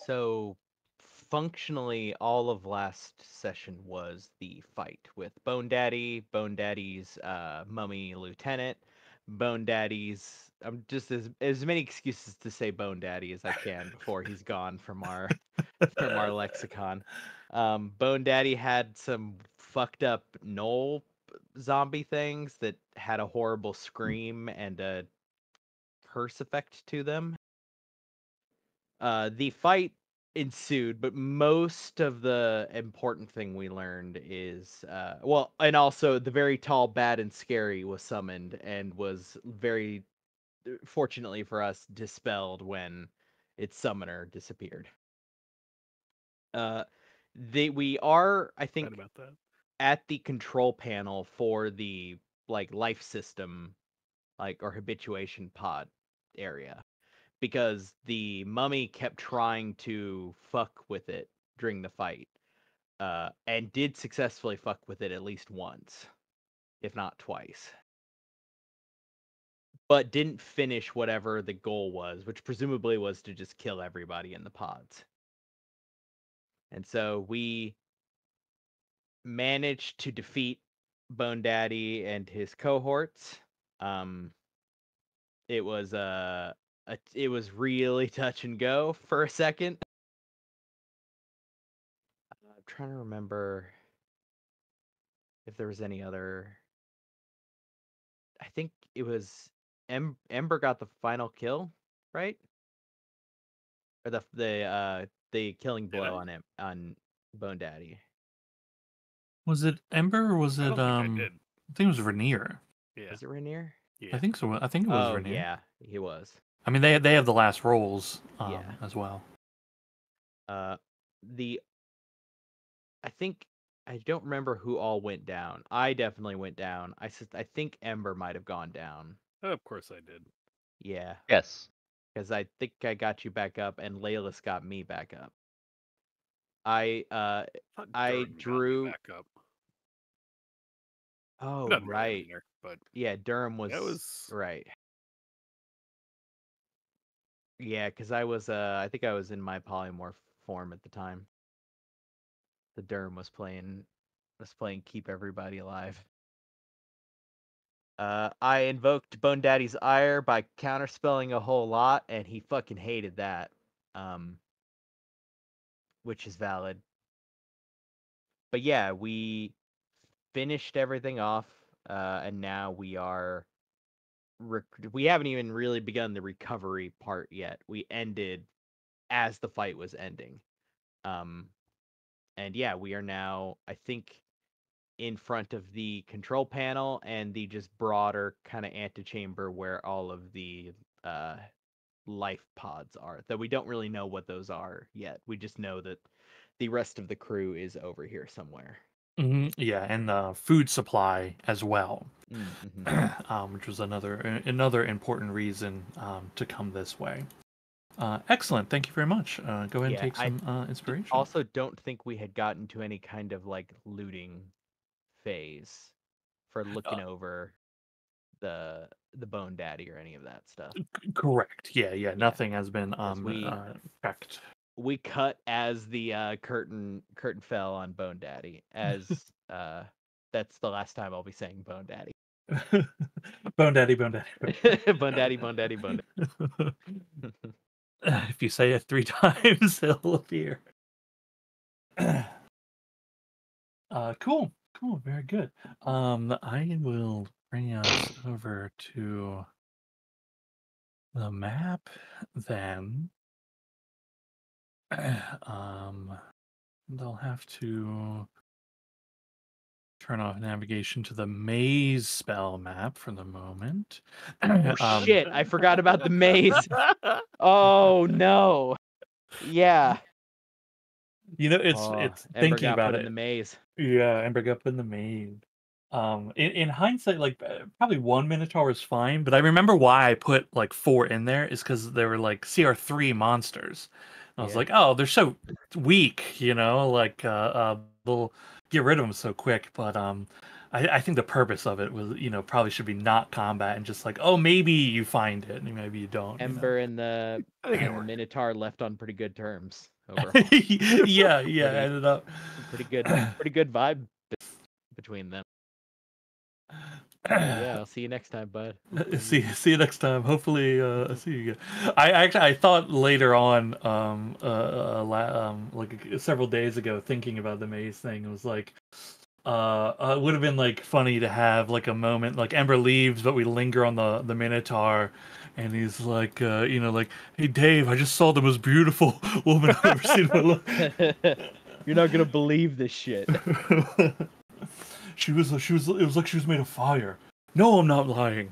So functionally, all of last session was the fight with Bone Daddy, Bone Daddy's mummy lieutenant, Bone Daddy's. I'm just as many excuses to say Bone Daddy as I can before he's gone from our from our lexicon. Bone Daddy had some fucked up knoll zombie things that had a horrible scream and a curse effect to them. The fight ensued, but most of the important thing we learned is, well, and also the very tall, bad, and scary was summoned and was very, fortunately for us, dispelled when its summoner disappeared. Uh, we are, I Right think, about that. at the control panel for the like life system, like or habituation pod area, because the mummy kept trying to fuck with it during the fight, and did successfully fuck with it at least once, if not twice, but didn't finish whatever the goal was, which presumably was to just kill everybody in the pods. And so we managed to defeat Bone Daddy and his cohorts. Um, it was it was really touch and go for a second. I'm trying to remember if there was any other. I think it was Ember got the final kill, right? Or the killing Did blow I? on him on Bone Daddy. Was it Ember or was I it don't think I did. I think it was Rainier. Yeah. Was it Rainier? I Yeah. think so. I think it was Oh Rainier. yeah, he was. I mean, they have the last rolls Yeah. as well. The I think I don't remember who all went down. I definitely went down. I think Ember might have gone down. Oh, of course I did. Yeah, Yes. because I think I got you back up, and Layla's got me back up. I Thought I Durham got me drew. back up. It Oh doesn't really right, matter, but yeah. Durham was that was right. Yeah, because I was I think I was in my polymorph form at the time. The Durham was playing keep everybody alive. I invoked Bone Daddy's ire by counterspelling a whole lot, and he fucking hated that. Which is valid. But yeah, we finished everything off, and now we are. We haven't even really begun the recovery part yet. We ended as the fight was ending. Um, and yeah, we are now, I think, in front of the control panel and the just broader kind of antechamber where all of the life pods are. Though we don't really know what those are yet. We just know that the rest of the crew is over here somewhere. Yeah, and the food supply as well, Mm-hmm. which was another important reason to come this way. Excellent. Thank you very much. Go ahead and Yeah, take I some inspiration. also don't think we had gotten to any kind of like looting phase for looking over the Bone Daddy or any of that stuff. Correct. Yeah. Nothing has been we checked. we cut as the curtain fell on Bone Daddy, as that's the last time I'll be saying Bone Daddy. Bone Daddy, Bone Daddy. Bone Daddy, Bone Daddy, Bone Daddy. If you say it 3 times, it'll appear. Cool, very good. I will bring us over to the map then. They'll have to turn off navigation to the maze spell map for the moment. Oh shit, I forgot about the maze. Oh no. Yeah. You know, it's Ember thinking got about put it. in the maze. Yeah, Ember got put in the maze. In hindsight, like probably 1 Minotaur is fine, but I remember why I put like 4 in there is because they were like CR3 monsters. I was Yeah. like, oh, they're so weak, you know, like they'll get rid of them so quick. But I think the purpose of it was, you know, probably should be not combat and just like, oh, maybe you find it and maybe you don't. Ember and the I think it and the worked. Minotaur left on pretty good terms. overall. yeah, Pretty- ended up pretty good vibe between them. Yeah, I'll see you next time, bud. see you next time. Hopefully, see you again. I thought later on, like several days ago, thinking about the maze thing, it was like, it would have been like funny to have like a moment like Ember leaves, but we linger on the Minotaur, and he's like, like, hey Dave, I just saw the most beautiful woman I've ever seen in my life. You're not gonna believe this shit. She was. It was like she was made of fire. No, I'm not lying.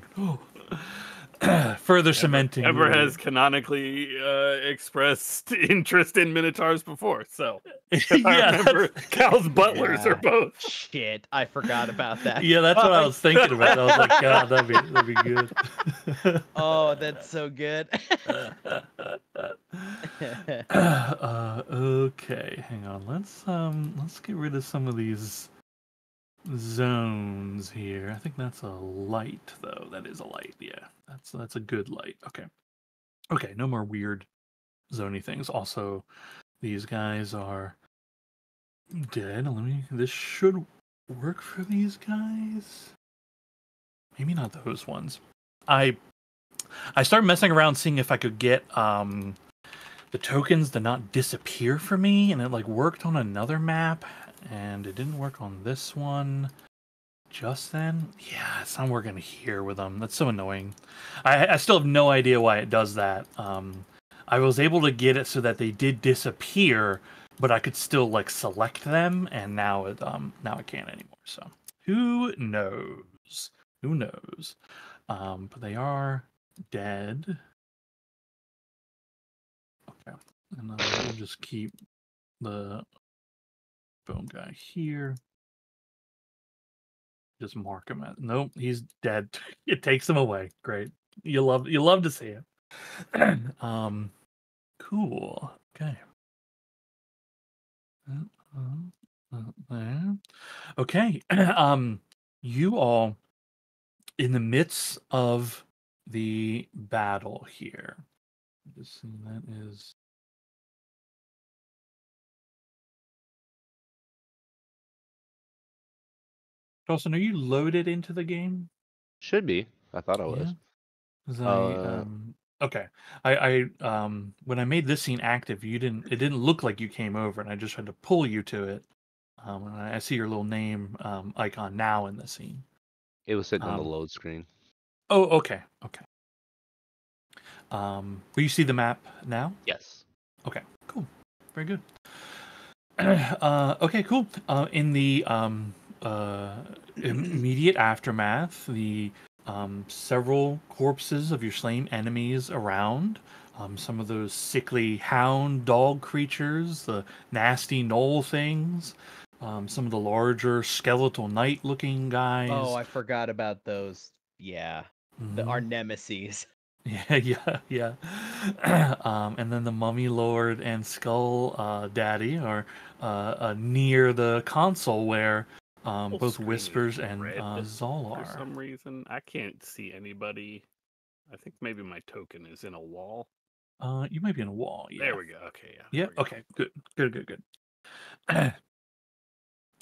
Further cementing. Ember your- has canonically expressed interest in Minotaurs before, so I yeah, remember Cal's butlers Yeah. are both. Shit, I forgot about that. yeah, that's what I was thinking about. I was like, God, that'd be good. Oh, that's so good. Okay, hang on. Let's get rid of some of these zones here. I think that's a light, though. That is a light. Yeah, that's a good light. Okay, no more weird zony things. Also, these guys are dead. This should work for these guys. Maybe not those ones. I started messing around, seeing if I could get the tokens to not disappear for me, and it like worked on another map, and it didn't work on this one just then. Yeah, it's not working here with them. That's so annoying. I still have no idea why it does that. I was able to get it so that they did disappear, but I could still like select them, and now I can't anymore. So who knows? But they are dead. Okay, and then we'll just keep the bone guy here. Just mark him at. Nope, he's dead. It takes him away. Great. You love to see it. Cool. Okay. There. Okay. You all in the midst of the battle here. Just see, that is Dawson, are you loaded into the game? Should be. I thought I was. Yeah. 'Cause okay. I when I made this scene active, it didn't look like you came over, and I just had to pull you to it. And I see your little name icon now in the scene. It was sitting on the Um, load screen. Oh, okay. Will you see the map now? Yes. Okay, cool. Very good. Okay, cool. In the immediate aftermath, the several corpses of your slain enemies around. Some of those sickly hound dog creatures, the nasty gnoll things, some of the larger skeletal knight looking guys. Oh, I forgot about those. Yeah, our Mhm. nemesis. Yeah. And then the Mummy Lord and Skull Daddy are near the console where Whole both screen Whispers is and red Zol For are. some reason, I can't see anybody. I think maybe my token is in a wall. You might be in a wall. Yeah. There we go. Okay, yeah. Yeah. there we go. Okay. Good.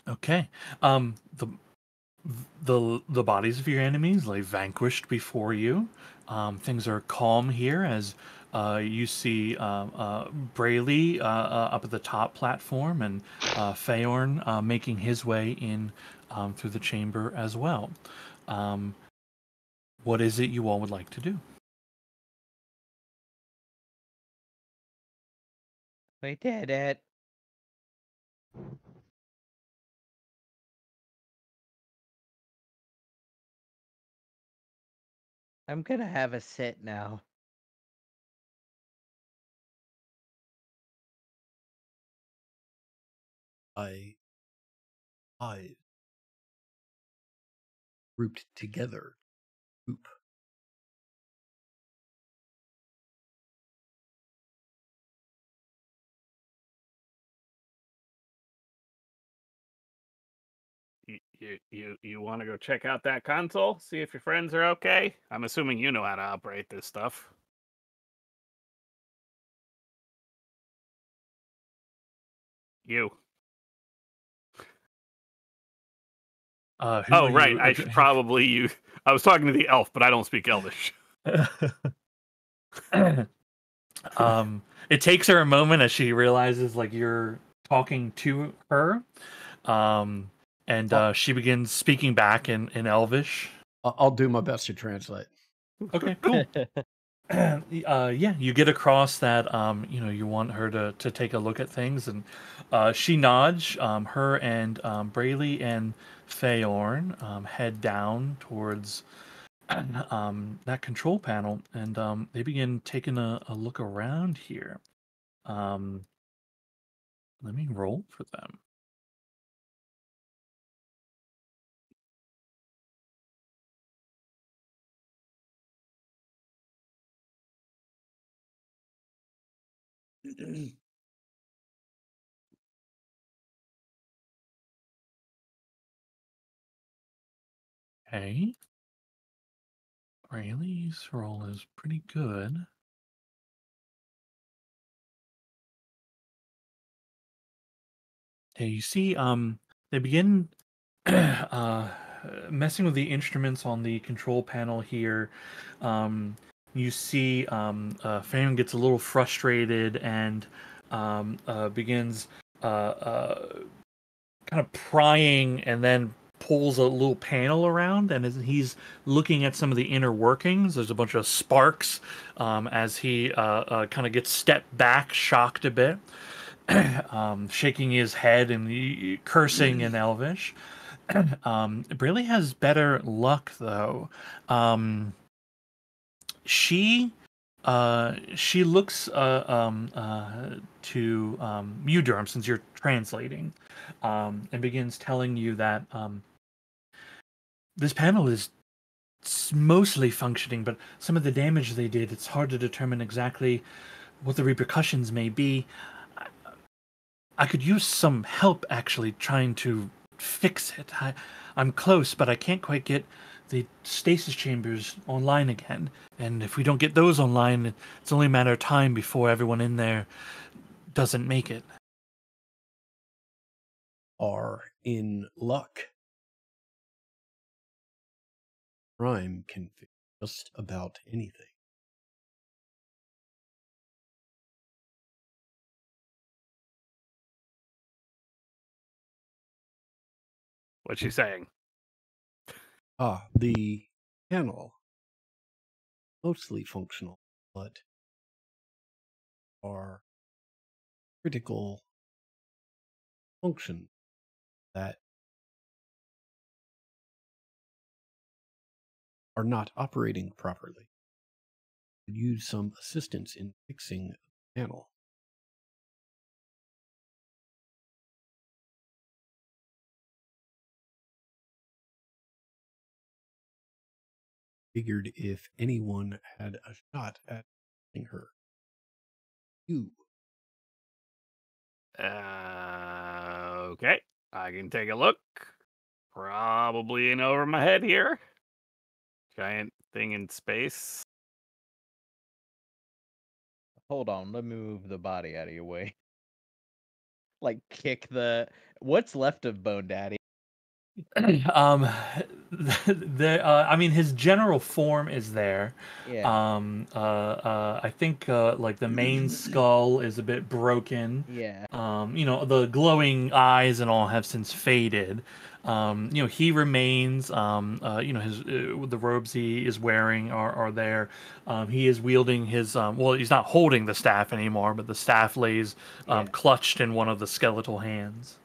Okay. The bodies of your enemies lay vanquished before you. Things are calm here as you see Brayley up at the top platform, and Feorn making his way in through the chamber as well. What is it you all would like to do? We did it. I'm gonna have a sit now. I grouped together. Group. You want to go check out that console? See if your friends are okay? I'm assuming you know how to operate this stuff. You. Who Oh, are right. you I should probably you. I was talking to the elf, but I don't speak Elvish. It takes her a moment as she realizes like you're talking to her, and she begins speaking back in Elvish. I'll do my best to translate. Okay, cool. Yeah, you get across that you want her to take a look at things, and she nods. Her and Brayley and Feorn head down towards that control panel, and they begin taking a look around here. Let me roll for them. Okay. Brayley's roll is pretty good. Okay, you see, they begin messing with the instruments on the control panel here. You see, Fan gets a little frustrated and begins kind of prying, and then pulls a little panel around, and as he's looking at some of the inner workings, there's a bunch of sparks as he kind of gets stepped back, shocked a bit, shaking his head and cursing in Elvish. Brayley has better luck though. She looks to you, Durham, since you're translating, and begins telling you that this panel is mostly functioning, but some of the damage they did, it's hard to determine exactly what the repercussions may be. I could use some help actually trying to fix it. I'm close, but I can't quite get the stasis chambers online again. And if we don't get those online, it's only a matter of time before everyone in there doesn't make it. Are in luck. Prime can fix just about anything. What's she saying? The panel, mostly functional, but are critical function that are not operating properly. Could use some assistance in fixing the panel. Figured if anyone had a shot at fixing her, you. Okay, I can take a look. Probably in over my head here. Giant thing in space. Hold on, let me move the body out of your way. Like kick the what's left of Bone Daddy. I mean, his general form is there. Yeah. I think like the main skull is a bit broken. Yeah. The glowing eyes and all have since faded. He remains. His the robes he is wearing are there. He is wielding his he's not holding the staff anymore, but the staff lays clutched in one of the skeletal hands.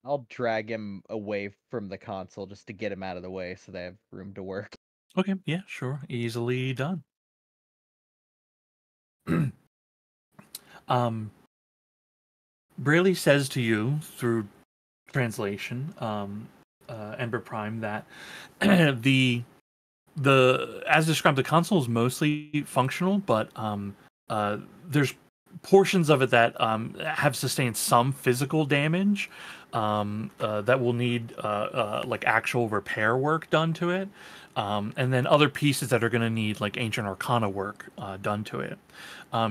I'll drag him away from the console just to get him out of the way so they have room to work. Okay, yeah, sure. Easily done. Brayley says to you through translation, Ember Prime, that the as described, the console is mostly functional, but there's portions of it that have sustained some physical damage that will need like actual repair work done to it. and then other pieces that are going to need like ancient arcana work done to it.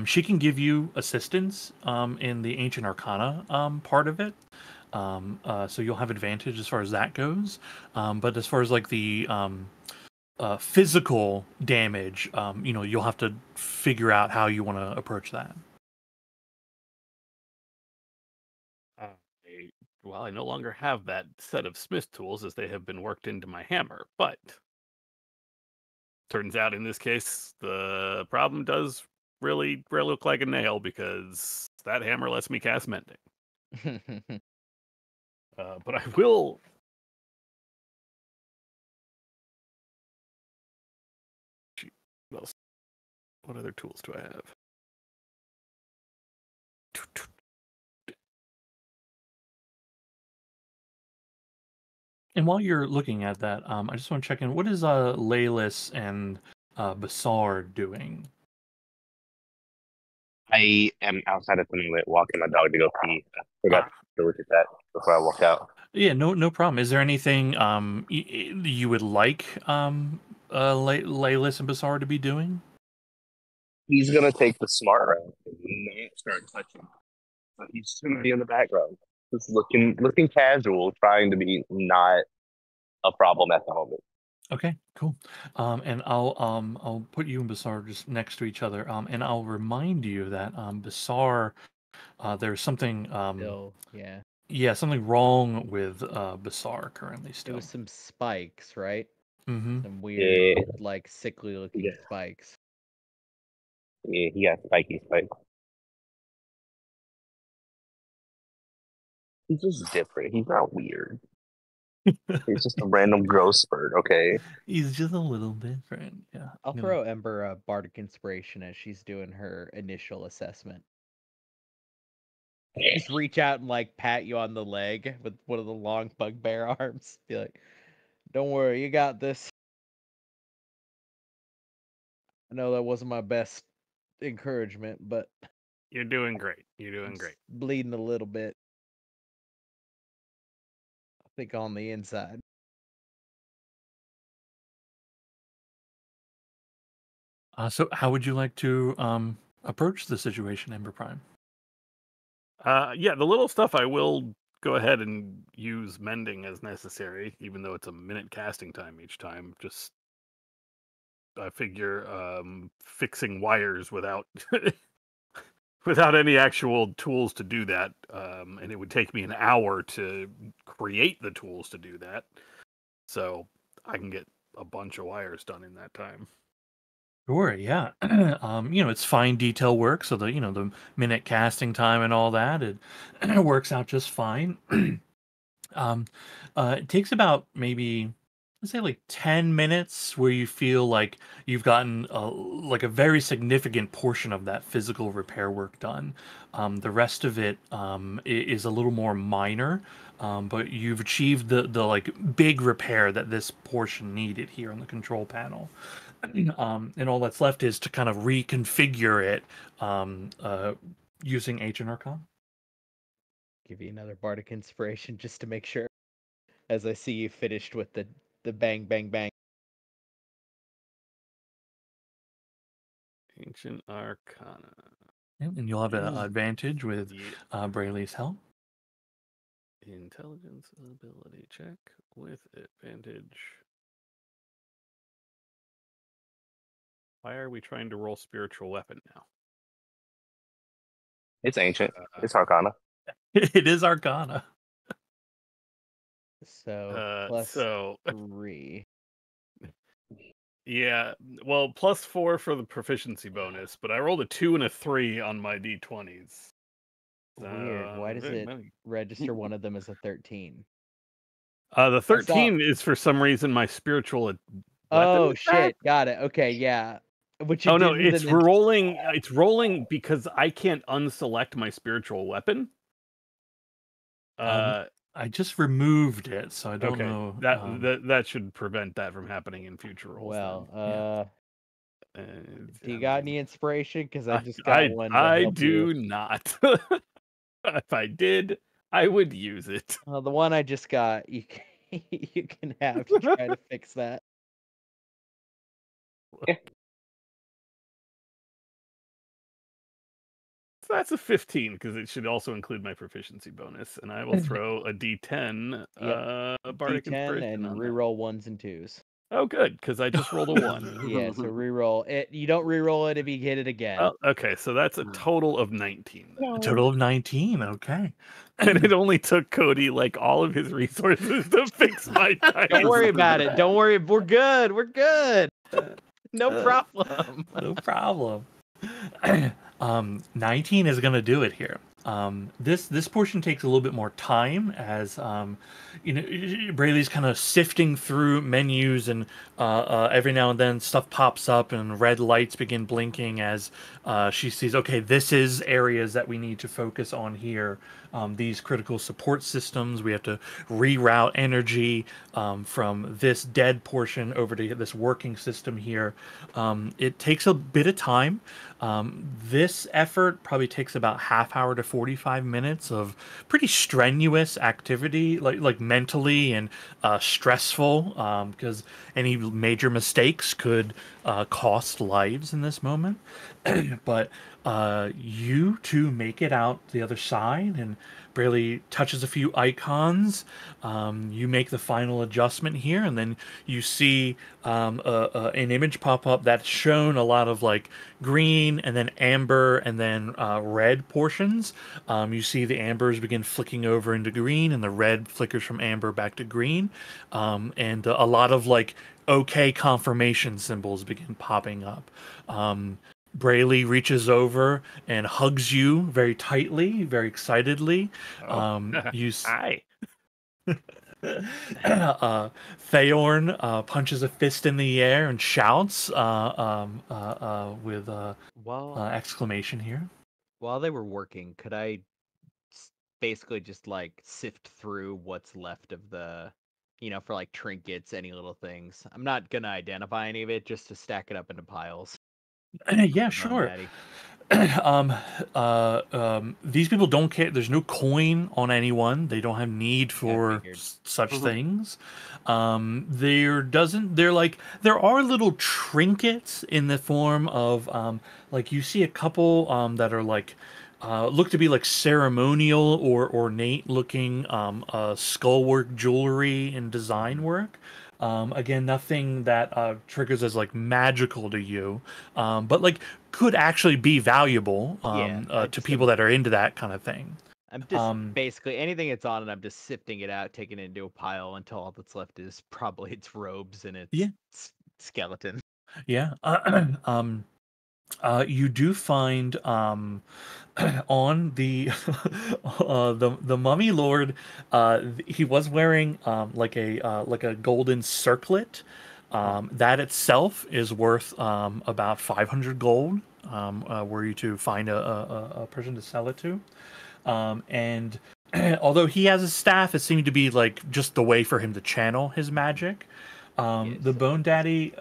She can give you assistance in the ancient arcana part of it. So you'll have advantage as far as that goes. But as far as like the physical damage, you'll have to figure out how you want to approach that. Well, I no longer have that set of smith tools as they have been worked into my hammer, but turns out in this case the problem does really look like a nail because that hammer lets me cast mending. But I will. What other tools do I have? And while you're looking at that, I just want to check in. What is Laylis and Basar doing? I am outside at the moment walking my dog to go pee. I forgot to look at that before I walk out. Yeah, no problem. Is there anything you would like Laylis and Basar to be doing? He's gonna take the smart route and not start touching. But he's just gonna be in the background, just looking casual, trying to be not a problem at the moment. Okay, cool. And I'll put you and Basar just next to each other. And I'll remind you that Basar, there's something Still, yeah. yeah, something wrong with Basar currently There still. was some spikes, right? Mm-hmm. Some weird, Yeah. like sickly looking Yeah. spikes. Yeah, he got spiky spikes. He's just different. He's not weird. He's just a random growth spurt, okay? He's just a little different. Yeah. I'll you know. throw Ember a bardic inspiration as she's doing her initial assessment. Just reach out and like pat you on the leg with one of the long bugbear arms. Be like, "Don't worry, you got this." I know that wasn't my best encouragement, but You're doing great. You're doing I'm great. bleeding a little bit. I think on the inside. So how would you like to approach the situation, Ember Prime? Yeah, the little stuff I will go ahead and use mending as necessary, even though it's a minute casting time each time. Just I figure fixing wires without without any actual tools to do that, and it would take me an hour to create the tools to do that. So I can get a bunch of wires done in that time. Sure, yeah. It's fine detail work, so the minute casting time and all that, it works out just fine. It takes about maybe, let's say, like 10 minutes where you feel like you've gotten like a very significant portion of that physical repair work done. The rest of it is a little more minor, but you've achieved the like big repair that this portion needed here on the control panel. And all that's left is to kind of reconfigure it using Ancient Arcana. Give you another bardic inspiration just to make sure. As I see you finished with the bang bang bang. Ancient Arcana. And you'll have an advantage with Yeah. Brayley's help. Intelligence ability check with advantage. Why are we trying to roll spiritual weapon now? It's ancient. It's Arcana. It is Arcana. So plus 3. Yeah, well, +4 for the proficiency bonus, but I rolled a 2 and a 3 on my d20s. Weird. Why does it register one of them as a 13? The 13 is for some reason my spiritual weapon. Oh attack. shit! Got it. Okay, yeah. Which Oh no, it's rolling. It's rolling because I can't unselect my spiritual weapon. I just removed it, so I don't okay. know. That should prevent that from happening in future rolls. Well, do you got any inspiration? Because I just got one. I do not. If I did, I would use it. The one I just got, you can have to try to fix that. Yeah. So that's a 15 because it should also include my proficiency bonus, and I will throw a D10 bardic D10 inspiration and on that. reroll 1s and 2s. Oh, good, because I just rolled a 1. Yeah, so reroll it. You don't reroll it if you hit it again. Oh, okay, so that's a total of 19. A total of 19. Okay. And it only took Cody like all of his resources to fix my dice. Don't worry about it. Don't worry. We're good. We're good. No problem. No problem. 19 is going to do it here. This portion takes a little bit more time as Brayley's kind of sifting through menus, and every now and then stuff pops up and red lights begin blinking as she sees, okay, this is areas that we need to focus on here. These critical support systems, we have to reroute energy from this dead portion over to this working system here. It takes a bit of time. This effort probably takes about half hour to 45 minutes of pretty strenuous activity, like mentally and stressful, because any major mistakes could cost lives in this moment. But you two make it out the other side, and Brayley touches a few icons. You make the final adjustment here, and then you see an image pop up that's shown a lot of like green and then amber and then red portions. You see the ambers begin flicking over into green, and the red flickers from amber back to green, and a lot of like OK confirmation symbols begin popping up. Brayley reaches over and hugs you very tightly, very excitedly. Hi. Theorn punches a fist in the air and shouts with exclamation here. While they were working, could I basically just like sift through what's left of the, for like trinkets, any little things? I'm not gonna identify any of it, just to stack it up into piles. Yeah, sure. These people don't care. There's no coin on anyone. They don't have need for such things. There are little trinkets in the form of like you see a couple that are like look to be like ceremonial or ornate looking skullwork jewelry and design work. Again, nothing that triggers as like magical to you, but like could actually be valuable to people that are into that kind of thing. I'm just basically anything it's on, and I'm just sifting it out, taking it into a pile until all that's left is probably its robes and its skeleton. Yeah. You do find on the the mummy lord, he was wearing like a golden circlet. That itself is worth about 500 gold. Were you to find a person to sell it to, and although he has a staff, it seemed to be like just the way for him to channel his magic. The Bone Daddy,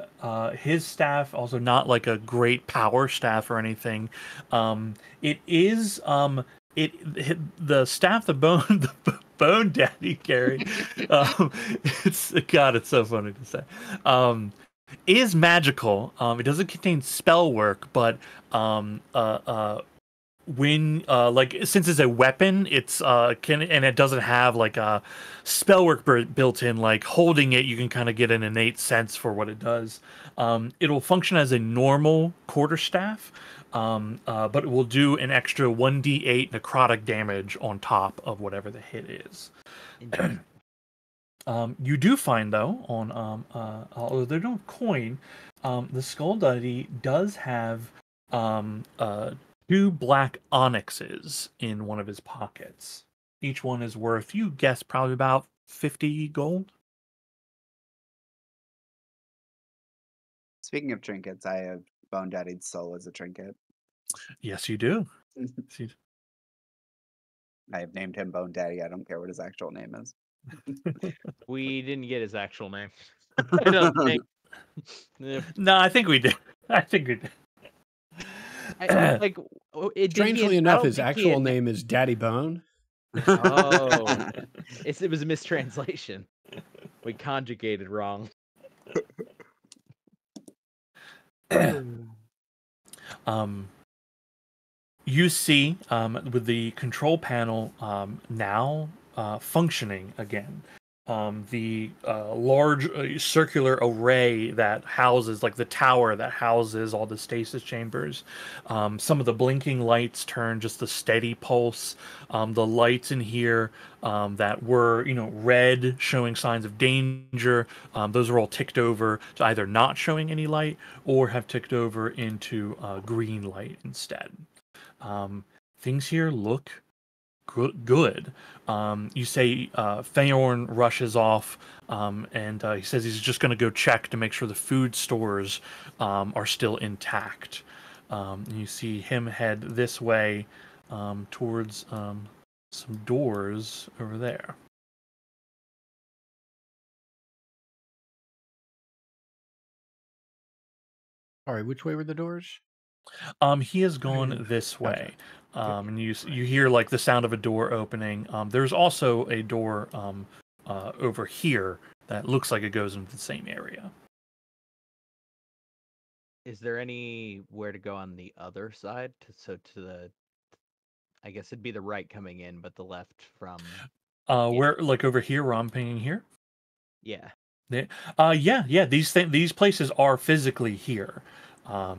his staff, also not like a great power staff or anything. It is the staff the Bone Daddy carried. It's so funny to say. Is magical. It doesn't contain spell work, but when since it's a weapon, it's and it doesn't have like a spell work built in, like holding it you can kind of get an innate sense for what it does. It'll function as a normal quarterstaff, but it will do an extra 1d8 necrotic damage on top of whatever the hit is. You do find though although there's no coin, the Skull Daddy does have 2 black onyxes in one of his pockets. Each one is worth, you guess, probably about 50 gold. Speaking of trinkets, I have Bone Daddy's soul as a trinket. Yes, you do. I have named him Bone Daddy. I don't care what his actual name is. We didn't get his actual name. I don't think. No, I think we did. Strangely enough, his actual name is Daddy Bone. Oh, it was a mistranslation. We conjugated wrong. You see, with the control panel now functioning again, the large circular array that houses, like the tower that houses all the stasis chambers, some of the blinking lights turn just a steady pulse. The lights in here that were, red, showing signs of danger, those are all ticked over to either not showing any light or have ticked over into green light instead. Things here look good. You say Faorn rushes off, and he says he's just going to go check to make sure the food stores are still intact. You see him head this way towards some doors over there. Sorry, which way were the doors? He has gone this Gotcha. way. And you hear like the sound of a door opening. There's also a door over here that looks like it goes into the same area. Is there anywhere to go on the other side? I guess it'd be the right coming in, but the left from. Where like over here, where I'm pinging here. Yeah. Yeah. These places are physically here.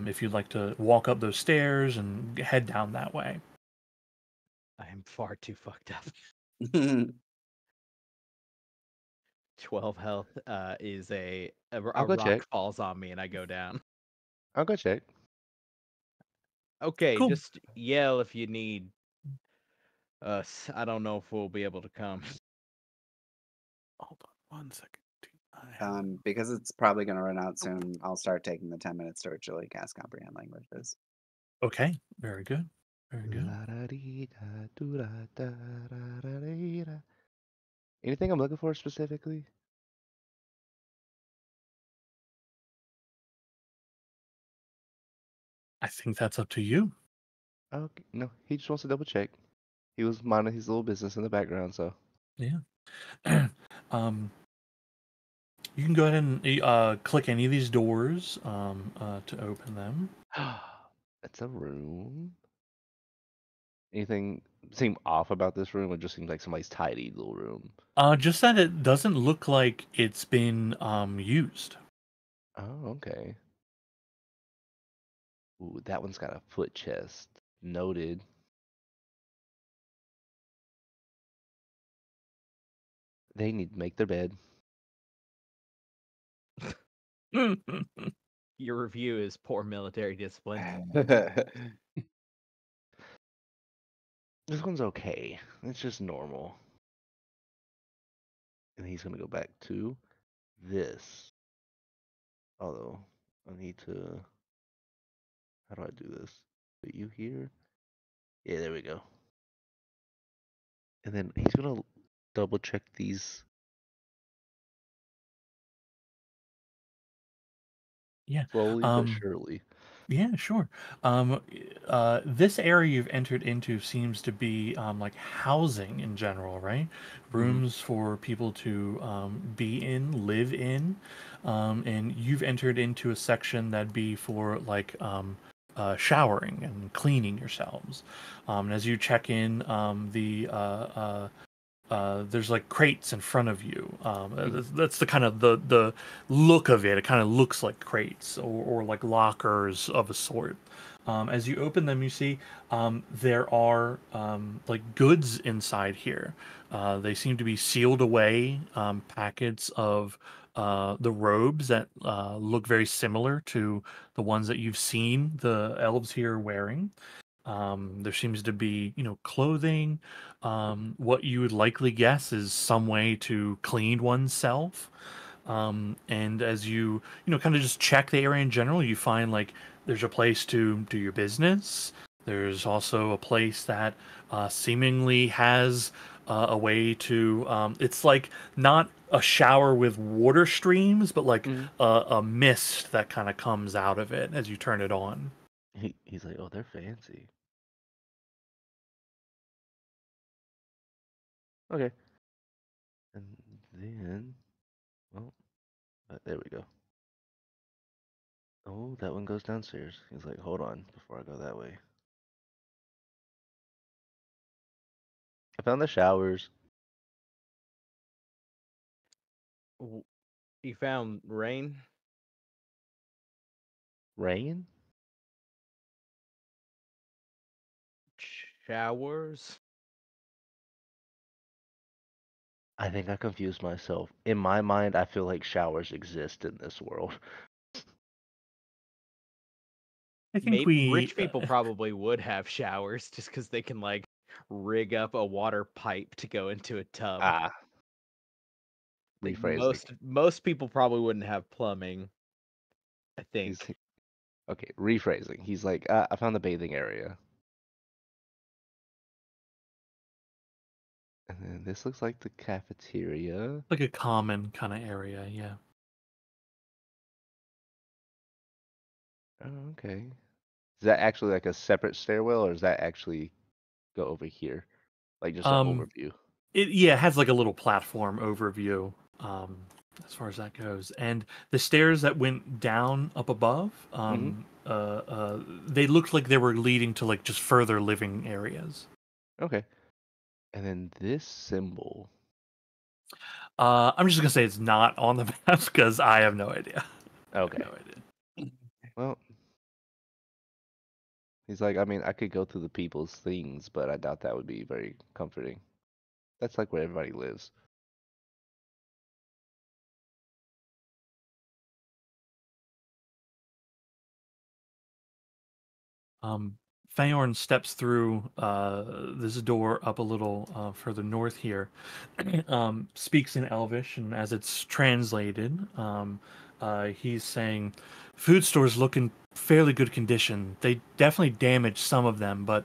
If you'd like to walk up those stairs and head down that way. I am far too fucked up. 12 health is a I'll go rock check. falls on me and I go down. I'll go check. Okay, Cool. just yell if you need us. I don't know if we'll be able to come. Hold on 1 second. Because it's probably going to run out soon, I'll start taking the 10 minutes to virtually cast Comprehend Languages. Okay, very good. Very good. Anything I'm looking for specifically? I think that's up to you. Okay, no, he just wants to double check. He was minding his little business in the background, so. Yeah. You can go ahead and click any of these doors to open them. It's a room. Anything seem off about this room? It just seems like somebody's tidy little room. Just that it doesn't look like it's been used. Oh, okay. Ooh, that one's got a foot chest. Noted. They need to make their bed. Your review is poor military discipline. This one's okay. It's just normal. And he's gonna go back to this. Although, I need to. How do I do this? Put you here? Yeah, there we go. And then he's gonna double check these. Yeah. Slowly but surely. Yeah, sure. This area you've entered into seems to be like housing in general, right? Rooms for people to be in, live in, and you've entered into a section that'd be for like showering and cleaning yourselves. And as you check in, there's like crates in front of you. That's the kind of the look of it. It kind of looks like crates or like lockers of a sort. As you open them, you see there are like goods inside here. They seem to be sealed away, packets of the robes that look very similar to the ones that you've seen the elves here wearing. There seems to be, clothing. What you would likely guess is some way to clean oneself. And as you, kind of just check the area in general, you find like there's a place to do your business. There's also a place that seemingly has a way to, it's like not a shower with water streams, but like a mist that kind of comes out of it as you turn it on. He's like, oh, they're fancy. Okay. And then, well, there we go. Oh, that one goes downstairs. He's like, hold on before I go that way. I found the showers. You found rain? Rain? Showers? I think I confused myself. In my mind, I feel like showers exist in this world. I think Maybe we rich people probably would have showers just because they can like rig up a water pipe to go into a tub. Ah, Think rephrasing. most people probably wouldn't have plumbing. I think. He's okay, rephrasing. He's like, I found the bathing area. And then this looks like the cafeteria. like a common kind of area, yeah. Oh, okay. Is that actually like a separate stairwell, or does that actually go over here? Like just an overview? It has like a little platform overview, as far as that goes. And the stairs that went down up above, they looked like they were leading to like just further living areas. Okay. And then this symbol. I'm just gonna say it's not on the map because I have no idea. Okay. No idea. Well, he's like, I mean, I could go through the people's things, but I doubt that would be very comforting. That's like where everybody lives. Faorn steps through this door up a little further north here, speaks in Elvish, and as it's translated, he's saying, food stores look in fairly good condition. They definitely damaged some of them, but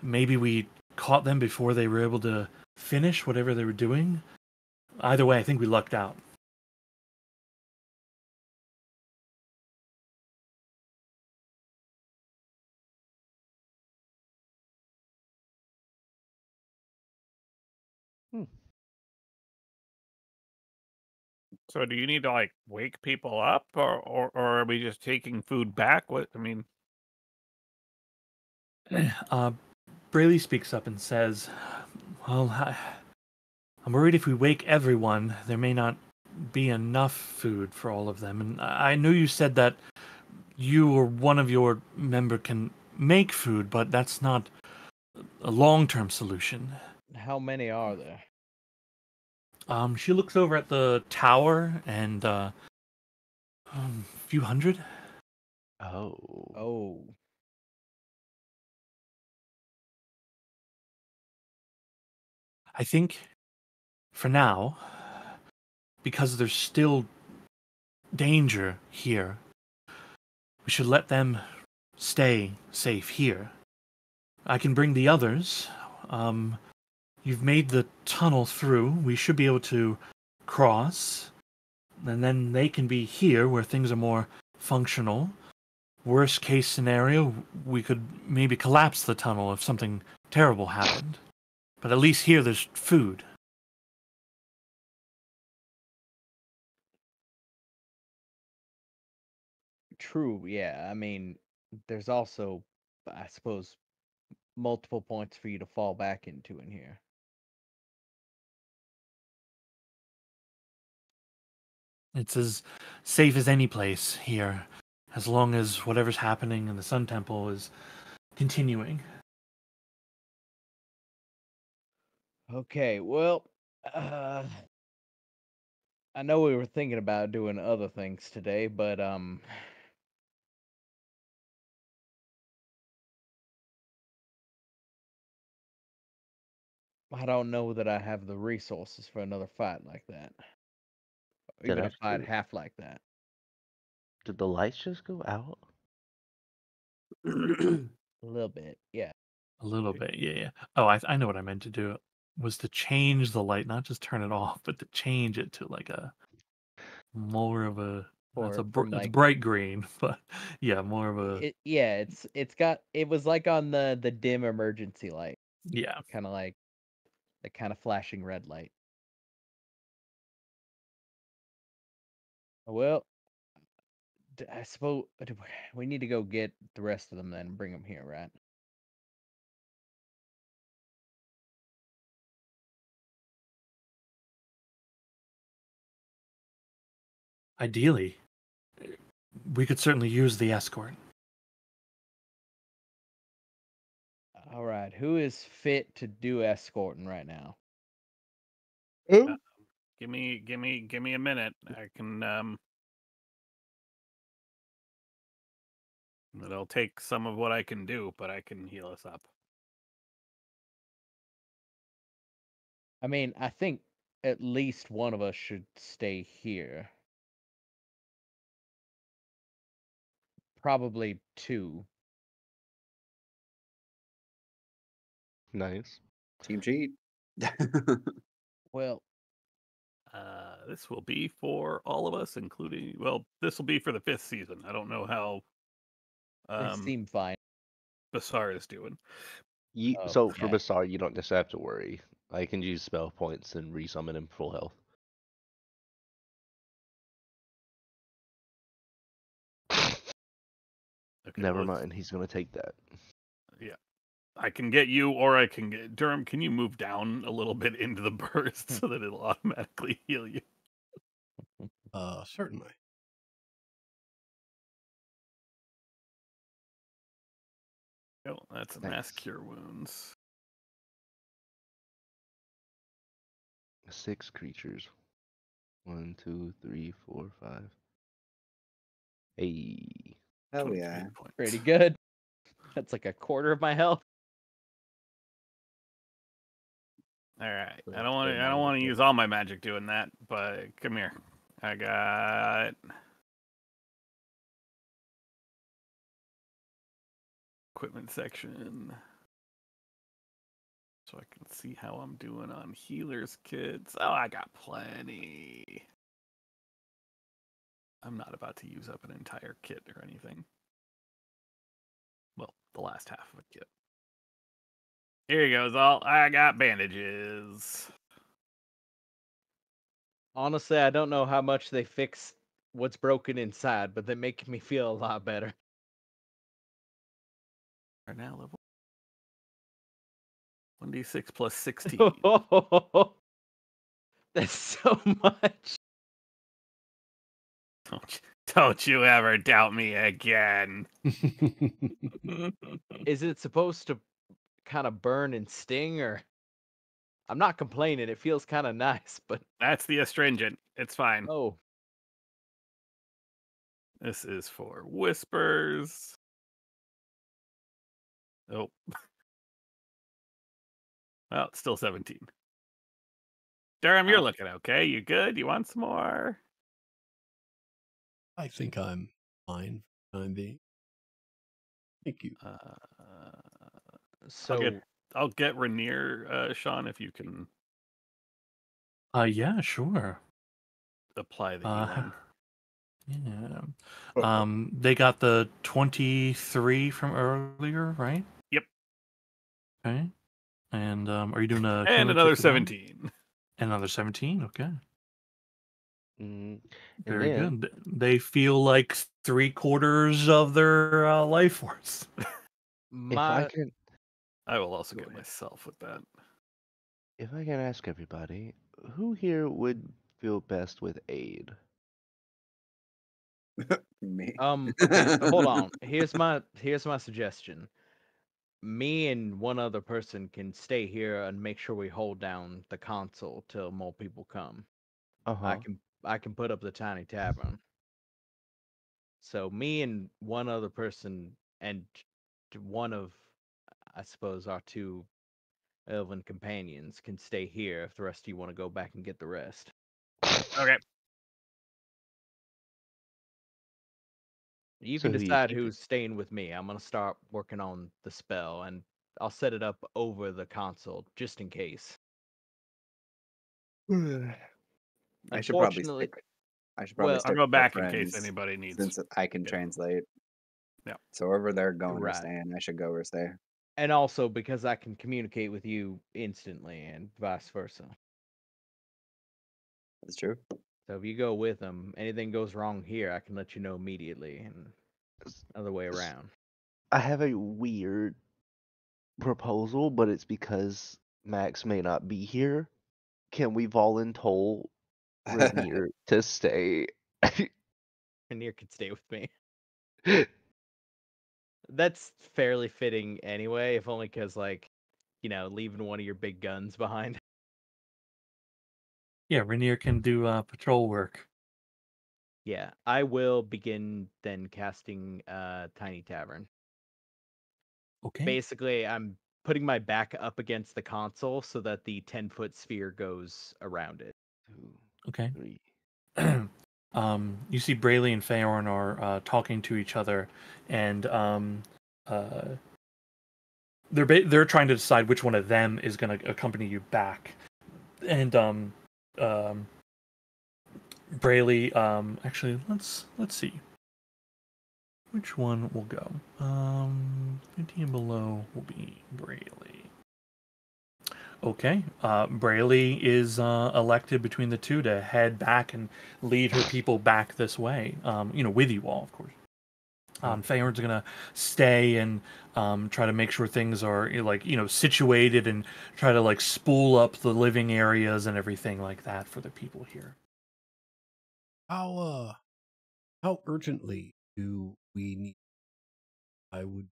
maybe we caught them before they were able to finish whatever they were doing. Either way, I think we lucked out. So do you need to like wake people up, or are we just taking food back? What I mean, Brayley speaks up and says, well, I'm worried if we wake everyone, there may not be enough food for all of them. And I know you said that you or one of your member can make food, but that's not a long-term solution. How many are there? She looks over at the tower and a few hundred. Oh. Oh. I think for now, because there's still danger here, we should let them stay safe here. I can bring the others. You've made the tunnel through. We should be able to cross. And then they can be here where things are more functional. Worst case scenario, we could maybe collapse the tunnel if something terrible happened. But at least here there's food. True, yeah. I mean, there's also, I suppose, multiple points for you to fall back into in here. It's as safe as any place here, as long as whatever's happening in the Sun Temple is continuing. Okay, well, I know we were thinking about doing other things today, but I don't know that I have the resources for another fight like that. Or Did even I a fight just- half like that. Did the lights just go out? A little bit, yeah. A little bit, yeah. Oh, I know what I meant to do was to change the light, not just turn it off, but to change it to like a more of a it's bright green, but yeah, more of a it was like on the dim emergency light, yeah. kind of like the kind of flashing red light. Well, I suppose we need to go get the rest of them then and bring them here, right? Ideally, we could certainly use the escort. All right. Who is fit to do escorting right now? Give me a minute. I can it'll take some of what I can do, but I can heal us up. I mean, I think at least one of us should stay here. Probably two. Nice. Team cheat. Well, This will be for all of us, including this will be for the 5th season. I don't know how they seem fine. Basar is doing. So for Okay. Basar, you don't necessarily have to worry. I can use spell points and resummon him full health. Okay, Never well, mind, he's gonna take that. Yeah. I can get you, or I can get Durham. Can you move down a little bit into the burst so that it'll automatically heal you? Certainly. Oh, that's a Nice. mass cure wounds. 6 creatures. 1, 2, 3, 4, 5. Hey. Hell 23 yeah. points. Pretty good. That's like a quarter of my health. All right. So I don't want to use all my magic doing that, but come here. I got equipment section. So I can see how I'm doing on healers kits. Oh, I got plenty. I'm not about to use up an entire kit or anything. Well, the last half of a kit. Here he goes. I got bandages. Honestly, I don't know how much they fix what's broken inside, but they make me feel a lot better. Are now level 1d6 plus 16. That's so much. Don't you ever doubt me again. Is it supposed to kind of burn and sting, or? I'm not complaining. It feels kind of nice, but That's the astringent. It's fine. oh, This is for whispers. Oh. Well, it's still 17. Durham, you're looking okay. You good? You want some more? I think I'm fine for the time being. Thank you. so I'll get Rainier, Sean, if you can Yeah, sure. apply the healing. Yeah. They got the 23 from earlier, right? Yep. Okay. And are you doing a And healing another kit for them? 17. Another 17. Okay. And Very then, good. They feel like 3/4 of their life force. if my I will also Go get ahead. myself with that. If I can ask everybody, who here would feel best with aid? Me. okay, hold on. Here's my suggestion. Me and one other person can stay here and make sure we hold down the console till more people come. Uh-huh. I can put up the tiny tavern. So me and one other person and one of, I suppose, our two elven companions can stay here if the rest of you want to go back and get the rest. Okay. You So can who you decide keeping? who's staying with me. I'm gonna start working on the spell, and I'll set it up over the console just in case. I should probably Unfortunately, stick. I should well, probably I'll stick go with back the in case friends, anybody needs. since I can Yeah. translate. Yeah. So wherever they're going or Right. staying, I should go or stay. and also because I can communicate with you instantly and vice versa. That's true. So if you go with them, anything goes wrong here, I can let you know immediately, and other way around. I have a weird proposal, but it's because Max may not be here. Can we voluntold Rainier to stay? Rainier could stay with me. That's fairly fitting anyway, if only because, like, leaving one of your big guns behind. Yeah, Rainier can do patrol work. Yeah, I will begin then casting Tiny Tavern. Okay. Basically, I'm putting my back up against the console so that the 10-foot sphere goes around it. 2, Okay. 3. You see Brayley and Feorn are talking to each other, and they're trying to decide which one of them is going to accompany you back. And Brayley, actually, let's see. Which one will go? 50 and below will be Brayley. Okay. Brayley is elected between the two to head back and lead her people back this way. With you all, of course. Feorn's gonna stay and try to make sure things are situated and try to spool up the living areas and everything like that for the people here. How urgently do we need? I would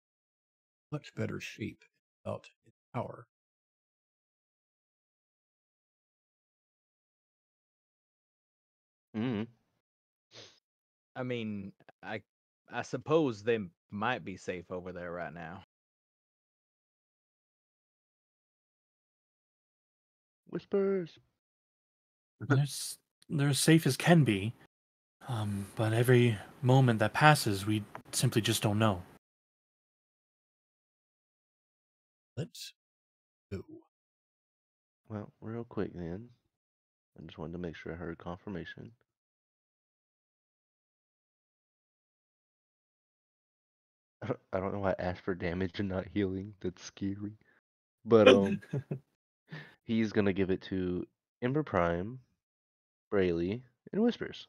much better shape out in power. Mm. I mean, I suppose they might be safe over there right now. Whispers. They're as safe as can be, but every moment that passes, we simply just don't know. Let's go. Well, real quick then. I just wanted to make sure I heard confirmation. I don't know why I asked for damage and not healing. That's scary. But he's gonna give it to Ember Prime, Brayley, and Whispers.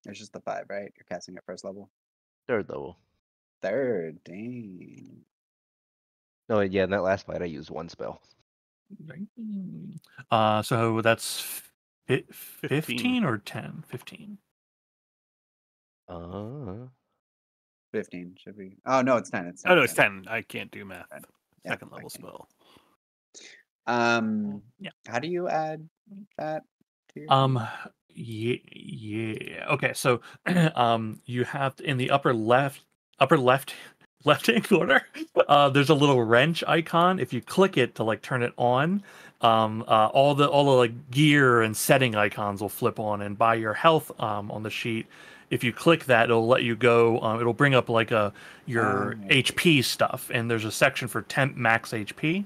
It's just the 5, right? You're casting at first level. 3rd level. 3rd, dang. No, yeah, in that last fight I used 1 spell. So that's 15 or 10? 15. 15 should be. Oh no, it's 10. It's 10. Oh no, it's 10. I can't do math. Yeah, Second level okay. spell. Yeah. How do you add that to your Yeah. Okay, so you have in the upper left-hand corner, there's a little wrench icon. If you click it to turn it on, all the gear and setting icons will flip on, and by your health on the sheet, if you click that, it'll let you go. It'll bring up your HP stuff, and there's a section for temp max HP.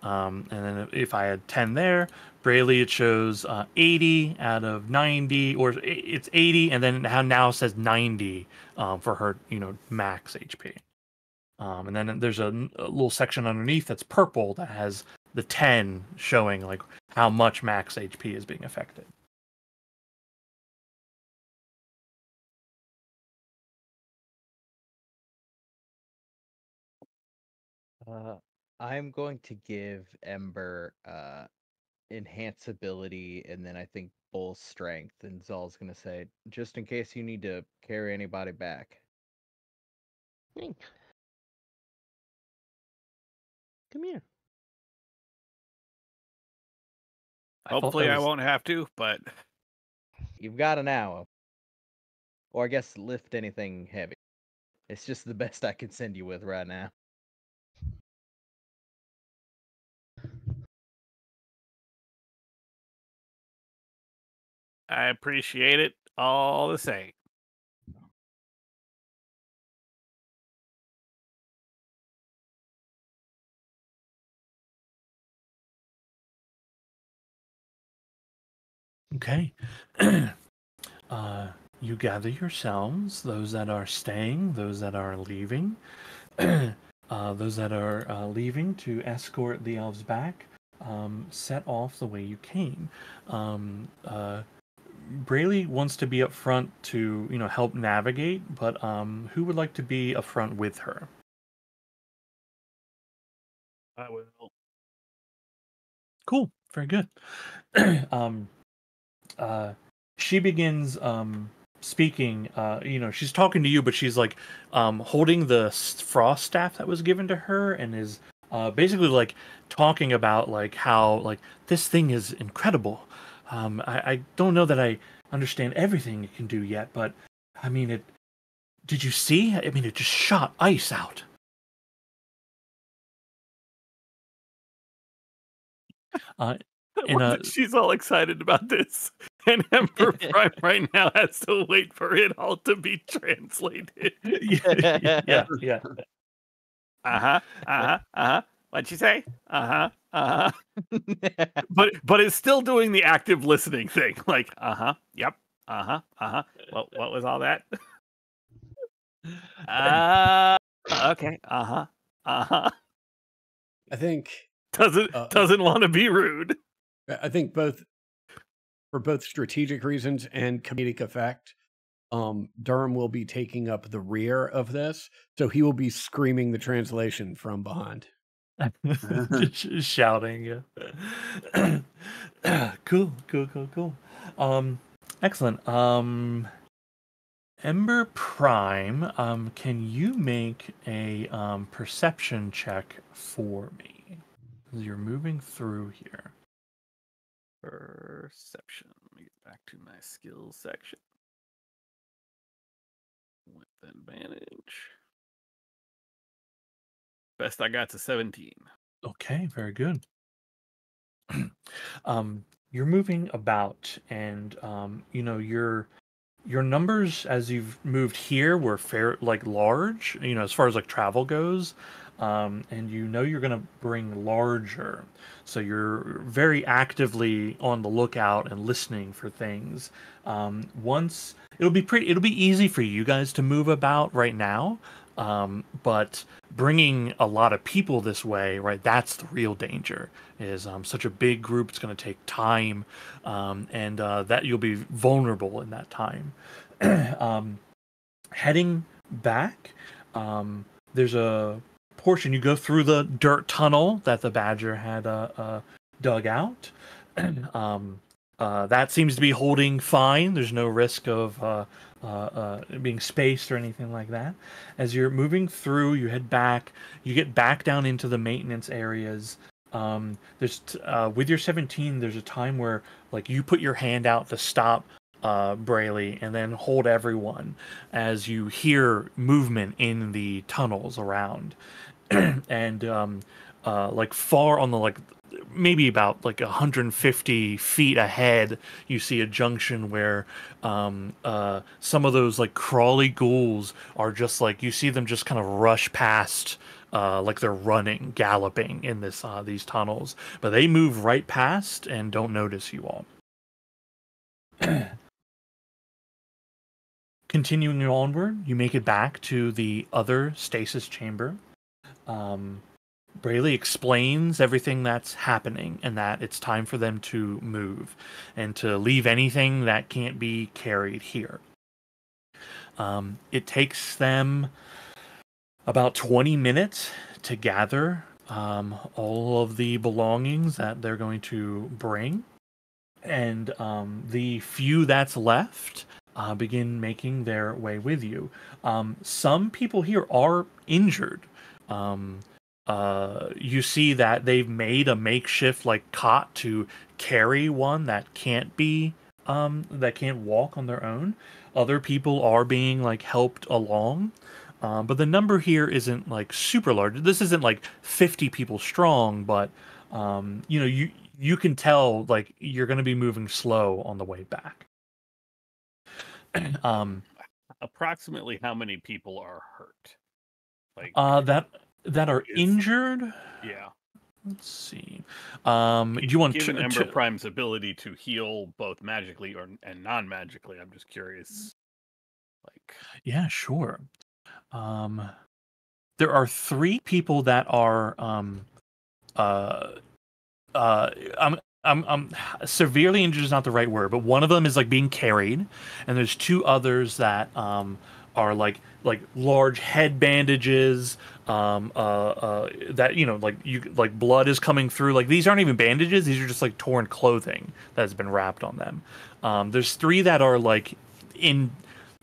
And then if I had 10 there, Brayley, it shows 80 out of 90, or it's 80, and then it now says 90 for her, max HP. And then there's a little section underneath that's purple that has the 10 showing how much max HP is being affected. I'm going to give Ember enhance ability, and then I think Bull's strength, and Zal's gonna say, just in case you need to carry anybody back. Come here. Hopefully I won't have to, but You've got an hour. Or I guess lift anything heavy. It's just the best I can send you with right now. I appreciate it all the same. Okay. You gather yourselves, those that are staying, those that are leaving. Those that are leaving to escort the elves back, set off the way you came. Brayley wants to be up front to, help navigate, but who would like to be up front with her? I will. Cool. Very good. She begins speaking. She's talking to you, but she's like holding the frost staff that was given to her, and is basically like talking about like how like this thing is incredible. I don't know that I understand everything it can do yet, but I mean it. Did you see? I mean, it just shot ice out. She's all excited about this, and Emperor Prime right now has to wait for it all to be translated. Yeah. What'd she say? But it's still doing the active listening thing. Like, yep, What was all that? Okay, I think doesn't want to be rude. I think for both strategic reasons and comedic effect, Durham will be taking up the rear of this, so he will be screaming the translation from behind. Just shouting. Yeah. Cool. Excellent. Ember Prime, can you make a perception check for me? You're moving through here. Perception. Let me get back to my skills section. With advantage. Best I got to 17. Okay, very good. You're moving about, and your numbers as you've moved here were large, as far as like travel goes. And you're going to bring larger. So you're very actively on the lookout and listening for things. Once it'll be easy for you guys to move about right now. But bringing a lot of people this way, right? That's the real danger. Is such a big group. It's going to take time, and that you'll be vulnerable in that time. Heading back, there's a portion you go through the dirt tunnel that the badger had dug out. That seems to be holding fine. There's no risk of being spaced or anything like that. As you're moving through, you head back. You get back down into the maintenance areas. There's with your 17, there's a time where like you put your hand out to stop Brayley, and then hold everyone as you hear movement in the tunnels around. And like far on the maybe about 150 feet ahead, you see a junction where some of those crawly ghouls are just you see them just kind of rush past like they're running, galloping in these tunnels, but they move right past and don't notice you all. Continuing onward, you make it back to the other stasis chamber. Brayley explains everything that's happening and that it's time for them to move and to leave anything that can't be carried here. It takes them about 20 minutes to gather all of the belongings that they're going to bring. And the few that's left begin making their way with you. Some people here are injured. You see that they've made a makeshift cot to carry one that can't walk on their own. Other people are being helped along. But the number here isn't super large. This isn't 50 people strong, but you can tell you're going to be moving slow on the way back. Approximately how many people are hurt? That are injured? Yeah. Let's see. You want given Ember Prime's ability to heal both magically and non-magically, I'm just curious. Yeah, sure. There are 3 people that are severely injured is not the right word, but one of them is like being carried, and there's two others that are like large head bandages, that like blood is coming through. Like these aren't even bandages; these are just like torn clothing that has been wrapped on them. There's three that are like in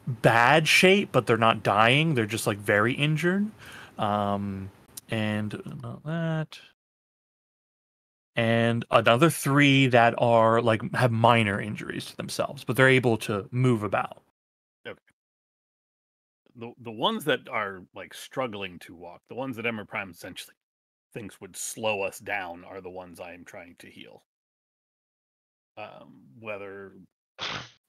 bad shape, but they're not dying. They're just like very injured. And not that. And another three that are like have minor injuries to themselves, but they're able to move about. The ones that are like struggling to walk, the ones that Ember Prime essentially thinks would slow us down, are the ones I am trying to heal. Whether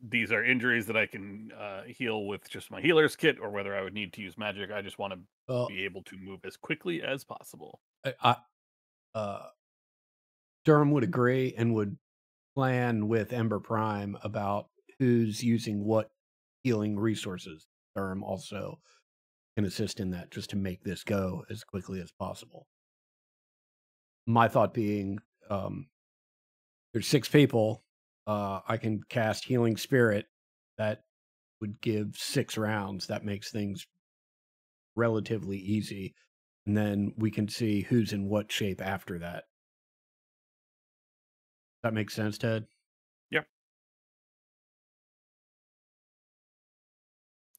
these are injuries that I can heal with just my healer's kit, or whether I would need to use magic, I just want to be able to move as quickly as possible. Durham would agree and would plan with Ember Prime about who's using what healing resources. Durham also can assist in that, just to make this go as quickly as possible. My thought being, there's 6 people. I can cast Healing Spirit. That would give 6 rounds. That makes things relatively easy. And then we can see who's in what shape after that. That makes sense, Ted? Yep.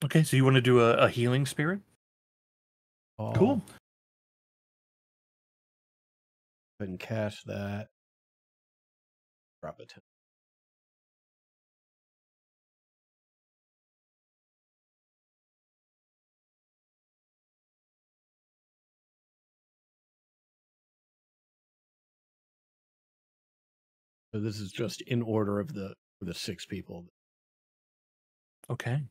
Okay, so you want to do a healing spirit? Cool. And cast that. Drop it. So this is just in order of the 6 people. Okay.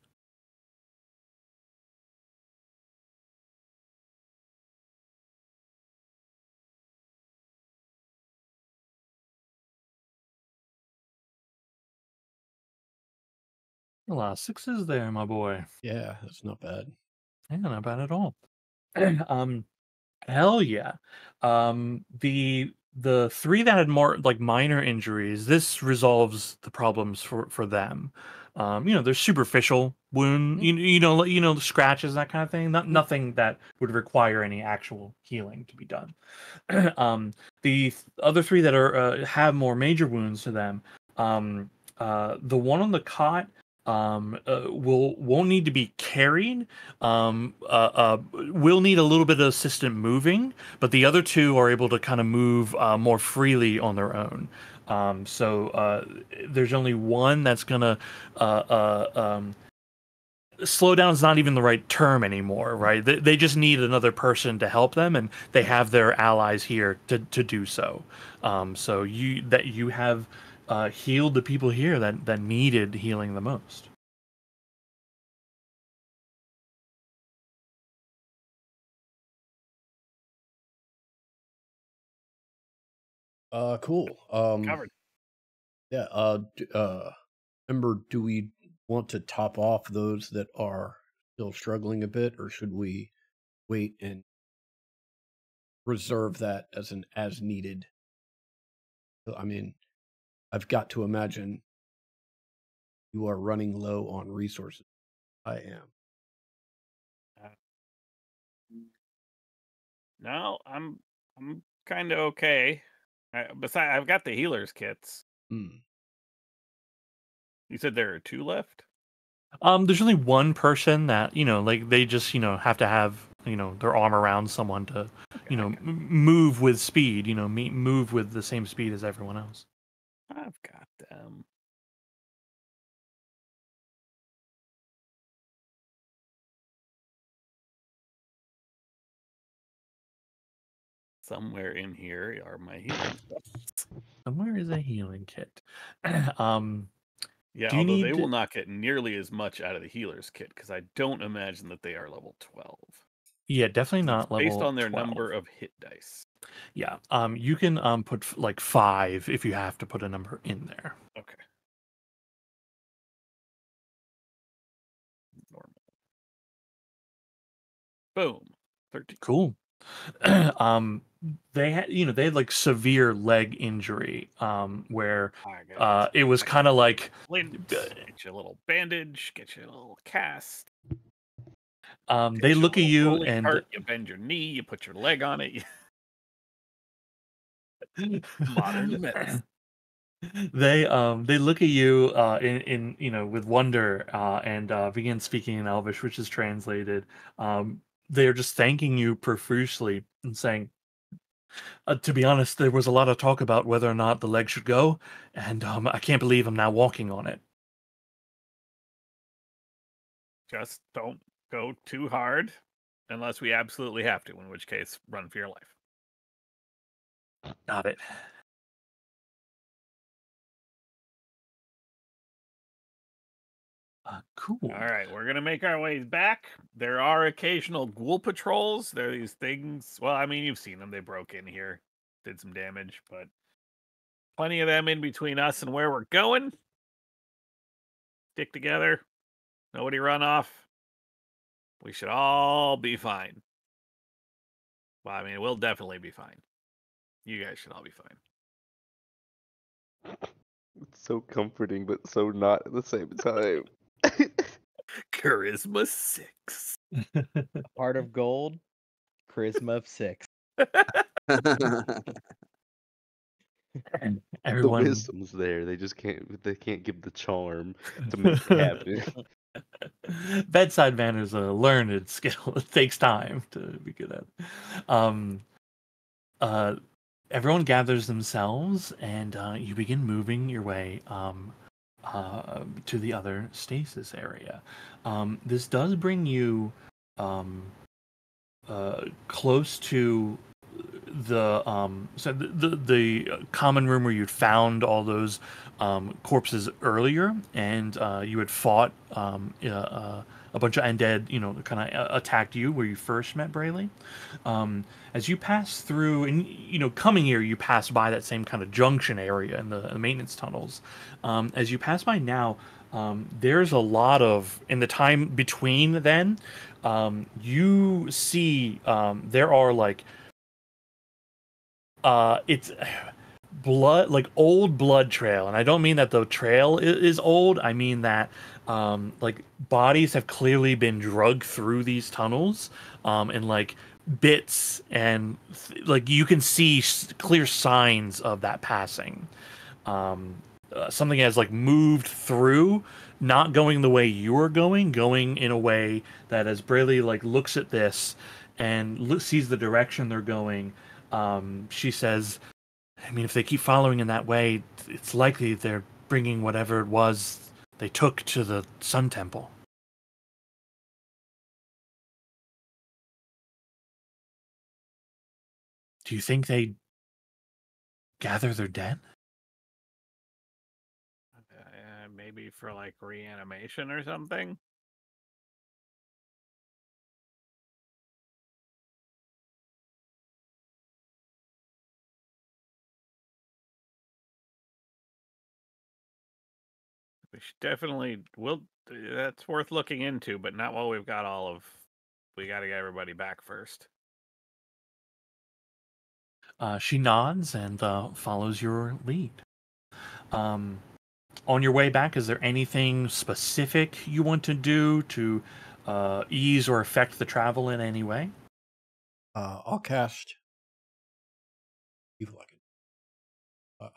A lot of 6s there, my boy. Yeah, that's not bad. Yeah, not bad at all. Hell yeah. The 3 that had more like minor injuries, this resolves the problems for them. There's superficial wound, the scratches, that kind of thing. Nothing that would require any actual healing to be done. The other 3 that are have more major wounds to them, the one on the cot won't need to be carried. Will need a little bit of assistant moving, but the other 2 are able to kind of move more freely on their own. So there's only one that's gonna slow down is not even the right term anymore, right? They just need another person to help them, and they have their allies here to do so. So you have healed the people here that needed healing the most. Cool. Covered. Yeah. Ember, do we want to top off those that are still struggling a bit, or should we wait and reserve that as an as needed? I mean, I've got to imagine you are running low on resources. I am. No, I'm kind of okay. Besides, I've got the healer's kits. Hmm. You said there are 2 left? There's only one person that, like they just, have to have, their arm around someone to, move with speed, move with the same speed as everyone else. I've got them. Somewhere in here are my healing kits. Somewhere is a healing kit. Yeah, Do you although need they to- will not get nearly as much out of the healer's kit, because I don't imagine that they are level 12. Yeah, definitely not level Based on their 12. number of hit dice. Yeah, you can put like 5 if you have to put a number in there. Okay. Normal. Boom. 13. Cool. They had, they had like severe leg injury, where I gotta get it was kind of like, lint, get you a little bandage, get you a little cast. they Get you a look at little you rolling and cart, you bend your knee, you put your leg on it. Modern medicine. they look at you in with wonder, and begin speaking in Elvish, which is translated. They're just thanking you profusely and saying, to be honest, there was a lot of talk about whether or not the leg should go, and I can't believe I'm now walking on it. Just don't go too hard unless we absolutely have to, in which case, run for your life. Got it. Cool. All right, we're gonna make our way back. There are occasional ghoul patrols. There are these things. Well, I mean, you've seen them. They broke in here, did some damage, but plenty of them in between us and where we're going. Stick together. Nobody run off. We should all be fine. Well, I mean, we'll definitely be fine. You guys should all be fine. It's so comforting, but so not at the same time. Charisma 6. Heart of gold, charisma of 6. And The everyone, wisdom's there. They just can't. They can't give the charm to make it happen. bedside manner is a learned skill. It takes time to be good at. Everyone gathers themselves, and you begin moving your way to the other stasis area. This does bring you close to the common room where you'd found all those corpses earlier, and you had fought a bunch of undead, kind of attacked you where you first met Brayley. As you pass through, and coming here, you pass by that same kind of junction area in the maintenance tunnels. As you pass by now, there's a lot of, in the time between then, you see there are like it's blood, like old blood trail, and I don't mean that the trail is old. I mean that like bodies have clearly been drugged through these tunnels, and like bits, and like you can see clear signs of that passing. Something has like moved through, not going the way you are going in a way that, as Brayley like looks at this and sees the direction they're going, she says, I mean, if they keep following in that way, it's likely they're bringing whatever it was they took to the Sun Temple. Do you think they gather their dead? Maybe for like reanimation or something. We should definitely. That's worth looking into, but not while we've got all of. We got to get everybody back first. She nods and follows your lead. On your way back, is there anything specific you want to do to ease or affect the travel in any way? I'll cast.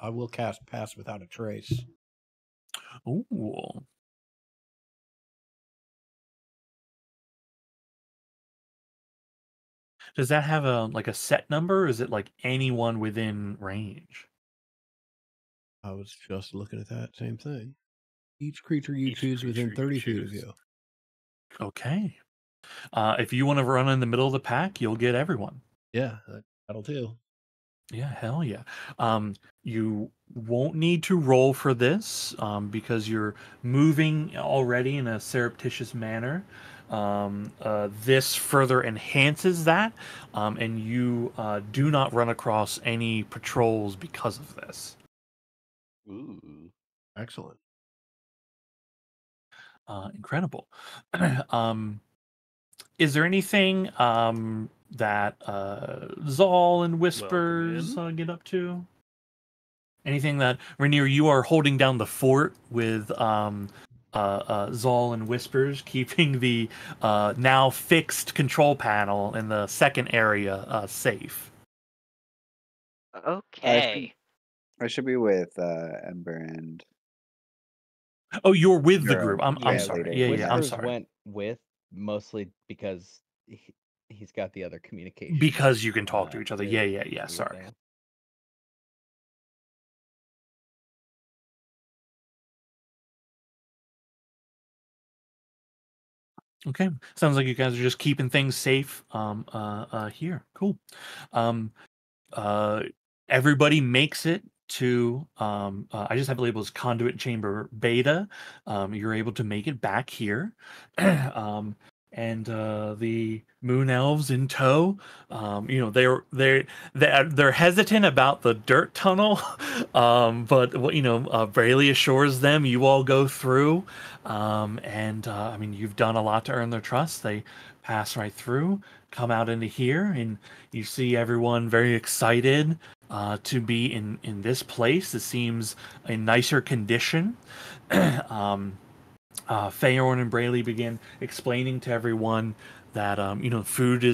I will cast Pass Without a Trace. Ooh. Does that have a set number, or is it like anyone within range? I was just looking at that same thing. Each creature you Each choose within creature 30 you feet of choose. you. Okay. If you want to run in the middle of the pack, you'll get everyone. Yeah, that'll do. Yeah, hell yeah. You won't need to roll for this because you're moving already in a surreptitious manner. This further enhances that, and you do not run across any patrols because of this. Ooh. Excellent. Incredible. Is there anything that Zal and Welcome Whispers in. get up to? Anything that Rainier, you are holding down the fort with Zal and Whispers, keeping the now fixed control panel in the second area safe. Okay. I should be with Ember and Oh, you're with the Durham. group. I'm Yeah, sorry. later. Yeah, Yeah. I'm Whispers sorry. went with mostly because he's got the other communication. Because you can talk to each other. with Yeah. Sorry. everything. Okay. Sounds like you guys are just keeping things safe here. Cool. Everybody makes it to I just have labels conduit chamber beta. You're able to make it back here. And the moon elves in tow, they're hesitant about the dirt tunnel, but Brayley assures them you all go through, and I mean you've done a lot to earn their trust. They pass right through, come out into here, and you see everyone very excited to be in this place. It seems a nicer condition. Feorn and Brayley begin explaining to everyone that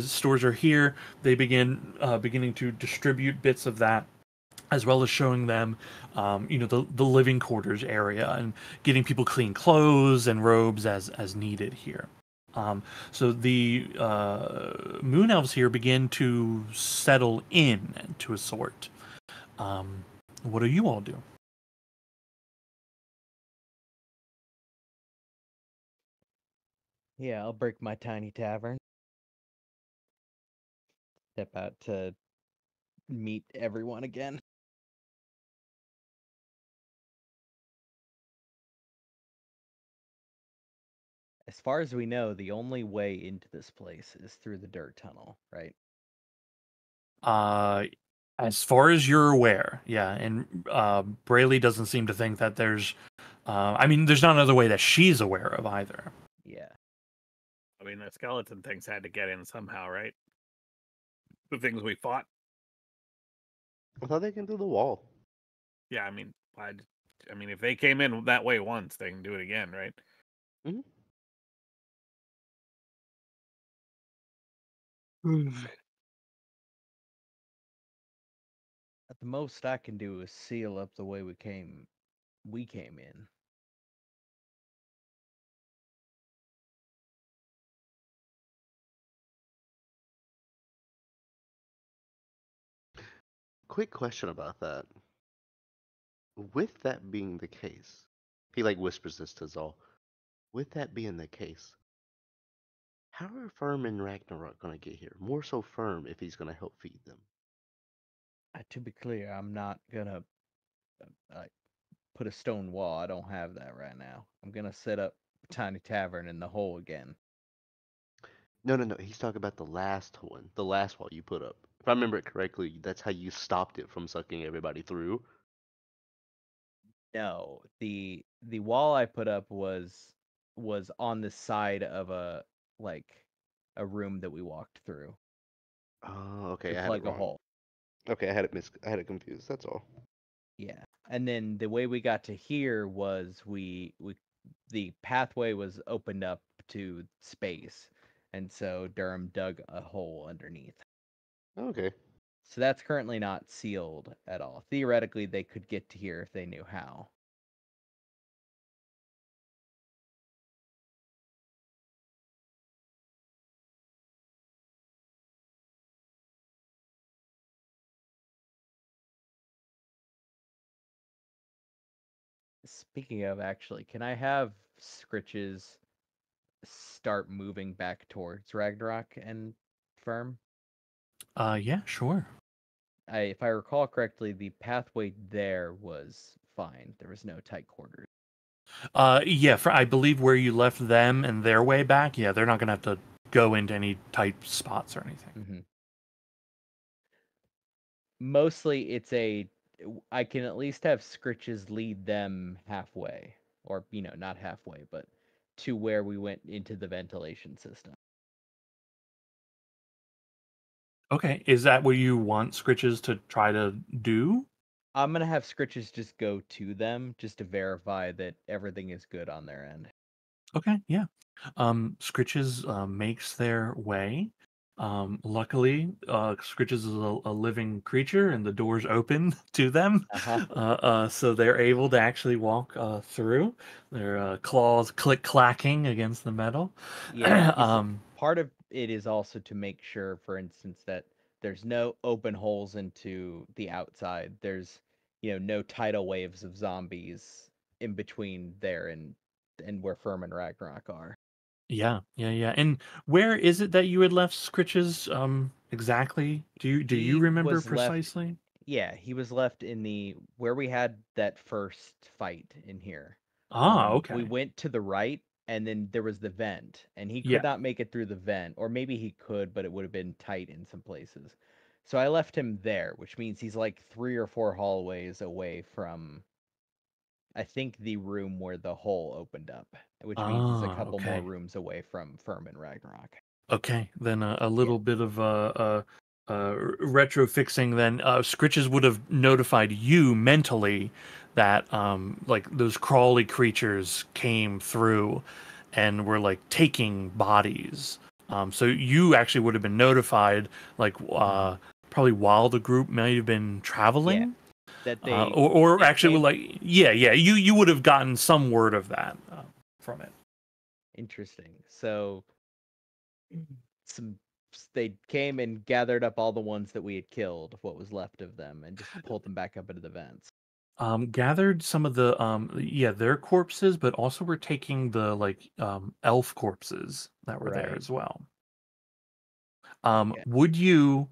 stores are here. They beginning to distribute bits of that, as well as showing them the living quarters area and getting people clean clothes and robes as needed here. So the moon elves here begin to settle in to a sort. What do you all do? Yeah, I'll break my tiny tavern. Step out to meet everyone again. As far as we know, the only way into this place is through the dirt tunnel, right? As far as you're aware, yeah. And Brayley doesn't seem to think that there's there's not another way that she's aware of either. Yeah. I mean, the skeleton things had to get in somehow, right? The things we fought. I thought they can do the wall. Yeah, I mean, if they came in that way once, they can do it again, right? At the most I can do is seal up the way we came in. Quick question about that. With that being the case, he like whispers this to Zal. With that being the case, how are Firm and Ragnarok gonna get here? More so Firm if he's gonna help feed them. To be clear, I'm not gonna put a stone wall. I don't have that right now. I'm gonna set up a tiny tavern in the hole again. No. He's talking about the last one, the last wall you put up. If I remember it correctly, that's how you stopped it from sucking everybody through. No, the wall I put up was on the side of a room that we walked through Oh, okay, to I had it plug a wrong. hole. Okay, I had it confused. That's all. Yeah, and then the way we got to here was the pathway was opened up to space, and so Durham dug a hole underneath. Okay. So that's currently not sealed at all. Theoretically, they could get to here if they knew how. Speaking of, actually, can I have Scritches start moving back towards Ragnarok and Firm? Yeah, sure. If I recall correctly, the pathway there was fine. There was no tight quarters. Yeah, I believe where you left them and their way back, yeah, they're not gonna have to go into any tight spots or anything. Mm-hmm. Mostly, I can at least have Scritches lead them halfway, or not halfway, but to where we went into the ventilation system. Okay, is that what you want Scritches to try to do? I'm gonna have Scritches just go to them just to verify that everything is good on their end. Okay, yeah. Scritches makes their way. Luckily, Scritches is a living creature, and the doors open to them, Uh-huh. so they're able to actually walk through. Their claws click clacking against the metal. Yeah, um, part of it is also to make sure, for instance, that there's no open holes into the outside. There's, no tidal waves of zombies in between there and where Firm and Ragnarok are. yeah, yeah, yeah. And where is it that you had left Scritches? Exactly. Do you He remember was left, precisely? yeah, he was left in the where we had that first fight in here. Ah, We okay. went to the right, and then there was the vent, and he Yeah. could not make it through the vent, or maybe he could, but it would have been tight in some places. So I left him there, which means he's like 3 or 4 hallways away from, I think, the room where the hole opened up, which means he's a Ah, couple more okay. rooms away from Firm and Ragnarok. Okay, then a Yeah. little bit of retro fixing. Then Scritches would have notified you mentally that like those crawly creatures came through and were like taking bodies. So you actually would have been notified like probably while the group might have been traveling. That they Or they actually, came. like, yeah, you would have gotten some word of that from it. Interesting. So some they came and gathered up all the ones that we had killed, what was left of them, and just pulled them back up into the vents. Gathered some of the yeah, their corpses, but also we're taking the like elf corpses that were there Right. as well. Okay. Would you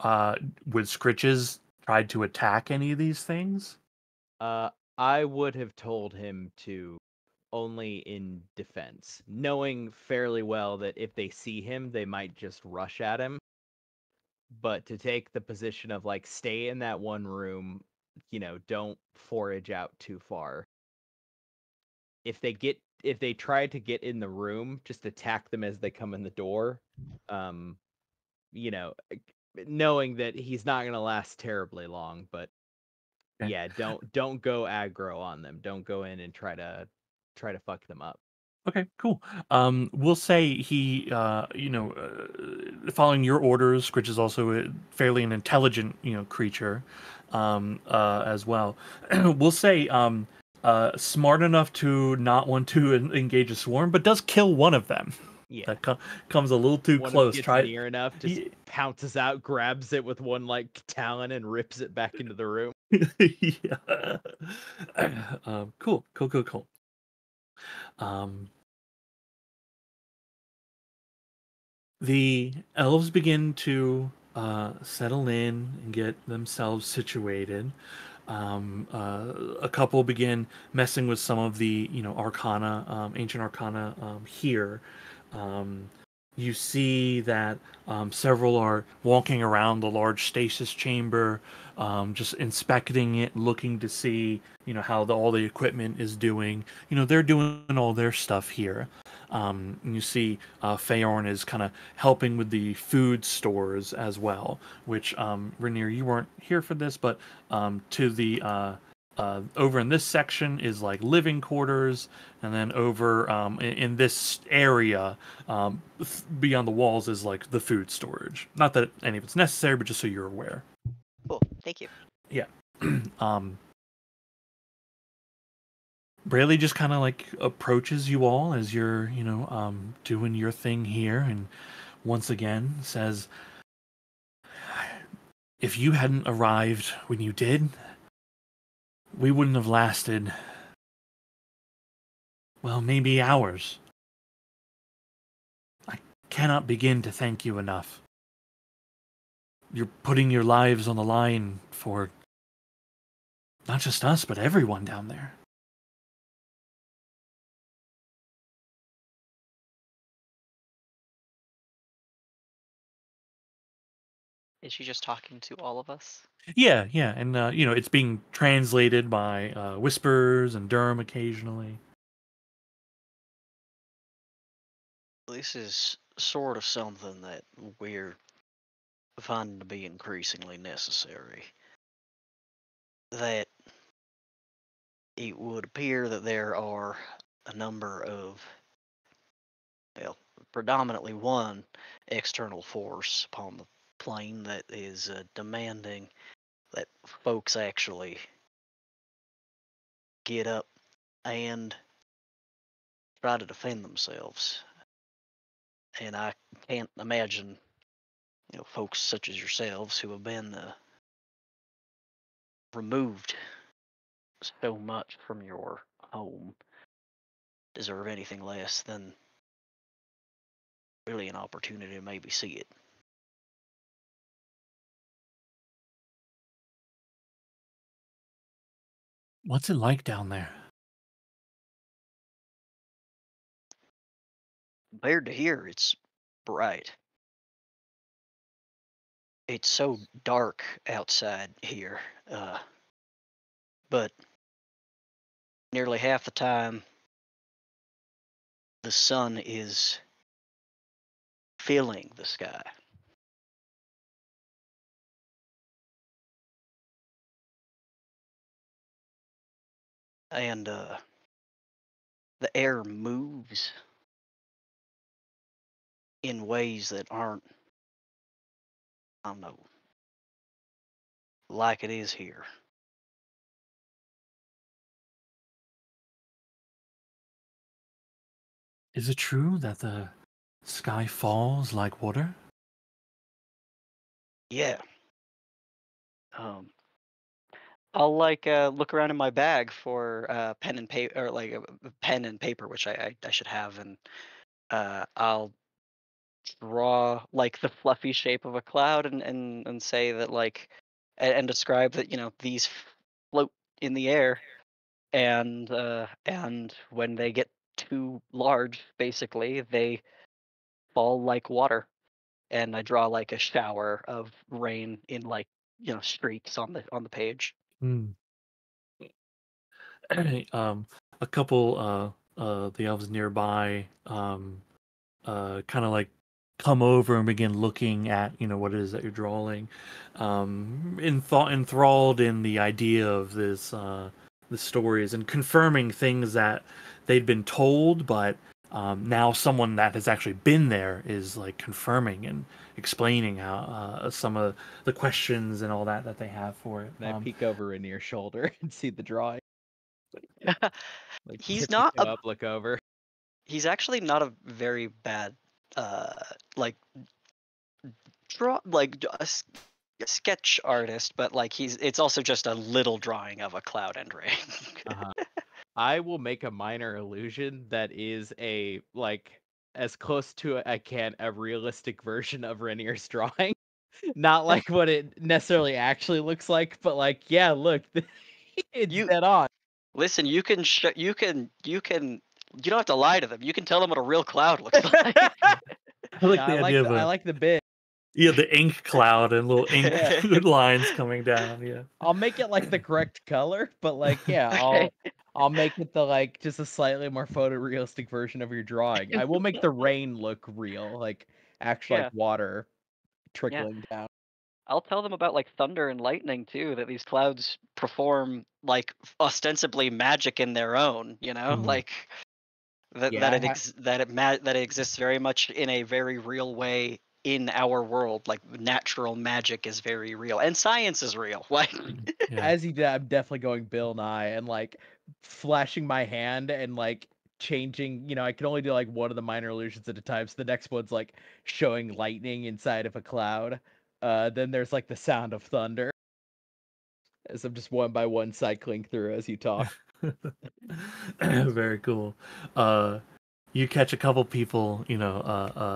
would Scritches tried to attack any of these things? I would have told him to only in defense, knowing fairly well that if they see him, they might just rush at him. But to take the position of like stay in that one room, don't forage out too far. If they try to get in the room, just attack them as they come in the door. Um, you know, knowing that he's not gonna last terribly long, but Okay. yeah, don't go aggro on them. Don't go in and try to fuck them up. Okay, cool. We'll say he, following your orders, Scritch is also fairly an intelligent, creature, as well. We'll say, smart enough to not want to engage a swarm, but does kill one of them. Yeah. That comes a little too One close. gets Try near enough, just pounces out, grabs it with one like talon, and rips it back into the room. yeah. Cool. The elves begin to settle in and get themselves situated. A couple begin messing with some of the, arcana, ancient arcana here. You see that several are walking around the large stasis chamber, just inspecting it, looking to see, how all the equipment is doing. They're doing all their stuff here. And you see Feorn is kind of helping with the food stores as well, which, Rainier, you weren't here for this, but to the over in this section is like living quarters, and then over in this area beyond the walls is like the food storage. Not that any of it's necessary, but just so you're aware. Cool. Thank you. Yeah. Braley just kind of like approaches you all as you're, doing your thing here, and once again says, if you hadn't arrived when you did, we wouldn't have lasted, well, maybe hours. I cannot begin to thank you enough. You're putting your lives on the line for not just us, but everyone down there. Is she just talking to all of us? Yeah, and it's being translated by Whispers and Durham occasionally. This is sort of something that we're finding to be increasingly necessary, that it would appear that there are a number of, well, predominantly one external force upon the plane that is demanding that folks actually get up and try to defend themselves. And I can't imagine, folks such as yourselves who have been removed so much from your home deserve anything less than really an opportunity to maybe see it. What's it like down there? Compared to here, it's bright. It's so dark outside here, but nearly half the time the sun is filling the sky. And the air moves in ways that aren't, I don't know, like it is here. Is it true that the sky falls like water? Yeah. I'll look around in my bag for pen and paper, or like a pen and paper, which I should have, and I'll draw like the fluffy shape of a cloud and say that like and describe that these float in the air, and when they get too large, basically they fall like water, and I draw like a shower of rain in like streaks on the page. Hmm. A couple the elves nearby kind of like come over and begin looking at what it is that you're drawing, enthralled in the idea of this the stories, and confirming things that they'd been told, but now someone that has actually been there is like confirming and explaining how some of the questions and all that they have for it. And I peek over Rainier's shoulder and see the drawing. Like, He's tip not him a up, look over. He's actually not a very bad like sketch artist, but like it's also just a little drawing of a cloud and rain. I will make a minor illusion that is a like as close to I can a realistic version of Rainier's drawing. Not like what it necessarily actually looks like, but like, yeah, look, it's dead on. Listen, you don't have to lie to them. You can tell them what a real cloud looks like. I like the idea of I like the bit. Yeah, the ink cloud and little ink lines coming down. Yeah, I'll make it like the correct color, but like, yeah, I'll make it the like just a slightly more photorealistic version of your drawing. I will make the rain look real, like actual like water trickling down. I'll tell them about like thunder and lightning too, that these clouds perform like ostensibly magic in their own, like that it exists very much in a very real way in our world. Like natural magic is very real, and science is real. Like as he did, I'm definitely going Bill Nye and like flashing my hand and like changing. I can only do like one of the minor illusions at a time. So the next one's like showing lightning inside of a cloud. Then there's like the sound of thunder as I'm just one by one cycling through as you talk. Very cool. You catch a couple people,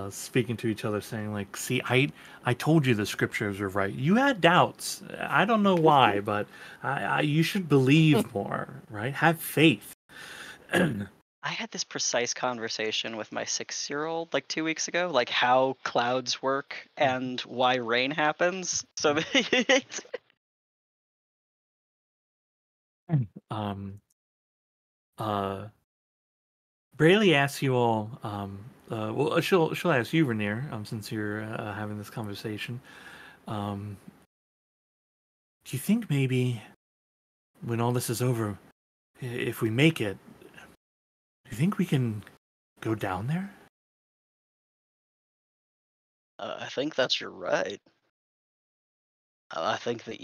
speaking to each other, saying like, "See, I told you the scriptures were right. You had doubts. I don't know why, but you should believe more, right? Have faith." I had this precise conversation with my 6-year-old like 2 weeks ago, like how clouds work and why rain happens. So Braylee asks you all, well, she'll ask you, Rainier, since you're having this conversation. Do you think maybe when all this is over, if we make it, do you think we can go down there? I think that's your right. I think that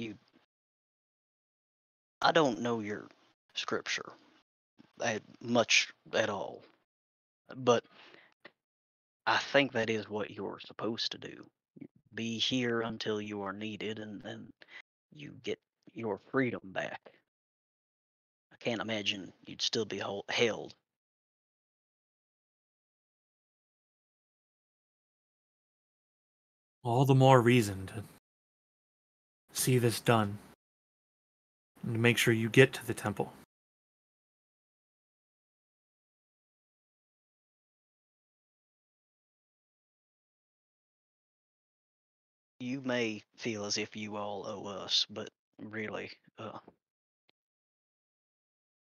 I don't know your scripture much at all, but I think that is what you're supposed to do. Be here until you are needed, and then you get your freedom back. I can't imagine you'd still be held. All the more reason to see this done and to make sure you get to the temple. You may feel as if you all owe us, but really,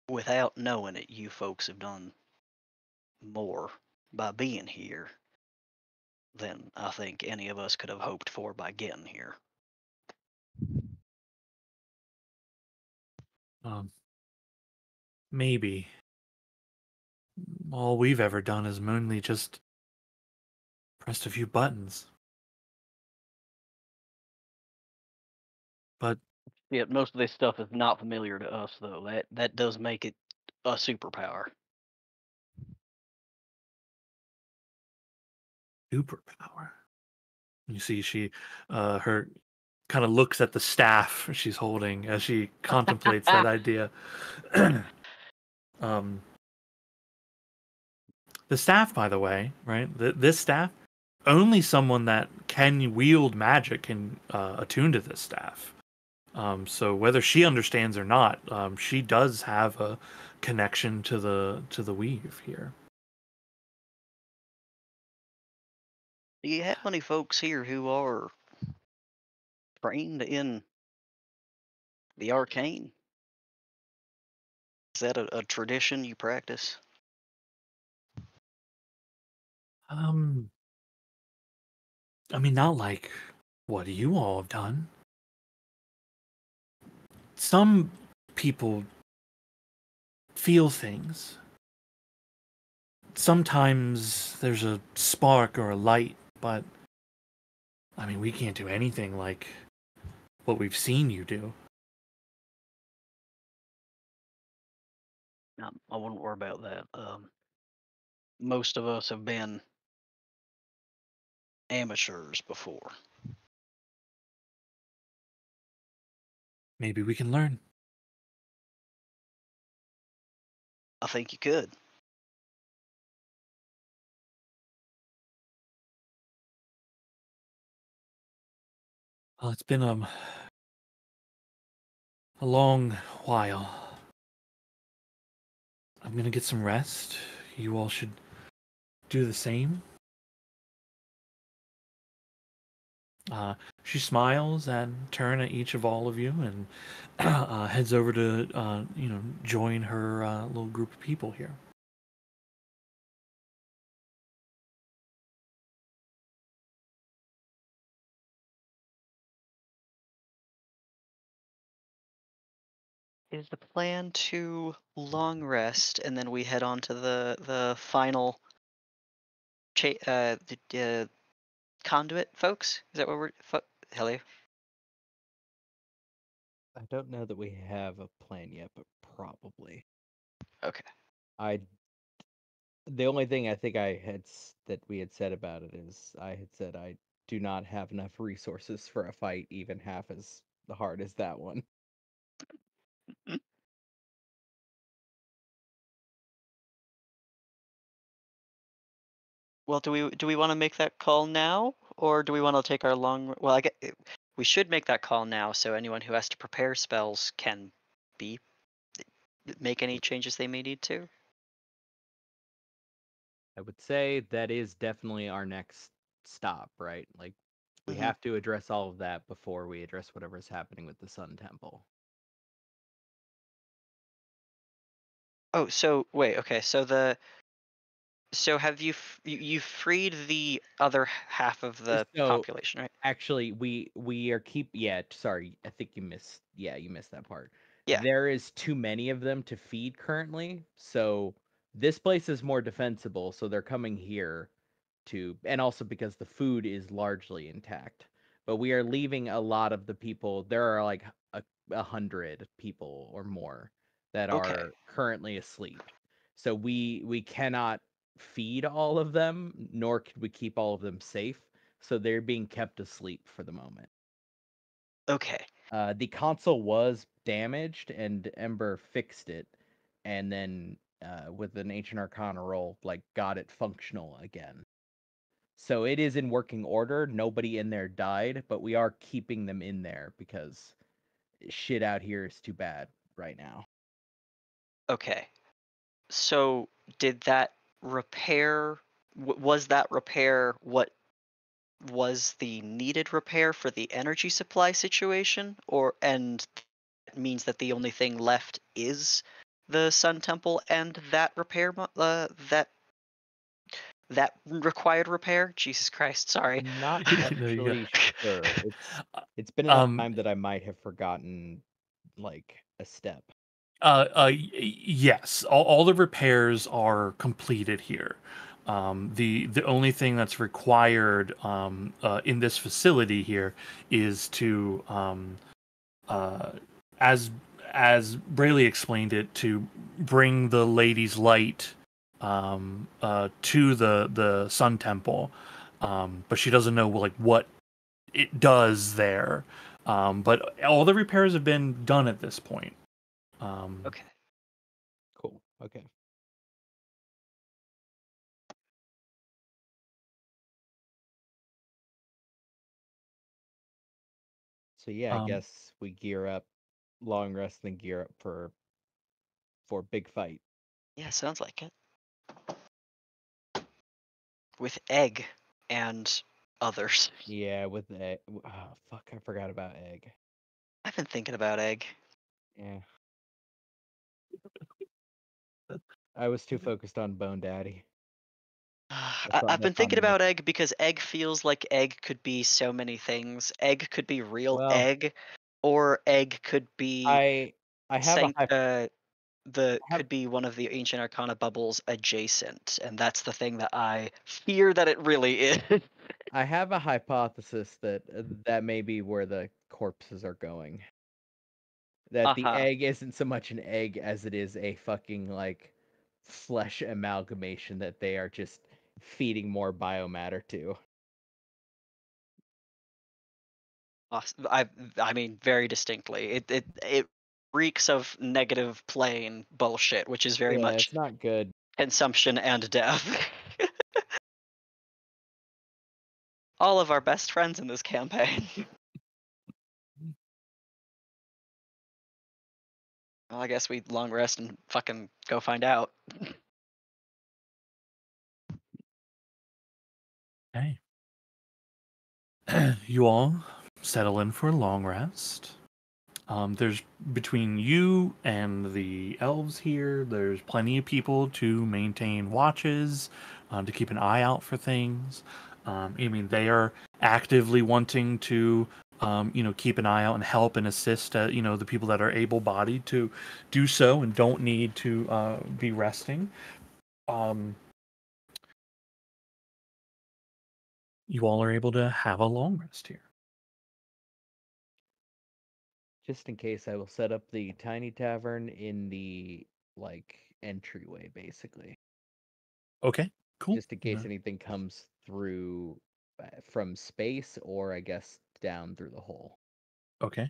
without knowing it, you folks have done more by being here than I think any of us could have hoped for by getting here. Maybe. All we've ever done is mainly just pressed a few buttons. But yeah, most of this stuff is not familiar to us, though. That does make it a superpower. Superpower. You see, she, her, kind of looks at the staff she's holding as she contemplates that idea. The staff, by the way, right? This staff, only someone that can wield magic can attune to this staff. So whether she understands or not, she does have a connection to the weave here. Do you have any folks here who are trained in the arcane? Is that a tradition you practice? I mean, not like what you all have done. Some people feel things. Sometimes there's a spark or a light, but I mean, we can't do anything like what we've seen you do. No, I wouldn't worry about that. Most of us have been amateurs before. Maybe we can learn. I think you could. Well, it's been a long while. I'm gonna get some rest. You all should do the same. She smiles and turn at each of all of you and heads over to join her little group of people here. Is the plan to long rest and then we head on to the final conduit, folks? Is that what we're Hello? I don't know that we have a plan yet, but probably. Okay. The only thing I think that we had said about it is I had said I do not have enough resources for a fight even half as hard as that one. Well, do we want to make that call now, or do we want to take our long? Well, I get we should make that call now, so anyone who has to prepare spells can make any changes they may need to. I would say that is definitely our next stop, right? Like we have to address all of that before we address whatever's happening with the Sun Temple. Oh, so wait, okay, so So have you've freed the other half of the So population, right? actually, we are yeah. Sorry, I think you missed. Yeah, you missed that part. Yeah. There is too many of them to feed currently, so this place is more defensible. So they're coming here and also because the food is largely intact. But we are leaving a lot of the people. There are like 100 people or more that Okay. are currently asleep. So we cannot feed all of them, nor could we keep all of them safe. So they're being kept asleep for the moment. Okay. The console was damaged, and Ember fixed it, and then with an Ancient Arcana roll, like got it functional again. So it is in working order. Nobody in there died, but we are keeping them in there because shit out here is too bad right now. Okay. So did that repair was that repair what was the needed repair for the energy supply situation, or and it means that the only thing left is the Sun Temple and that repair that required repair? Jesus Christ, sorry. I'm not No, you got- actually sure. Uh, It's been enough Um, time that I might have forgotten like a step. yes, all the repairs are completed here. The only thing that's required in this facility here is to as Braley explained it, to bring the Lady's Light to the Sun Temple, but she doesn't know like what it does there. But all the repairs have been done at this point. Okay. Cool. Okay. So yeah, I Um, guess we gear up, long rest, then gear up for big fight. Yeah, sounds like it. With Egg and others. Yeah, with the oh, fuck, I forgot about Egg. I've been thinking about Egg. Yeah. I was too focused on Bone Daddy. I've been That's on thinking me. about Egg because Egg feels like Egg could be so many things. Egg could be real Well, Egg, or Egg could be I have a could be one of the Ancient Arcana bubbles adjacent, and that's the thing that I fear that it really is. I have a hypothesis that that may be where the corpses are going. That the Uh-huh. egg isn't so much an egg as it is a fucking like flesh amalgamation that they are just feeding more biomatter to. I mean, very distinctly. It reeks of negative plane bullshit, which is very Yeah, much it's not good. consumption and death. All of our best friends in this campaign. Well, I guess we long rest and fucking go find out. okay. You all settle in for a long rest. There's between you and the elves here, there's plenty of people to maintain watches, to keep an eye out for things. I mean, they are actively wanting to, keep an eye out and help and assist, the people that are able-bodied to do so and don't need to be resting. You all are able to have a long rest here. Just in case, I will set up the tiny tavern in the like entryway, basically. Okay, cool. Just in case anything comes through from space, or I guess down through the hole. Okay.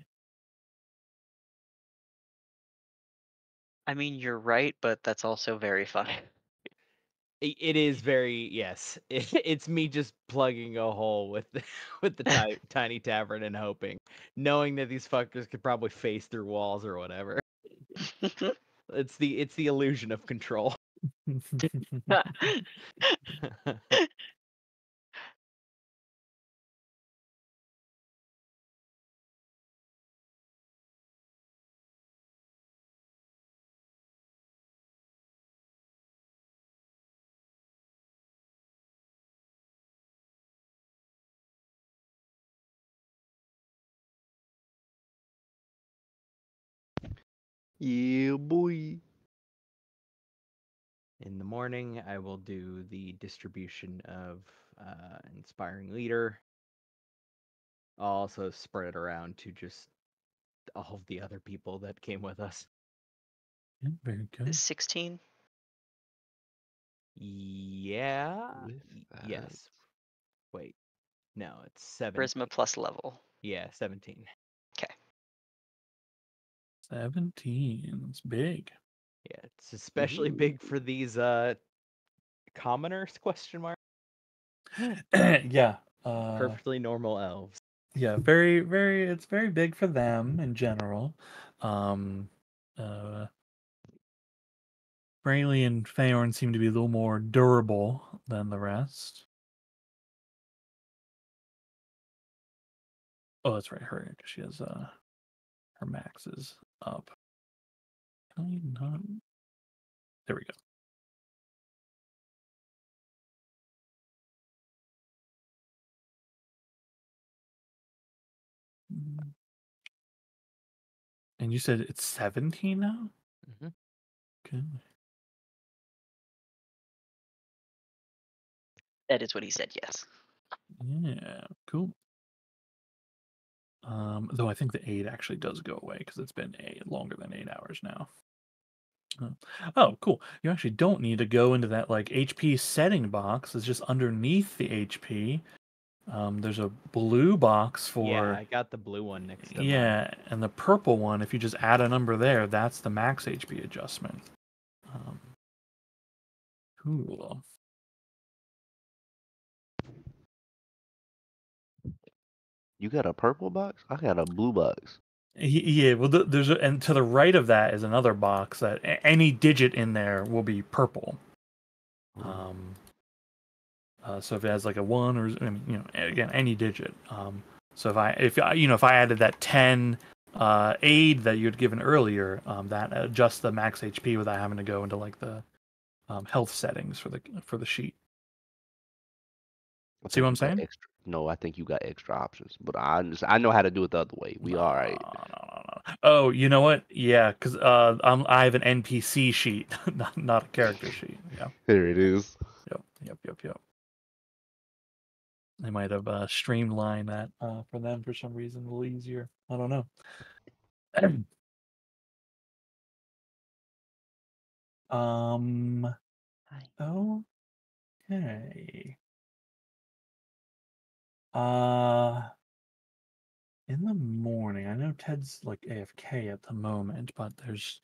I mean, you're right, but that's also very funny. It is very, yes. It's me just plugging a hole with the with the tiny tavern and hoping, knowing that these fuckers could probably face through walls or whatever. It's the illusion of control. Yeah, boy. In the morning, I will do the distribution of Inspiring Leader. I'll also spread it around to just all of the other people that came with us. Yeah, very good. 16. Yeah. With Yes. Wait. No, it's 7. Charisma plus level. Yeah, 17. 17. It's big. Yeah, it's especially big for these commoners, question mark. Yeah. Perfectly normal elves. Yeah, very, very. It's very big for them in general. Brayley and Faorn seem to be a little more durable than the rest. Oh, that's right. She has her max is up. Can I not? There we go. And you said it's 17 now? Mm-hmm. Okay. That is what he said, yes. Yeah, cool. Though I think the 8 actually does go away because it's been longer than 8 hours now. Oh, cool. You actually don't need to go into that like HP setting box. It's just underneath the HP. There's a blue box for Yeah, I got the blue one next to yeah, and the purple one, if you just add a number there, that's the max HP adjustment. Cool. You got a purple box? I got a blue box. Yeah, well, and to the right of that is another box that any digit in there will be purple. So if it has like a 1 or again any digit. So if I added that 10 aid that you had given earlier, that adjusts the max HP without having to go into like the health settings for the sheet. See what I'm saying? No, I think you got extra options, but I know how to do it the other way. We all right. No. Oh, you know what? Yeah, because I have an NPC sheet, not a character sheet. Yeah. There it is. Yep. They might have streamlined that for them for some reason a little easier. I don't know. Okay. In the morning, I know Ted's like AFK at the moment, but there's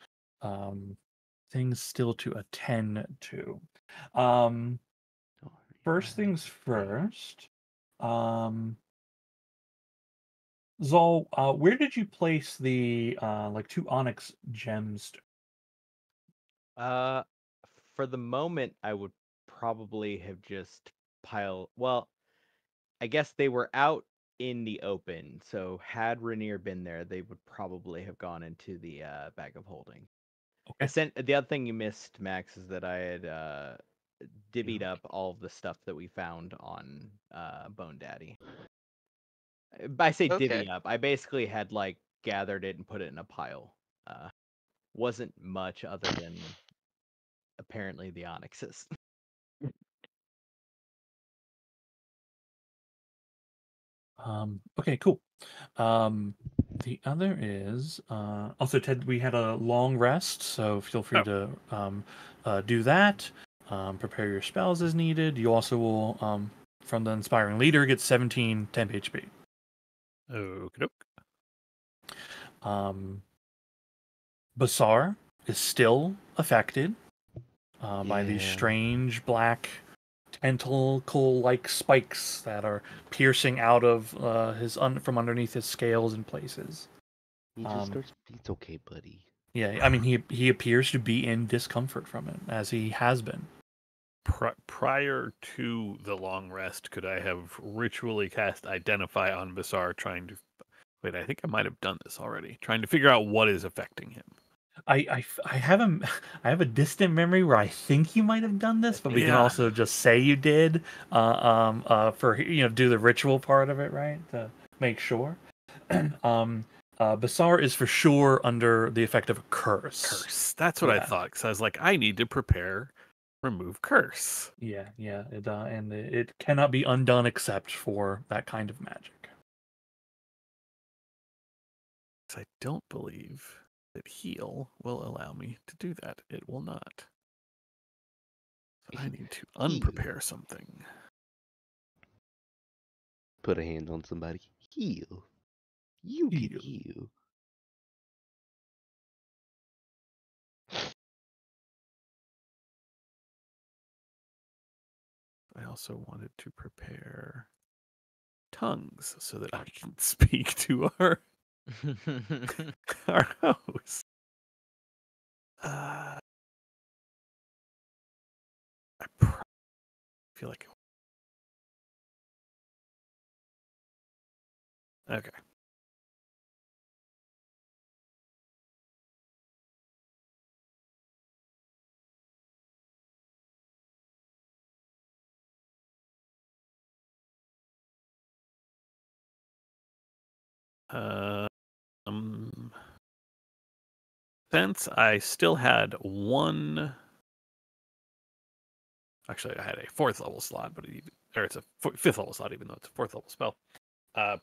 things still to attend to. First things first. Zol, where did you place the like 2 onyx gems? For the moment, I would probably have just well, I guess they were out in the open, so had Rainier been there, they would probably have gone into the bag of holding. Okay. The other thing you missed, Max, is that I had divvied up all of the stuff that we found on Bone Daddy. I say divvy up. I basically had like gathered it and put it in a pile. Wasn't much other than apparently the onyxes. Okay, cool. The other is also Ted. We had a long rest, so feel free to do that. Prepare your spells as needed. You also will, from the Inspiring Leader, get 17 temp HP. Okey-doke. Basar is still affected by these strange black tentacle-like spikes that are piercing out of from underneath his scales in places. It's okay, buddy. Yeah, I mean he appears to be in discomfort from it, as he has been. Prior to the long rest, could I have ritually cast Identify on Basar, trying to... Wait, I think I might have done this already. Trying to figure out what is affecting him. I have a distant memory where I think you might have done this, but we can also just say you did for do the ritual part of it, right, to make sure. Basar is for sure under the effect of a curse. Curse. That's what I Yeah. thought. Because I was like, I need to prepare, remove curse. Yeah. And it cannot be undone except for that kind of magic. 'Cause I don't believe that heal will allow me to do that. It will not. So I need to unprepare something. Put a hand on somebody. Heal. You can Heal. heal. I also wanted to prepare tongues so that I can speak to our host. I feel like. Okay. Since I still had one. Actually, I had a 4th level slot, but it's a 5th level slot, even though it's a 4th level spell.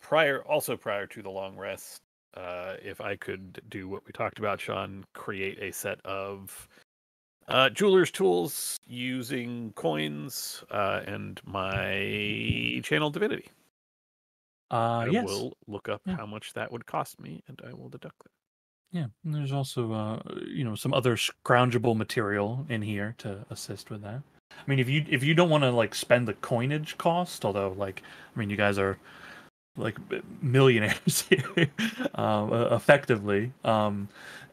Prior to the long rest, if I could do what we talked about, Sean, create a set of jeweler's tools using coins and my channel divinity. I Yes. will look up how much that would cost me, and I will deduct that. Yeah, and there's also some other scroungeable material in here to assist with that. I mean, if you don't want to like spend the coinage cost, although you guys are like millionaires here, effectively.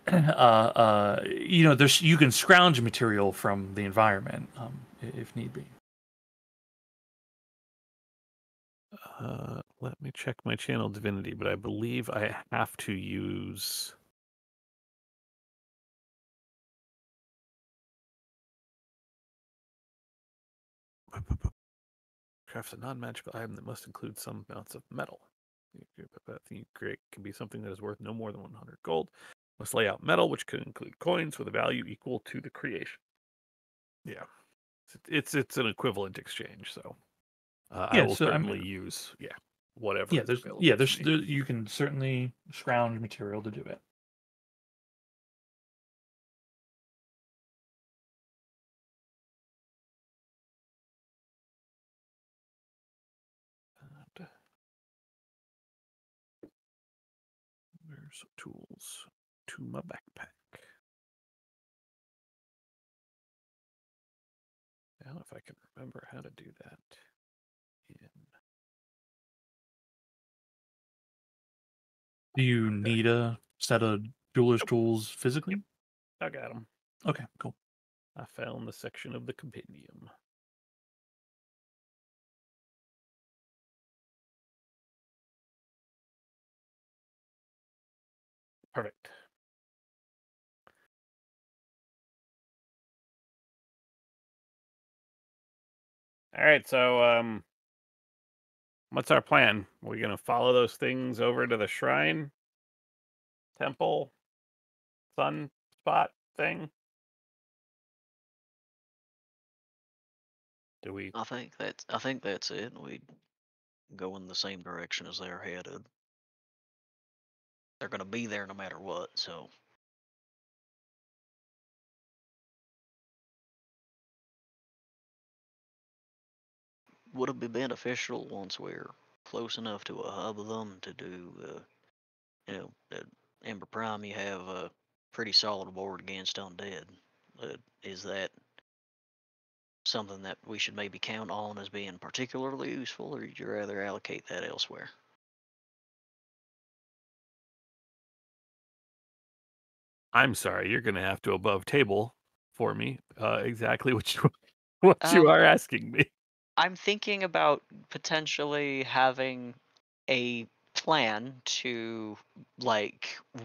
There's you can scrounge material from the environment if need be. Let me check my channel divinity, but I believe I have to use. Crafts a non-magical item that must include some amounts of metal. The you create can be something that is worth no more than 100 gold. Must lay out metal, which could include coins with a value equal to the creation. Yeah, it's an equivalent exchange. So I will certainly use whatever. Yeah, you can certainly scrounge material to do it. There's tools to my backpack. Now, if I can remember how to do that. Do you need a set of jeweler's tools physically? I got them. Okay, cool. I found the section of the compendium. Perfect. All right, so what's our plan? Are we gonna follow those things over to the shrine, temple, sun spot thing? Do we? I think that's it. We go in the same direction as they're headed. They're gonna be there no matter what, so. Would it be beneficial once we're close enough to a hub of them to do, at Ember Prime you have a pretty solid board against undead. Is that something that we should maybe count on as being particularly useful, or would you rather allocate that elsewhere? I'm sorry, you're gonna have to above table for me exactly what you are asking me. I'm thinking about potentially having a plan to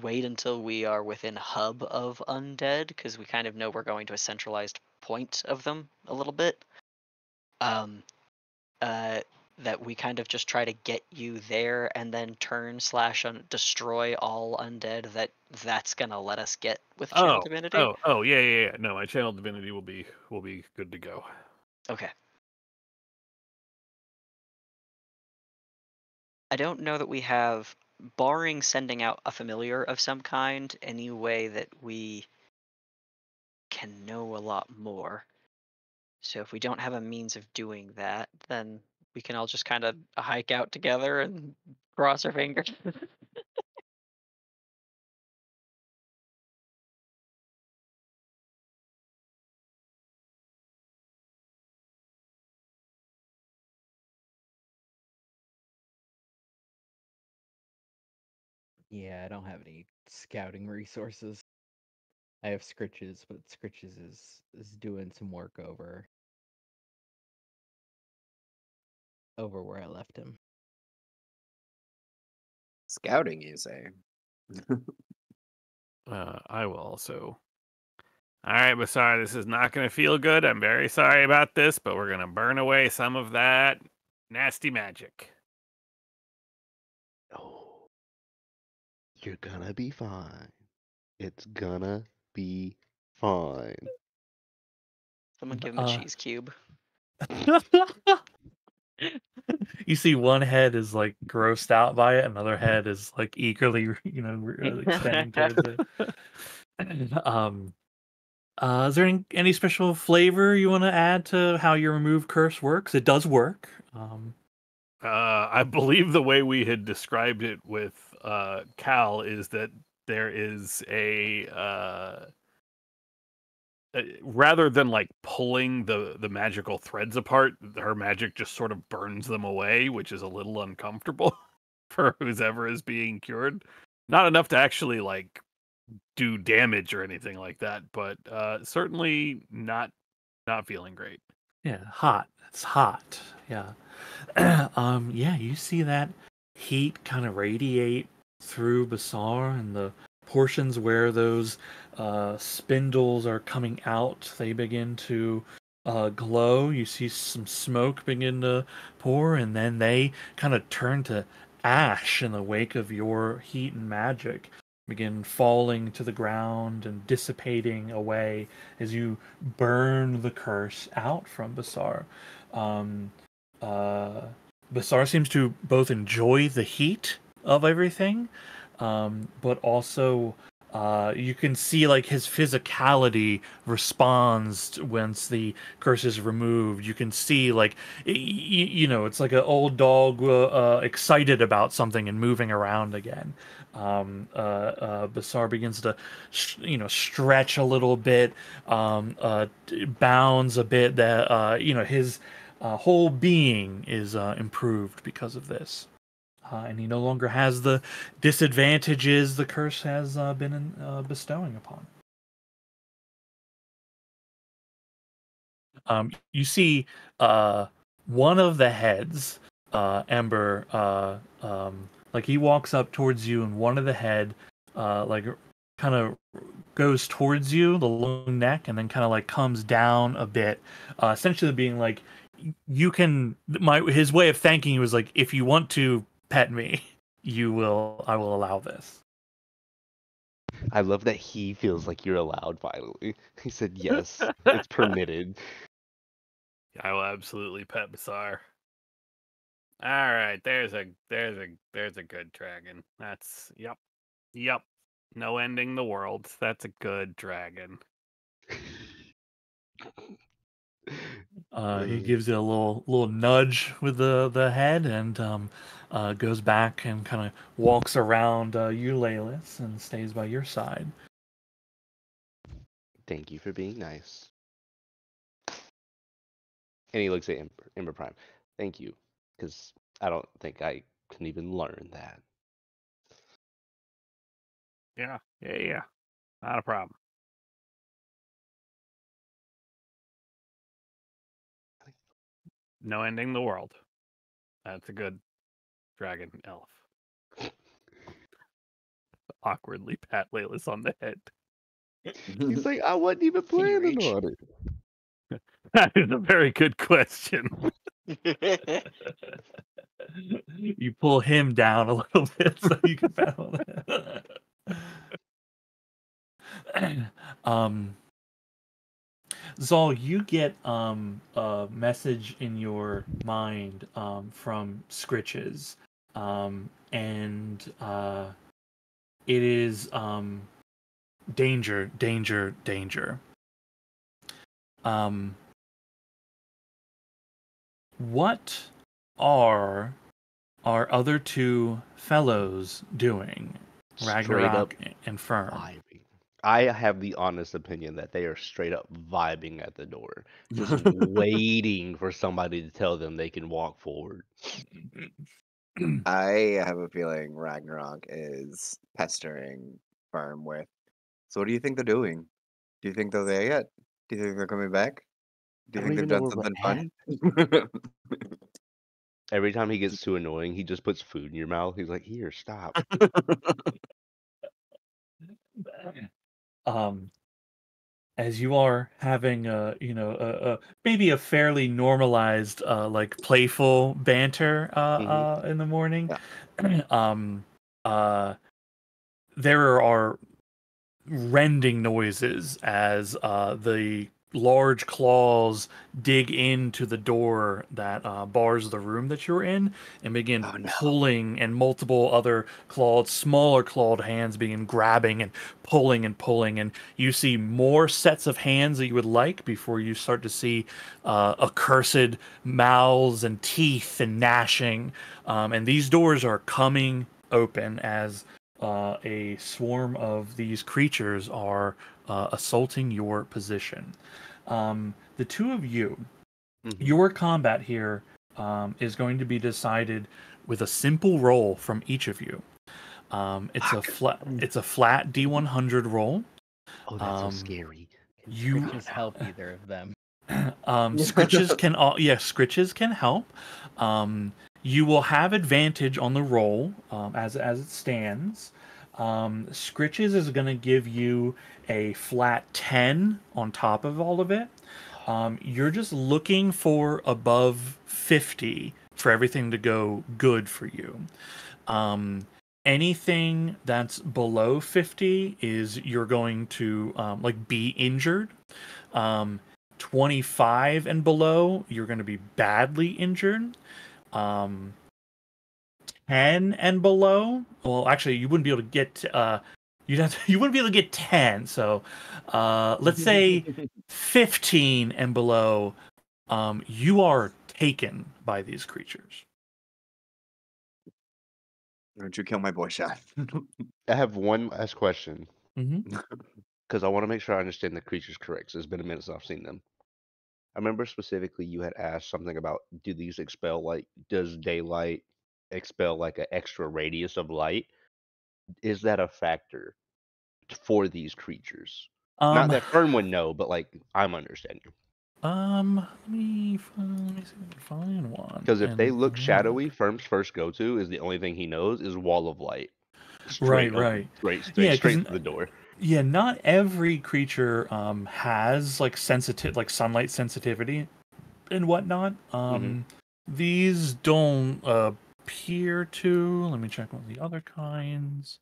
wait until we are within hub of undead, because we kind of know we're going to a centralized point of them a little bit. that we kind of just try to get you there and then turn / destroy all undead. That's gonna let us get with Channel Divinity. Yeah. No, my Channel Divinity will be good to go. Okay. I don't know that we have, barring sending out a familiar of some kind, any way that we can know a lot more. So if we don't have a means of doing that, then we can all just kind of hike out together and cross our fingers. Yeah, I don't have any scouting resources. I have Scritches, but Scritches is doing some work over where I left him. Scouting, you say? I will also. All right, Basar, this is not going to feel good. I'm very sorry about this, but we're going to burn away some of that nasty magic. Oh, you're gonna be fine. It's gonna be fine. Someone give him a cheese cube. You see one head is like grossed out by it, another head is like eagerly, extending towards it. Is there any special flavor you want to add to how your remove curse works? It does work. I believe the way we had described it with Cal is that there is rather than like pulling the magical threads apart, her magic just sort of burns them away, which is a little uncomfortable for whoever is being cured. Not enough to actually like do damage or anything like that, but certainly not feeling great. Yeah, hot. It's hot. Yeah. Yeah, you see that heat kind of radiate through Basar, and the portions where those spindles are coming out, they begin to glow. You see some smoke begin to pour, and then they kind of turn to ash in the wake of your heat and magic, begin falling to the ground and dissipating away as you burn the curse out from Basar. Basar seems to both enjoy the heat of everything, but also you can see like his physicality responds once the curse is removed. You can see like it's like an old dog excited about something and moving around again. Basar begins to stretch a little bit, bounds a bit. That his whole being is improved because of this. And he no longer has the disadvantages the curse has been bestowing upon. You see one of the heads, Ember, like he walks up towards you, and one of the head, like kind of goes towards you, the long neck, and then kind of like comes down a bit, essentially being like, you can. His way of thanking you was like, if you want to pet me, I will allow this. I love that he feels like you're allowed finally. He said yes, it's permitted. I will absolutely pet Basar. All right, there's a good dragon. That's yep. No ending the world. That's a good dragon. He gives you a little nudge with the head, and goes back and kind of walks around you, Leyless, and stays by your side. Thank you for being nice. And he looks at Ember Prime. Thank you, because I don't think I can even learn that. Yeah. Not a problem. No ending the world. That's a good dragon elf. Awkwardly pat Leyless on the head. He's like, I wasn't even Can you planning reach? on it. That is a very good question. You pull him down a little bit so you can battle. Zal, you get a message in your mind from Scritches, and it is danger, danger, danger. What are our other two fellows doing? Straight Ragnarok up and Firm. vibing. I have the honest opinion that they are straight up vibing at the door, just waiting for somebody to tell them they can walk forward. I have a feeling Ragnarok is pestering Firm with. So what do you think they're doing? Do you think they're there yet? Do you think they're coming back? Do I you don't think they've even know done where we're something fun? Every time he gets too annoying, he just puts food in your mouth. He's like, "Here, stop." As you are having maybe a fairly normalized like playful banter in the morning, there are rending noises as the large claws dig into the door that bars the room that you're in and begin pulling, and multiple other smaller clawed hands begin grabbing and pulling, and you see more sets of hands that you would like before you start to see accursed mouths and teeth and gnashing, and these doors are coming open as a swarm of these creatures are assaulting your position. The two of you, your combat here is going to be decided with a simple roll from each of you. It's a flat D100 roll. Oh, that's so scary. You Scritches help either of them. Scritches can Scritches can help. You will have advantage on the roll as it stands. Scritches is going to give you a flat 10 on top of all of it. You're just looking for above 50 for everything to go good for you. Anything that's below 50 is you're going to be injured. 25 and below, you're going to be badly injured. 10 and below, well, actually, you wouldn't be able to get. You wouldn't be able to get 10. So, let's say 15 and below, you are taken by these creatures. Don't you kill my boy shot. I have one last question. Mm-hmm. Because I want to make sure I understand the creatures correct. So it's been a minute since I've seen them. I remember specifically you had asked something about, do these expel light? Does daylight expel like an extra radius of light? Is that a factor for these creatures? Not that Fern would know, but like I'm understanding. Let me see if I can find one. Because if they look shadowy, Fern's first go-to is the only thing he knows is wall of light. Straight to the door. Yeah, not every creature has like sunlight sensitivity and whatnot. These don't appear to. Let me check on the other kinds.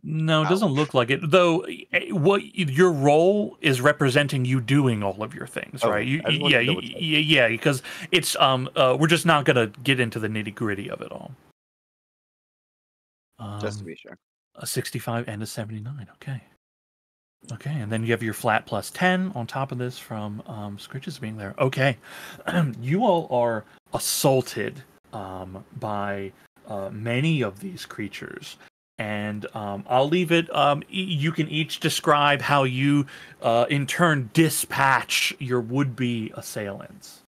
No, it doesn't look like it. Though, what your role is representing you doing all of your things, right? Yeah, because it's we're just not gonna get into the nitty gritty of it all. Just to be sure. A 65 and a 79. Okay, and then you have your flat plus 10 on top of this from Scritches being there. Okay, you all are assaulted by many of these creatures. And I'll leave it. You can each describe how you, in turn, dispatch your would-be assailants.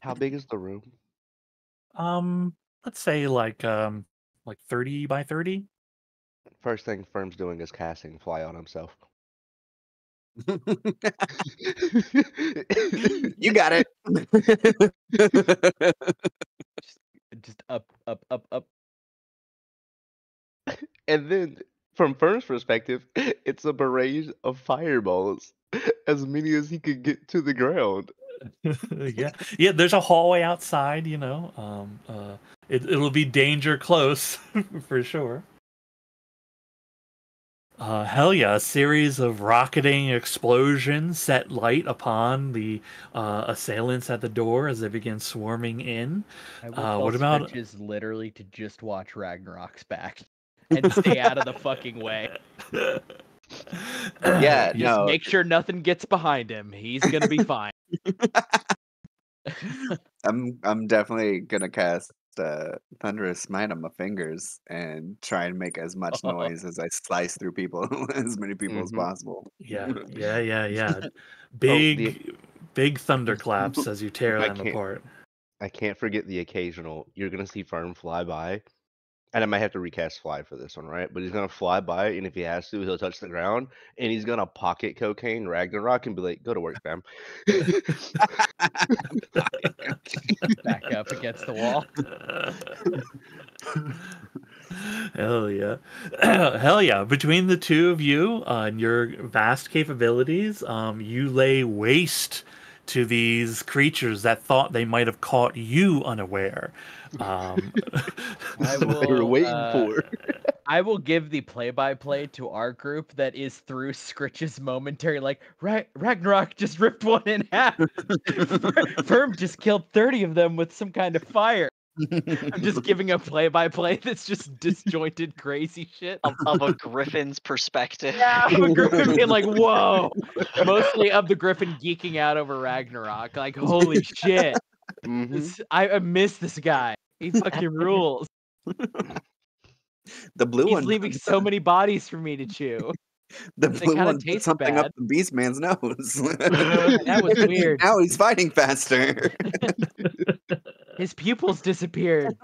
How big is the room? Let's say like 30 by 30. First thing Firm's doing is casting Fly on himself. You got it. Just up. And then from Fern's perspective, it's a barrage of fireballs, as many as he could get to the ground. Yeah. There's a hallway outside. It'll be danger close for sure. Hell yeah! A series of rocketing explosions set light upon the assailants at the door as they begin swarming in. I will tell What about? Scritches literally to just watch Ragnarok's back and stay out of the fucking way. Yeah, Just no. make sure nothing gets behind him. He's gonna be fine. I'm definitely gonna cast Thunderous Smite on my fingers and try and make as much noise as I slice through people, as many people as Mhm. possible. Yeah. the- Big thunderclaps as you tear I them can't- apart. I can't forget the occasional. You're gonna see Fern fly by, and I might have to recast Fly for this one, right? But he's gonna fly by, and if he has to, he'll touch the ground, and he's gonna pocket cocaine Ragnarok and be like, "Go to work, fam." Back up against the wall. Hell yeah. Hell yeah. Between the two of you and your vast capabilities, you lay waste to these creatures that thought they might have caught you unaware. I That's what they were will, waiting for. I will give the play-by-play to our group that is through Scritch's momentary, like, Ragnarok just ripped one in half. Firm just killed 30 of them with some kind of fire. I'm just giving a play-by-play that's just disjointed, crazy shit. Of a griffin's perspective. Yeah, of a griffin being like, whoa. Mostly of the griffin geeking out over Ragnarok. Like, holy shit. Mhm. I miss this guy. He fucking rules. The blue He's one, leaving so many bodies for me to chew. the They blue kinda one put taste something bad. up the beast man's nose. That was weird. Now he's fighting faster. His pupils disappeared.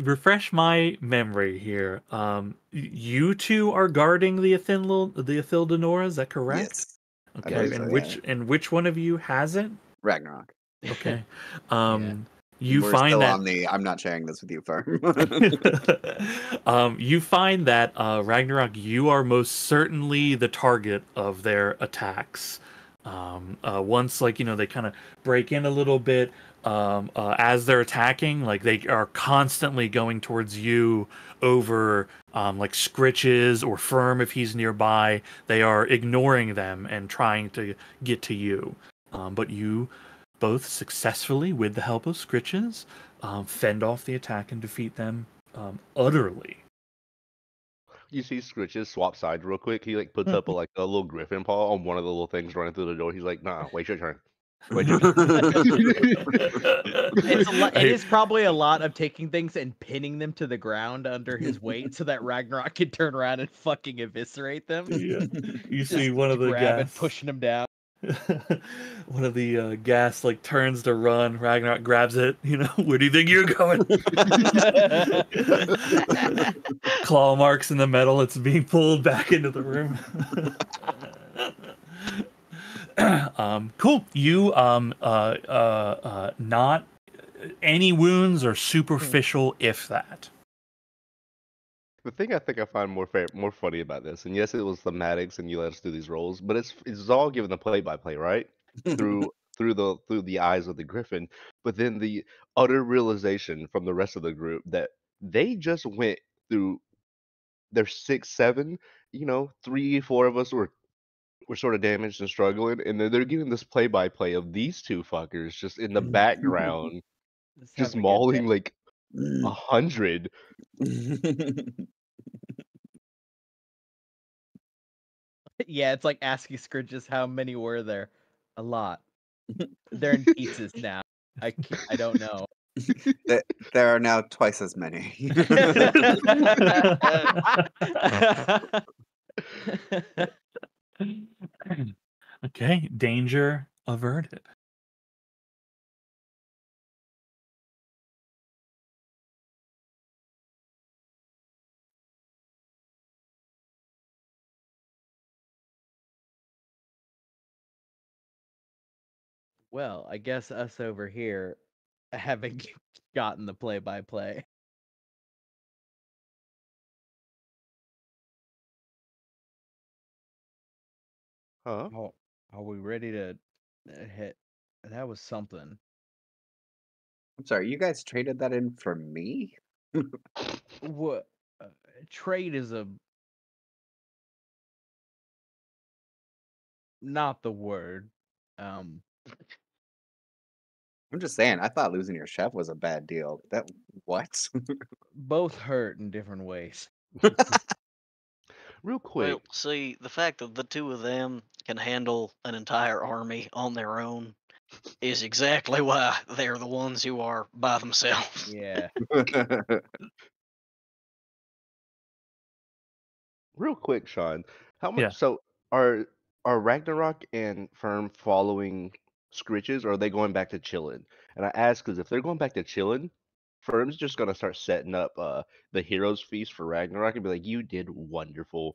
Refresh my memory here. You two are guarding the Ithildenora, is that correct? Yes, I Okay, believe and so, which one of you has it? Ragnarok. Okay. Yeah. You We're find still that on the I'm not sharing this with you firm. you find that Ragnarok, you are most certainly the target of their attacks. Once they kind of break in a little bit, as they're attacking, like they are constantly going towards you over like Scritches or Firm if he's nearby. They are ignoring them and trying to get to you. But you both successfully, with the help of Scritches, fend off the attack and defeat them utterly. You see Scritches swap sides real quick. He like puts up a little griffin paw on one of the little things running through the door. He's like, "Nah, wait your turn. Wait your turn." It is probably a lot of taking things and pinning them to the ground under his weight so that Ragnarok can turn around and fucking eviscerate them. Yeah. You see Just one of the grab and gas, pushing them down. one of the gas like turns to run. Ragnarok grabs it. Where do you think you're going? Claw marks in the metal. It's being pulled back into the room. Cool. You not any wounds or superficial, if that. The thing I think I find more funny about this, and yes, it was thematics, and you let us do these roles, but it's all given the play-by-play, right? through the eyes of the Griffin, but then the utter realization from the rest of the group that they just went through their 6, 7, 3, 4 of us were sort of damaged and struggling, and then they're giving this play-by-play of these two fuckers just in the background, just having a good mauling day. like 100. Yeah, it's like asking Scritches how many were there. A lot. They're in pieces now. I don't know. There are now twice as many. Okay, danger averted. Well, I guess us over here having gotten the play-by-play. Huh? Oh, are we ready to hit? That was something. I'm sorry, you guys traded that in for me? What? Trade is not the word. I'm just saying, I thought losing your chef was a bad deal. That what? Both hurt in different ways. Real quick, Well, see, the fact that the two of them can handle an entire army on their own is exactly why they're the ones who are by themselves. Yeah. real quick, Sean. How much? Yeah. So are Ragnarok and Firm following Scritches, or are they going back to chilling? And I ask because if they're going back to chilling, Firm's just gonna start setting up the heroes feast for Ragnarok and be like, "You did wonderful."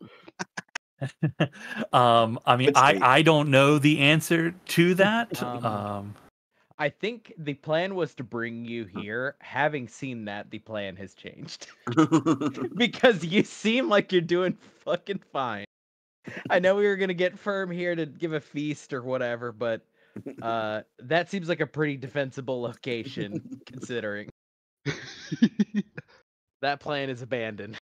I mean, Good state. I don't know the answer to that. I think the plan was to bring you here. Having seen that, the plan has changed. Because you seem like you're doing fucking fine. I know we were gonna get Firm here to give a feast or whatever, but that seems like a pretty defensible location, considering. That plan is abandoned.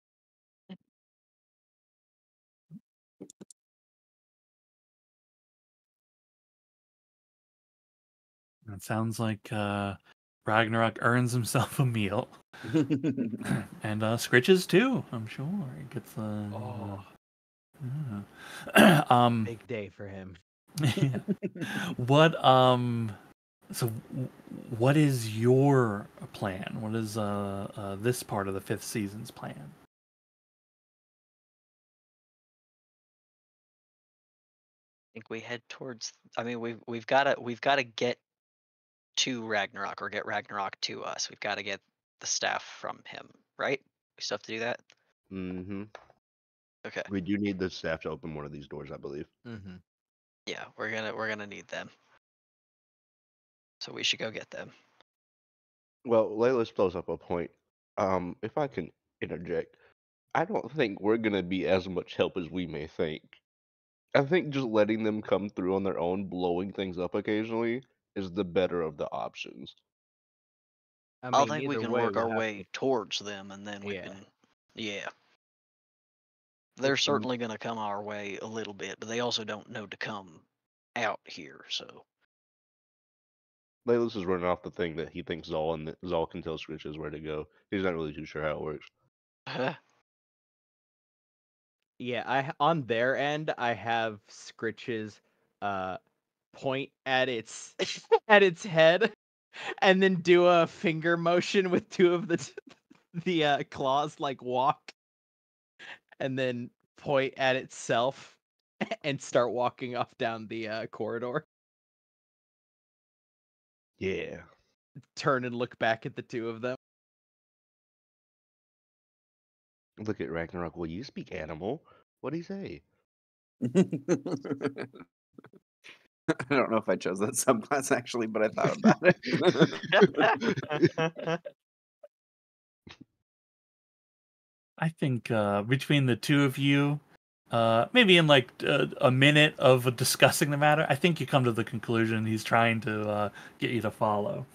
It sounds like Ragnarok earns himself a meal, and Scritches too. I'm sure he gets Oh, yeah. big day for him. Yeah. What so what is your plan? What is this part of the 5th season's plan? I think we head towards. I mean, we've got to get to Ragnarok or get Ragnarok to us. We've got to get the staff from him, right? We still have to do that. Mm-hmm. Okay. We do need the staff to open one of these doors, I believe. Mm-hmm. Yeah, we're gonna need them. So we should go get them. Well, Layla's throws up a point. If I can interject, I don't think we're gonna be as much help as we may think. I think just letting them come through on their own, blowing things up occasionally, is the better of the options. I I mean, think we either can way, work our we'll have way towards them, and then we Yeah. can. Yeah. They're certainly gonna come our way a little bit, but they also don't know to come out here. So Layla's is running off the thing that he thinks Zol and Zol can tell Scritches where to go. He's not really too sure how it works. Yeah, on their end, I have Scritches point at its at its head, and then do a finger motion with two of the claws, like walk, and then point at itself and start walking off down the corridor. Yeah. Turn and look back at the two of them. Look at Ragnarok. Will you speak animal? What'd he say? I don't know if I chose that subclass actually, but I thought about it. I think between the two of you, maybe in like a minute of discussing the matter, I think you come to the conclusion he's trying to get you to follow.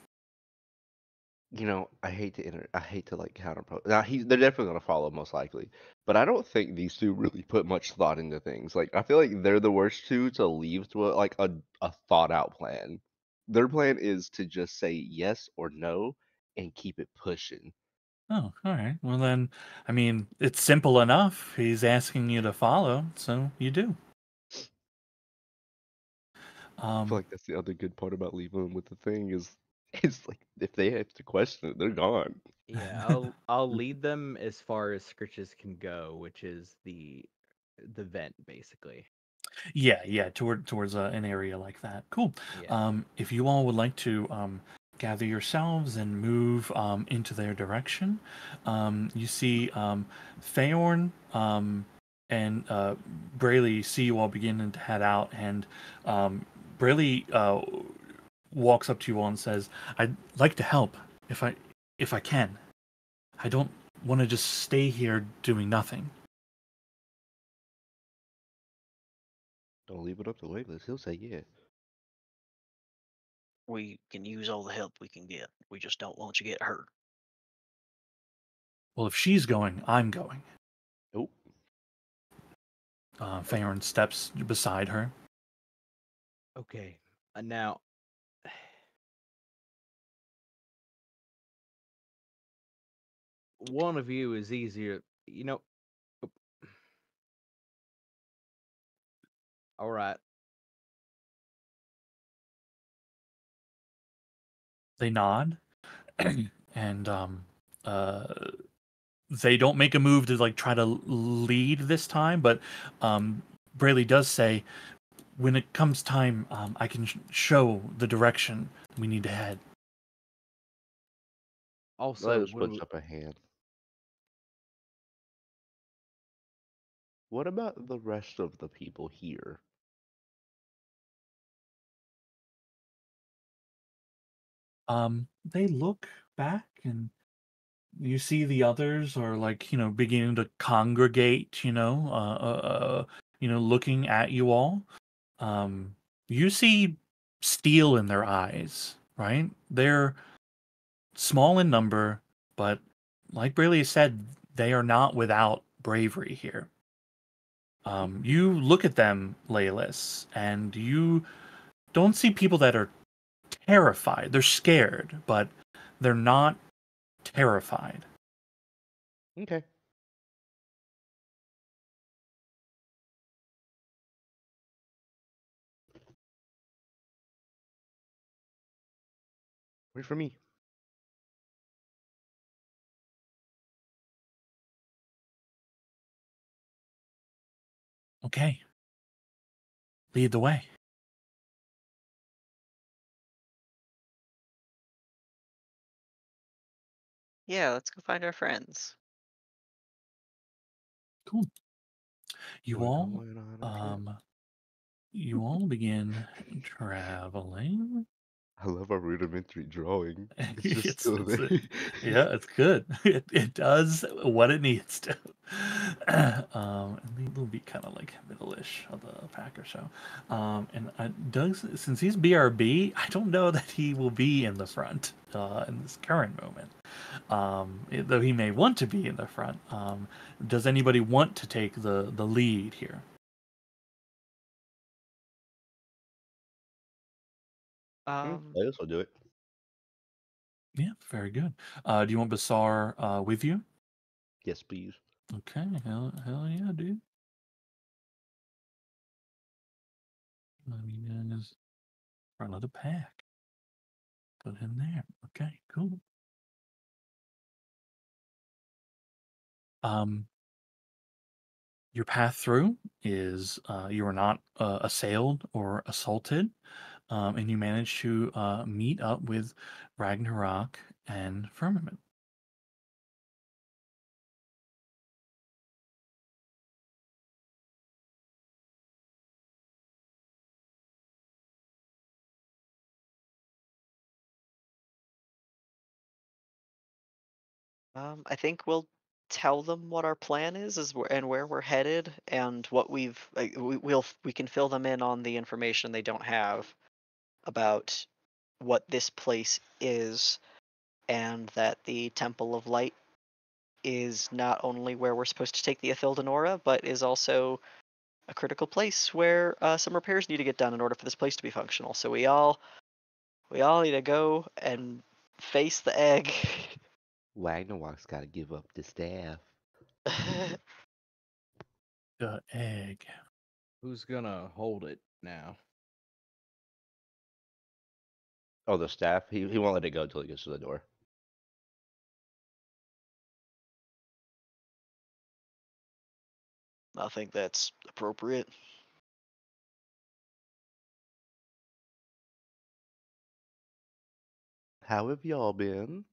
You know, I hate to like counterpose. Now they're definitely gonna follow most likely, but I don't think these two really put much thought into things. Like I feel like they're the worst two to leave to a thought out plan. Their plan is to just say yes or no and keep it pushing. Oh, all right. Well then, I mean, it's simple enough. He's asking you to follow, so you do. I feel like that's the other good part about leaving them with the thing is it's like if they have to question it, they're gone. Yeah, I'll lead them as far as Scritches can go, which is the vent, basically. Yeah, towards an area like that. Cool. Yeah. If you all would like to gather yourselves and move into their direction, you see Theorn and Brayley see you all beginning to head out, and Brayley walks up to you all and says, "I'd like to help if I can. I don't want to just stay here doing nothing." Don't leave it up to Legolas. He'll say yeah. We can use all the help we can get. We just don't want you to get hurt. Well, if she's going, I'm going. Nope. Faron steps beside her. Okay. Now, one of you is easier. All right. They nod, and they don't make a move to like try to lead this time. But Brayley does say, when it comes time, I can show the direction we need to head. Also, Legolas puts up a hand. What about the rest of the people here? They look back, and you see the others are like, beginning to congregate, looking at you all. You see steel in their eyes, right? They're small in number, but like Brayley said, they are not without bravery here. You look at them, Leyless, and you don't see people that are terrified. They're scared, but they're not terrified. Okay. Wait for me. Okay. Lead the way. Yeah, let's go find our friends. Cool. You We're all, going on a trip. you all begin traveling. I love our rudimentary drawing. It's just It's, still it's there. yeah, it's good. It does what it needs to. And it'll be kind of like middle-ish of the Packer show. And Doug, since he's BRB, I don't know that he will be in the front in this current moment. Though he may want to be in the front. Does anybody want to take the lead here? Legolas will do it. Yeah, very good. Do you want Basar with you? Yes, please. Okay, hell yeah, dude. Let me guys front of the pack. Put him there. Okay, cool. Your path through is you are not assailed or assaulted, and you manage to meet up with Ragnarok and Firmament. I think we'll tell them what our plan is and where we're headed, and what we can fill them in on the information they don't have about what this place is, and that the Temple of Light is not only where we're supposed to take the Ithildanora, but is also a critical place where some repairs need to get done in order for this place to be functional. So we all need to go and face the egg. Ragnarok's got to give up the staff. The egg. who's gonna hold it now? Oh, the staff? He won't let it go until he gets to the door. I think that's appropriate. How have y'all been?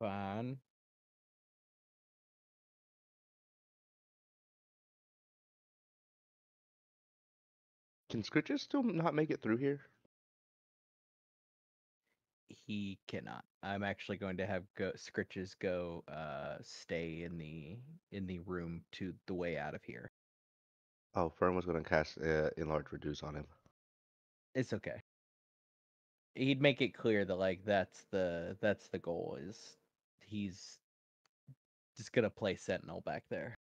Fine. Can Scritches still not make it through here? He cannot. I'm actually going to have Scritches go stay in the room to the way out of here. Oh, Fern was gonna cast Enlarge Reduce on him. It's okay. He'd make it clear that like that's the goal is he's just gonna play Sentinel back there.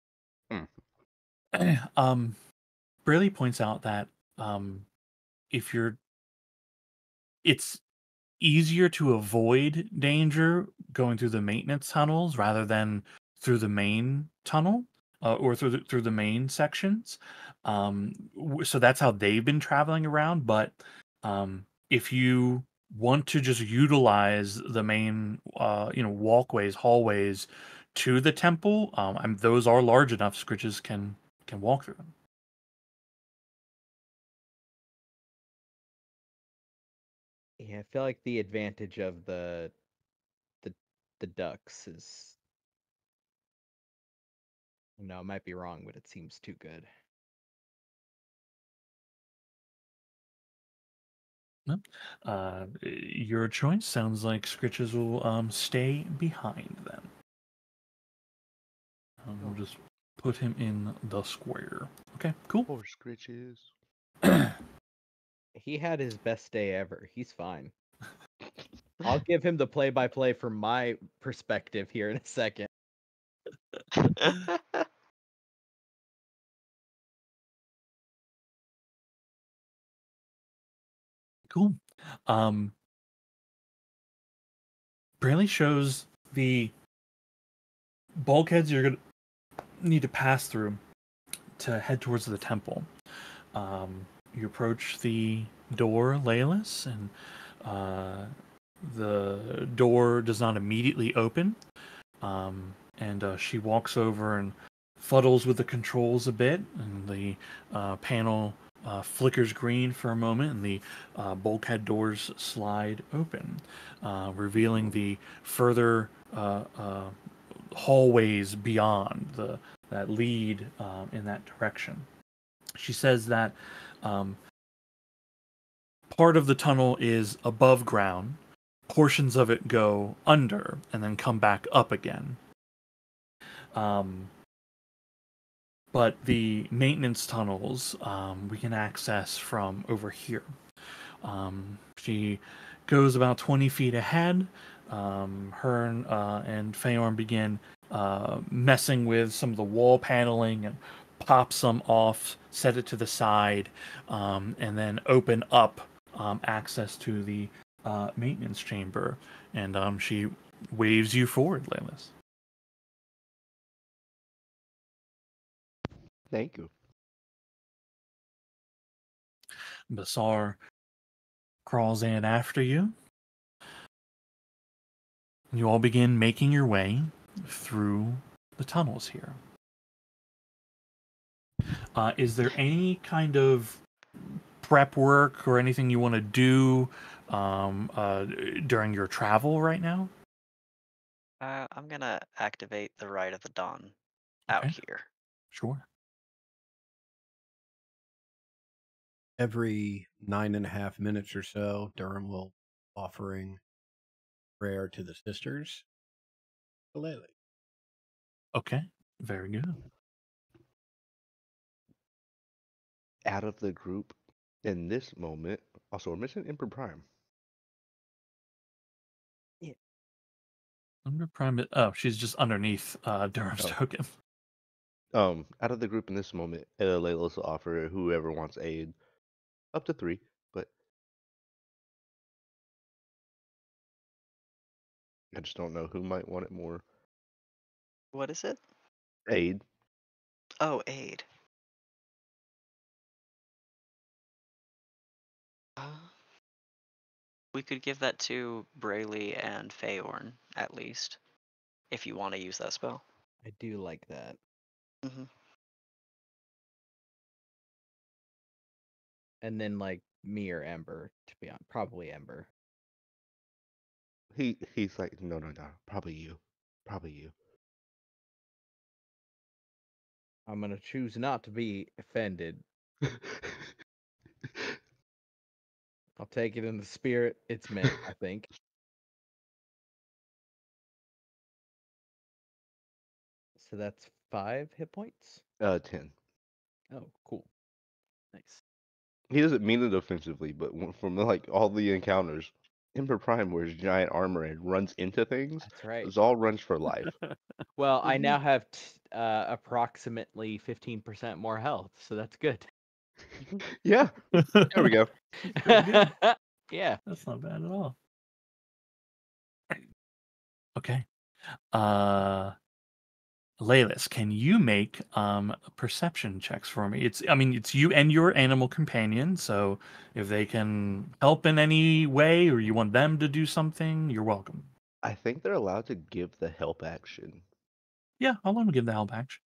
Braley points out that if it's easier to avoid danger going through the maintenance tunnels rather than through the main tunnel or through the main sections. So that's how they've been traveling around. But if you want to just utilize the main, walkways, hallways to the temple, those are large enough. Scritches can walk through them. Yeah, I feel like the advantage of the ducks is, I might be wrong, but it seems too good. Your choice. Sounds like Scritches will stay behind then. We'll just put him in the square. Okay, cool. Poor Scritches. He had his best day ever. He's fine. I'll give him the play-by-play from my perspective here in a second. Cool. Braley shows the bulkheads you're gonna need to pass through to head towards the temple. You approach the door, Laylis, and the door does not immediately open. And she walks over and fuddles with the controls a bit, and the panel flickers green for a moment, and the bulkhead doors slide open, revealing the further hallways beyond that lead in that direction. She says that part of the tunnel is above ground, portions of it go under, and then come back up again. But the maintenance tunnels we can access from over here. She goes about 20 feet ahead. Her and Feorn begin messing with some of the wall paneling and pop some off, set it to the side, and then open up access to the maintenance chamber. And she waves you forward, Laylis. Thank you. Basar crawls in after you. You all begin making your way through the tunnels here. Is there any kind of prep work or anything you want to do during your travel right now? I'm gonna activate the Rite of the Dawn out Okay. here. Sure. Every 9.5 minutes or so, Durham will offering prayer to the sisters. Layli. Okay. Very good. Out of the group in this moment. Also, we're missing Emperor Prime. Under Prime. Oh, she's just underneath Durham's Oh. token. Out of the group in this moment, Layla's will offer whoever wants aid up to 3, but I just don't know who might want it more. What is it? Aid. Oh, aid. We could give that to Braley and Feorn, at least, if you want to use that spell. I do like that. Mm-hmm. And then like me or Ember, to be honest, probably Ember. He's like, no, probably you. I'm gonna choose not to be offended. I'll take it in the spirit it's meant, I think. So that's 5 hit points. 10. Oh, cool. Nice. He doesn't mean it offensively, but from like all the encounters, Emperor Prime wears giant armor and runs into things. That's right. Zal runs for life. Well, I now have approximately 15% more health, so that's good. Yeah, there we go. Pretty good. Yeah. That's not bad at all. Okay. Laylis, can you make perception checks for me? It's you and your animal companion, so if they can help in any way or you want them to do something, you're welcome. I think they're allowed to give the help action. Yeah, I'll let them give the help action.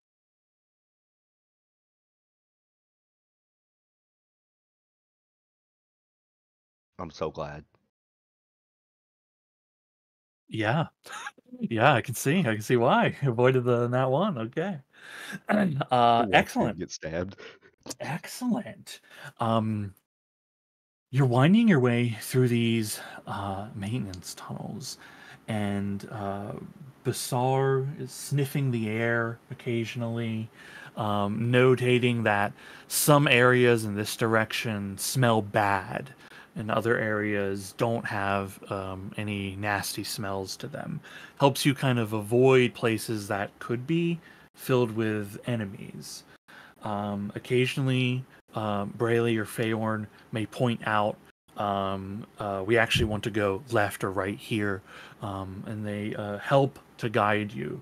I'm so glad. Yeah. Yeah, I can see why. Avoided the nat one. Okay. Excellent. Get stabbed. Excellent. You're winding your way through these maintenance tunnels, and Basar is sniffing the air occasionally, notating that some areas in this direction smell bad, and other areas don't have any nasty smells to them. Helps you kind of avoid places that could be filled with enemies. Occasionally, Brayley or Feorn may point out, we actually want to go left or right here, and they help to guide you.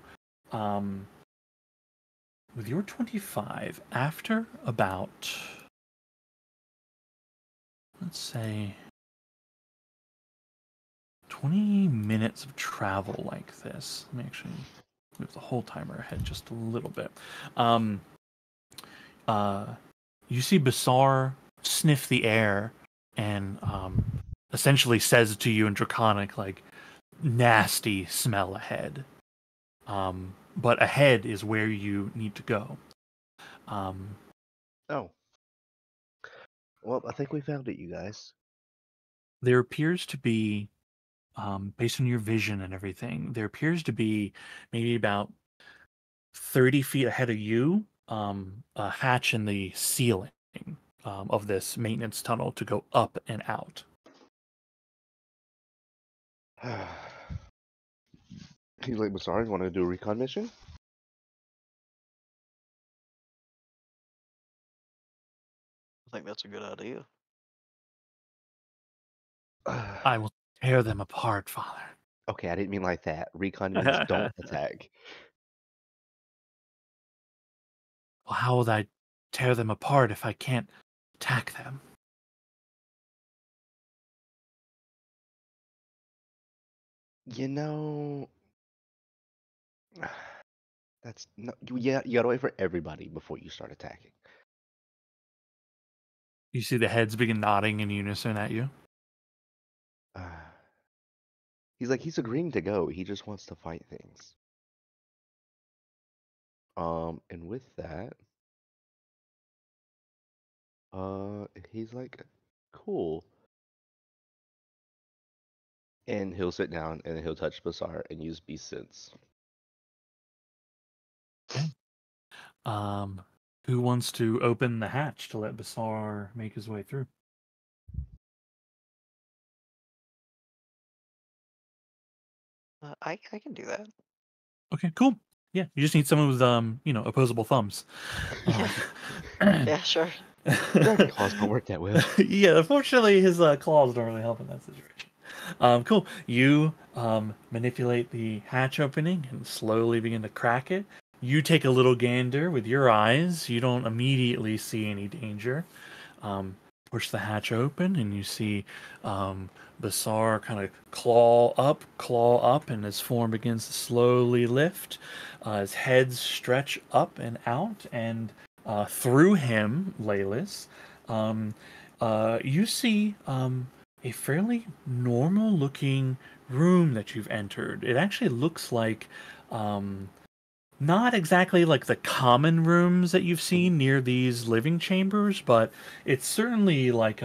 With your 25, after about, let's say, 20 minutes of travel like this, let me actually move the whole timer ahead just a little bit. You see Basar sniff the air and essentially says to you in Draconic, like, nasty smell ahead. But ahead is where you need to go. Oh. Well, I think we found it, you guys. There appears to be, based on your vision and everything, there appears to be maybe about 30 feet ahead of you, a hatch in the ceiling of this maintenance tunnel to go up and out. He's like, Basar, you want to do a recon mission? I think that's a good idea. I will tear them apart, Father. Okay, I didn't mean like that. Recon means don't attack. Well, how will I tear them apart if I can't attack them? You know, that's no. Yeah, you gotta wait for everybody before you start attacking. You see the heads begin nodding in unison at you. He's like, he's agreeing to go. He just wants to fight things. And with that, he's like, cool. And he'll sit down and he'll touch Basar and use Beast Sense. Okay. Who wants to open the hatch to let Basar make his way through? I can do that. Okay, cool. Yeah, you just need someone with opposable thumbs. Yeah, sure. Dragon claws don't work that well. Yeah, unfortunately, his claws don't really help in that situation. Cool. You manipulate the hatch opening and slowly begin to crack it. You take a little gander with your eyes. You don't immediately see any danger. Push the hatch open, and you see Basar kind of claw up, and his form begins to slowly lift. His head stretch up and out, and through him, Laylis, you see a fairly normal-looking room that you've entered. It actually looks like not exactly like the common rooms that you've seen near these living chambers, but it's certainly like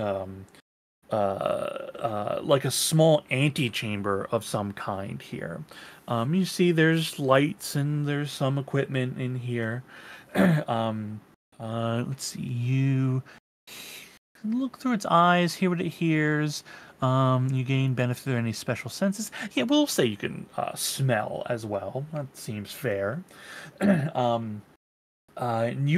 like a small antechamber of some kind here. You see there's lights and there's some equipment in here. Let's see, you look through its eyes, hear what it hears. You gain benefit of any special senses. Yeah, we'll say you can smell as well. That seems fair. You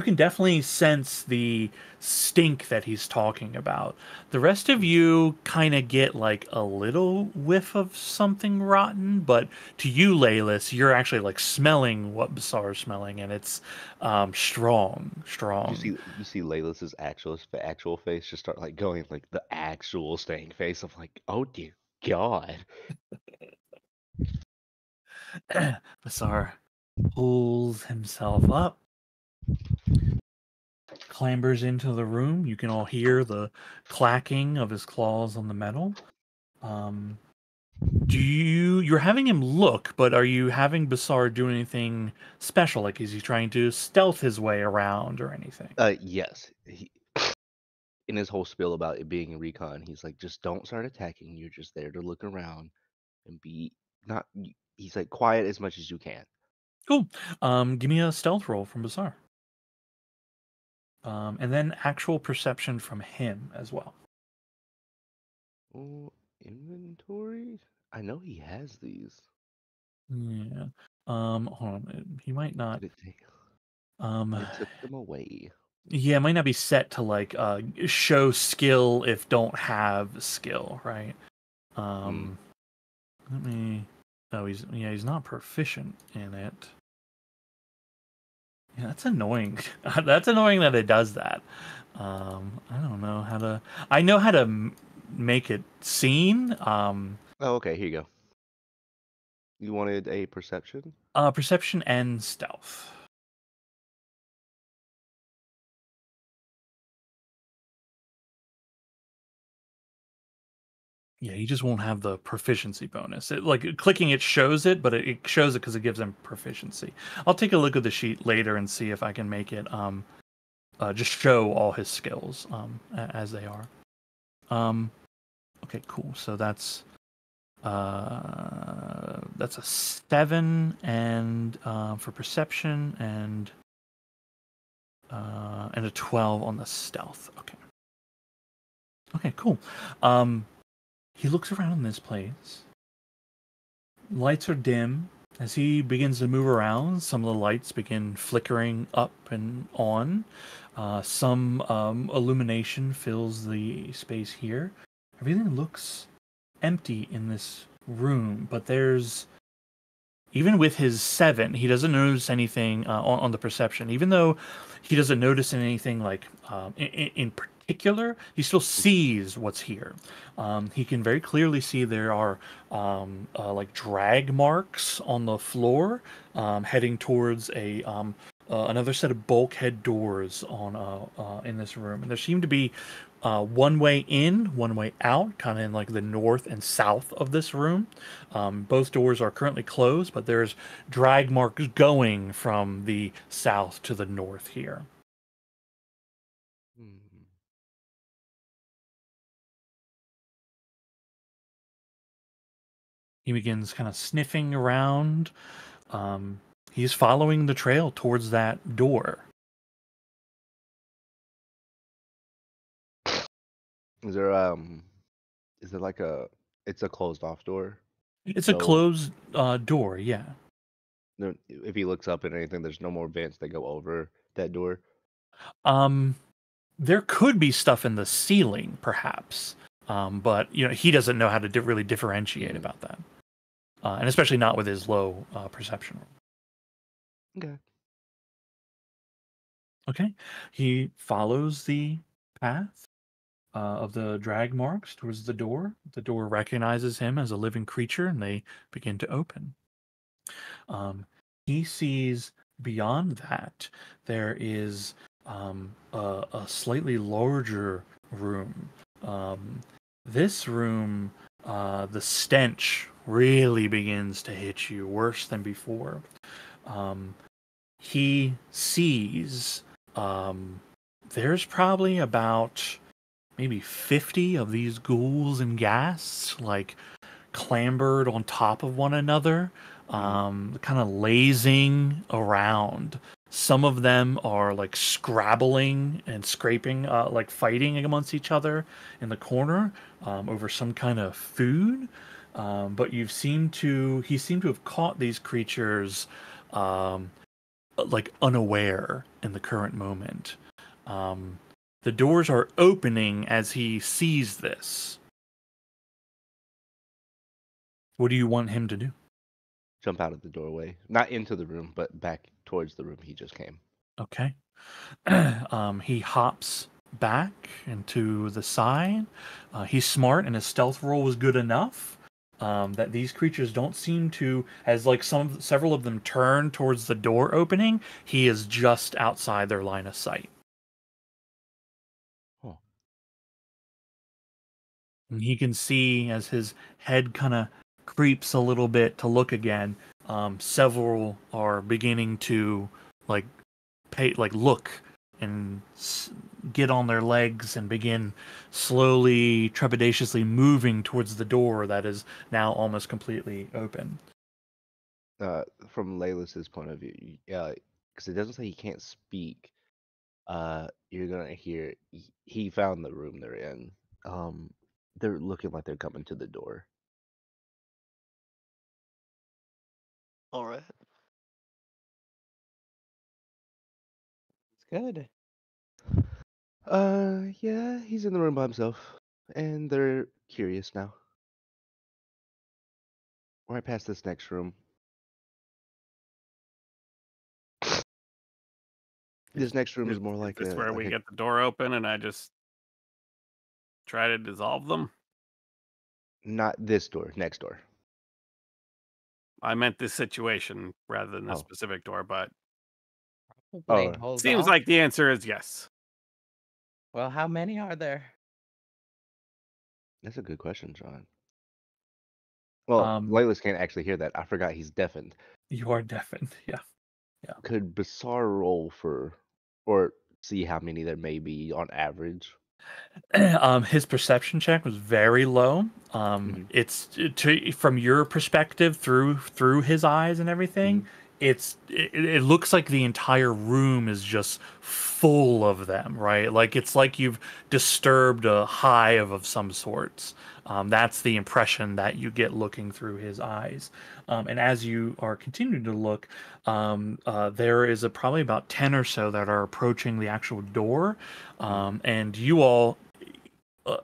can definitely sense the stink that he's talking about. The rest of you kind of get like a little whiff of something rotten, but to you, Laylis, you're actually like smelling what Basar's smelling, and it's strong. You see Laylis's actual face just start like going like the actual stank face of like, oh dear God. Basar pulls himself up, clambers into the room. You can all hear the clacking of his claws on the metal. You're having him look, but are you having Basar do anything special? Like, is he trying to stealth his way around or anything? Yes. In his whole spiel about it being a recon, he's like, just don't start attacking. You're just there to look around and be not. He's like quiet as much as you can. Cool. Give me a stealth roll from Basar. And then actual perception from him as well. Oh, inventory? I know he has these. Yeah. Hold on. He might not. I took them away. Yeah, it might not be set to like show skill if don't have skill, right? Let me. Oh, he's not proficient in it. Yeah, that's annoying. That's annoying that it does that. I don't know how to. I know how to make it seen. Oh, okay. Here you go. You wanted a perception? Perception and stealth. Yeah, he just won't have the proficiency bonus. Clicking it shows it, but it shows it because it gives him proficiency. I'll take a look at the sheet later and see if I can make it just show all his skills as they are. Okay, cool. So that's a 7 and for perception and a 12 on the stealth. Okay, cool. He looks around this place. Lights are dim. As he begins to move around, some of the lights begin flickering up and on. Some illumination fills the space here. Everything looks empty in this room, but there's... Even with his 7, he doesn't notice anything on the perception. Even though he doesn't notice anything like in particular, he still sees what's here. He can very clearly see there are like drag marks on the floor, heading towards a another set of bulkhead doors on in this room. And there seem to be one way in, one way out, kind of in like the north and south of this room. Both doors are currently closed, but there's drag marks going from the south to the north here. He begins kind of sniffing around. He's following the trail towards that door. Is there like it's a closed off door? It's a closed door, yeah. If he looks up at anything, there's no more vents that go over that door. There could be stuff in the ceiling, perhaps, but he doesn't know how to really differentiate about that, and especially not with his low perception. Okay. He follows the path of the drag marks towards the door. The door recognizes him as a living creature, and they begin to open. He sees beyond that there is a slightly larger room. This room, the stench really begins to hit you worse than before. He sees there's probably about maybe 50 of these ghouls and ghasts, like clambered on top of one another, kind of lazing around. Some of them are like scrabbling and scraping, like fighting amongst each other in the corner over some kind of food. But he seemed to have caught these creatures like unaware in the current moment. The doors are opening as he sees this. What do you want him to do? Jump out of the doorway, not into the room, but back towards the room he just came. Okay. He hops back into the side. He's smart, and his stealth roll was good enough that these creatures don't seem to, as like several of them turn towards the door opening, he is just outside their line of sight. Oh. And he can see as his head kind of creeps a little bit to look again. Several are beginning to look and get on their legs and begin slowly, trepidatiously moving towards the door that is now almost completely open. From Layla's point of view, because it doesn't say he can't speak. You're gonna hear he found the room they're in. They're looking like they're coming to the door. All right. It's good. Yeah, he's in the room by himself, and they're curious now. Right past this next room. This next room is more like Is this where like we a get the door open and I just try to dissolve them? not this door, next door. I meant this situation rather than the Oh. specific door, but Probably Oh. hold seems off. like the answer is yes. Well, how many are there? That's a good question, John. Well, Laylas can't actually hear that. I forgot he's deafened. You are deafened, yeah. Could Basar roll for, or see how many there may be on average? His perception check was very low. It's from your perspective through his eyes and everything. It looks like the entire room is just full of them, right? Like it's like you've disturbed a hive of some sorts. That's the impression that you get looking through his eyes. And as you are continuing to look, there is probably about 10 or so that are approaching the actual door. And you all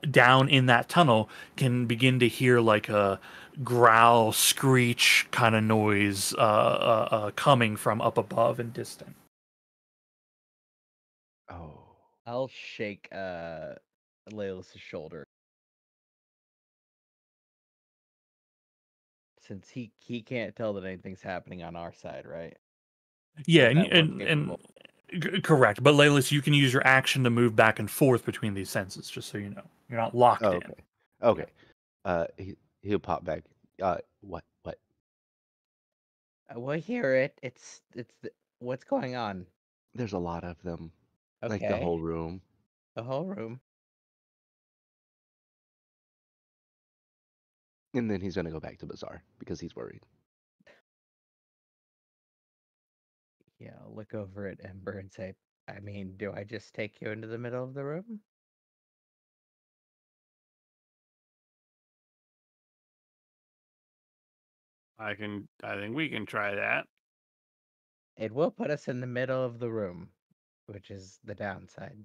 down in that tunnel can begin to hear like a growl, screech kind of noise coming from up above and distant. Oh. I'll shake Layla's shoulder. Since he can't tell that anything's happening on our side, right? Yeah, Or that we're and capable. correct. But Laylis, you can use your action to move back and forth between these senses, just so you know. You're not locked in. Okay. He'll pop back. What? We'll hear it. It's what's going on? There's a lot of them. Like the Okay. whole room. The whole room. And then he's gonna go back to Bazaar because he's worried. Yeah, I'll look over at Ember and say, I mean, do I just take you into the middle of the room? I think we can try that. It will put us in the middle of the room, which is the downside.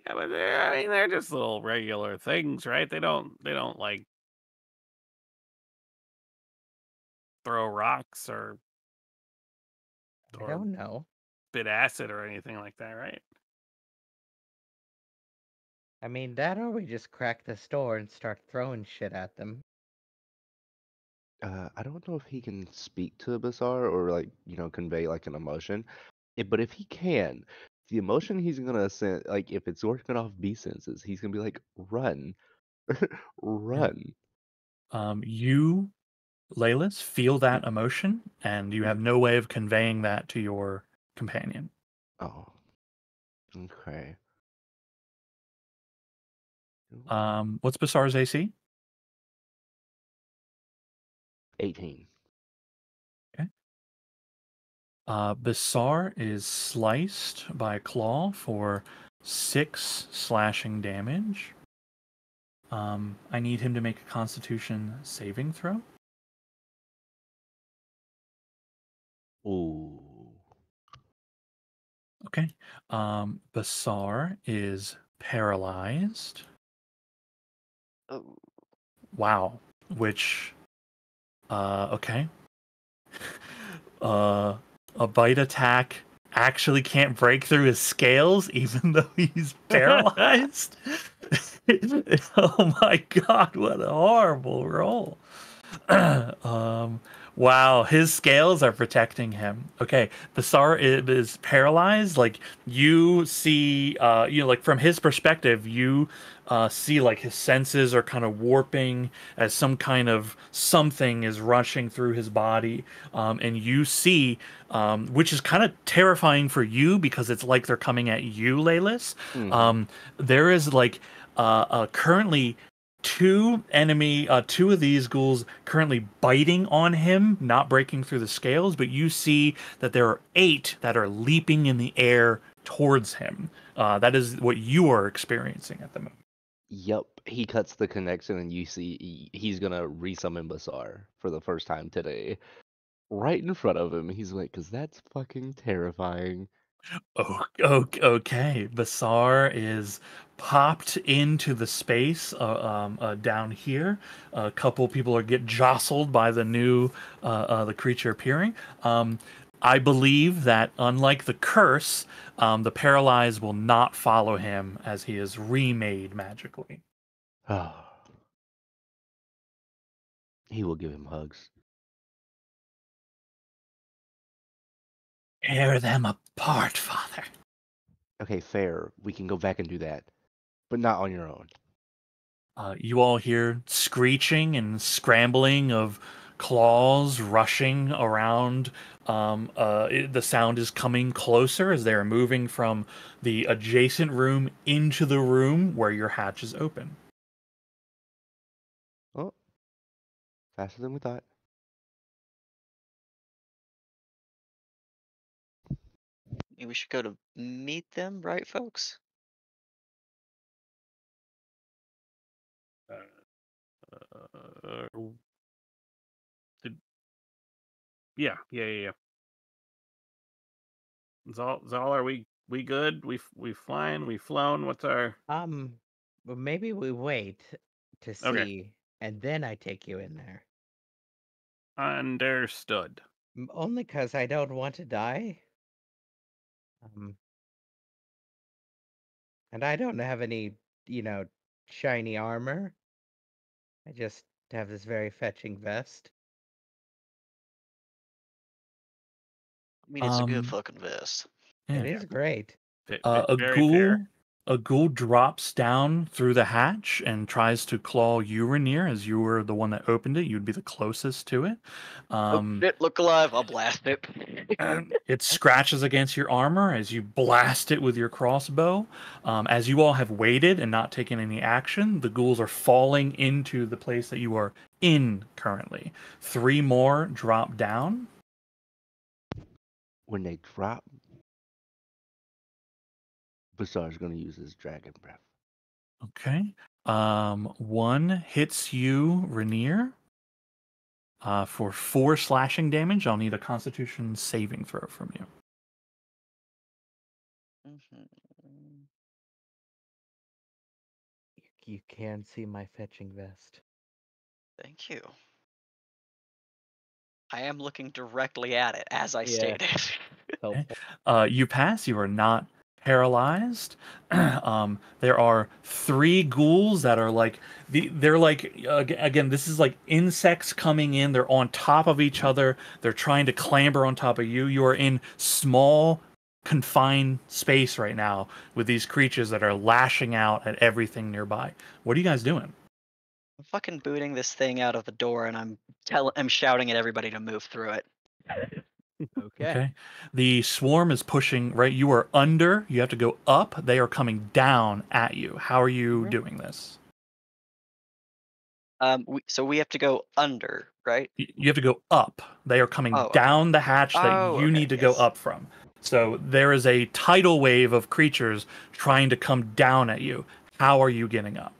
Yeah, but they're just little regular things, right? They don't like throw rocks or I don't know. spit acid or anything like that, right? I mean, that or we just crack this door and start throwing shit at them. I don't know if he can speak to Bazaar or like, convey like an emotion. But if he can, the emotion he's gonna send, like if it's working off B senses, he's gonna be like, run. Run. You, Laylis, feel that emotion, and you have no way of conveying that to your companion. Oh. Okay. What's Basar's AC? 18. Basar is sliced by a claw for 6 slashing damage. I need him to make a Constitution saving throw. Ooh. Okay. Basar is paralyzed. Oh, Wow. Which, okay. A bite attack actually can't break through his scales, even though he's paralyzed. Oh my god, what a horrible roll. Wow, his scales are protecting him. Okay, Basar is paralyzed. Like, you see, like from his perspective, you see like his senses are kind of warping as some kind of something is rushing through his body. And you see, which is kind of terrifying for you because it's like they're coming at you, Leylas. There is like currently two of these ghouls currently biting on him, not breaking through the scales, but you see that there are 8 that are leaping in the air towards him. That is what you are experiencing at the moment. Yep, he cuts the connection, and you see he's gonna resummon Basar for the first time today. Right in front of him, he's like, "Cause that's fucking terrifying." Oh, okay. Basar is popped into the space down here. A couple people are get jostled by the new the creature appearing. I believe that unlike the curse, the paralyzed will not follow him as he is remade magically. He will give him hugs. Tear them apart, Father. Okay, fair. We can go back and do that, but not on your own. You all hear screeching and scrambling of claws rushing around. The sound is coming closer as they're moving from the adjacent room into the room where your hatch is open. Oh, faster than we thought. maybe we should go to meet them, right, folks? Yeah. Zal, are we good? We flying? We flown? What's our? Well, maybe we wait to see, Okay. and then I take you in there. Understood. Only because I don't want to die. And I don't have any, shiny armor. I just have this very fetching vest. I mean, it's a good fucking vest. It is great. A ghoul drops down through the hatch and tries to claw you, Rainier, as you were the one that opened it. You'd be the closest to it. Shit, look alive! I'll blast it. It scratches against your armor as you blast it with your crossbow. As you all have waited and not taken any action, the ghouls are falling into the place that you are in currently. 3 more drop down. When they drop, Basar's gonna use his dragon breath. Okay. 1 hits you, Rainier, for 4 slashing damage. I'll need a Constitution saving throw from you. You can see my fetching vest. Thank you. I am looking directly at it as I stated. Okay. You pass. You are not paralyzed. There are 3 ghouls that are like they're like again, this is like insects coming in. They're on top of each other. They're trying to clamber on top of you. You are in small confined space right now with these creatures that are lashing out at everything nearby. What are you guys doing? I'm fucking booting this thing out of the door, and I'm shouting at everybody to move through it. Okay. The swarm is pushing, right? You are under. You have to go up. They are coming down at you. How are you doing this? So we have to go under, right? You have to go up. They are coming Oh, okay. down the hatch that Oh, you okay, need to go yes. up from. So there is a tidal wave of creatures trying to come down at you. How are you getting up?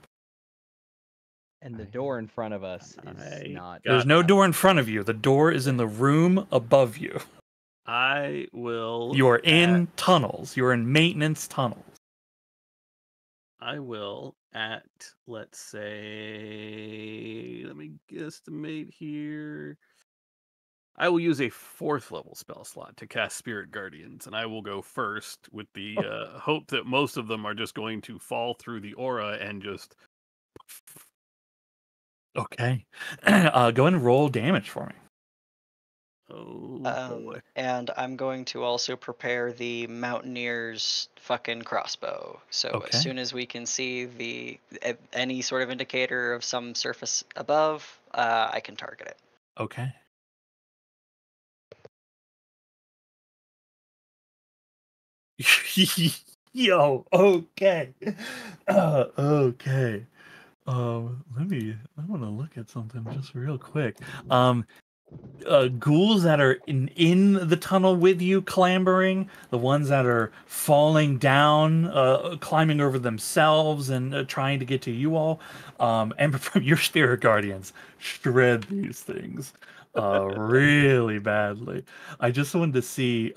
And the door in front of us is not. There's no door in front of you. The door is in the room above you. I will. You are in tunnels. You are in maintenance tunnels. I will at, let's say, let me guesstimate here. I will use a 4th level spell slot to cast Spirit Guardians, and I will go first with the hope that most of them are just going to fall through the aura and just. Okay. Go ahead and roll damage for me. Oh, boy. And I'm going to also prepare the Mountaineer's fucking crossbow. So Okay. as soon as we can see any sort of indicator of some surface above, I can target it. Okay. Yo, okay. Okay. I want to look at something just real quick. Ghouls that are in the tunnel with you, clambering, the ones that are falling down, climbing over themselves and trying to get to you all, and from your spirit guardians, shred these things really badly. I just wanted to see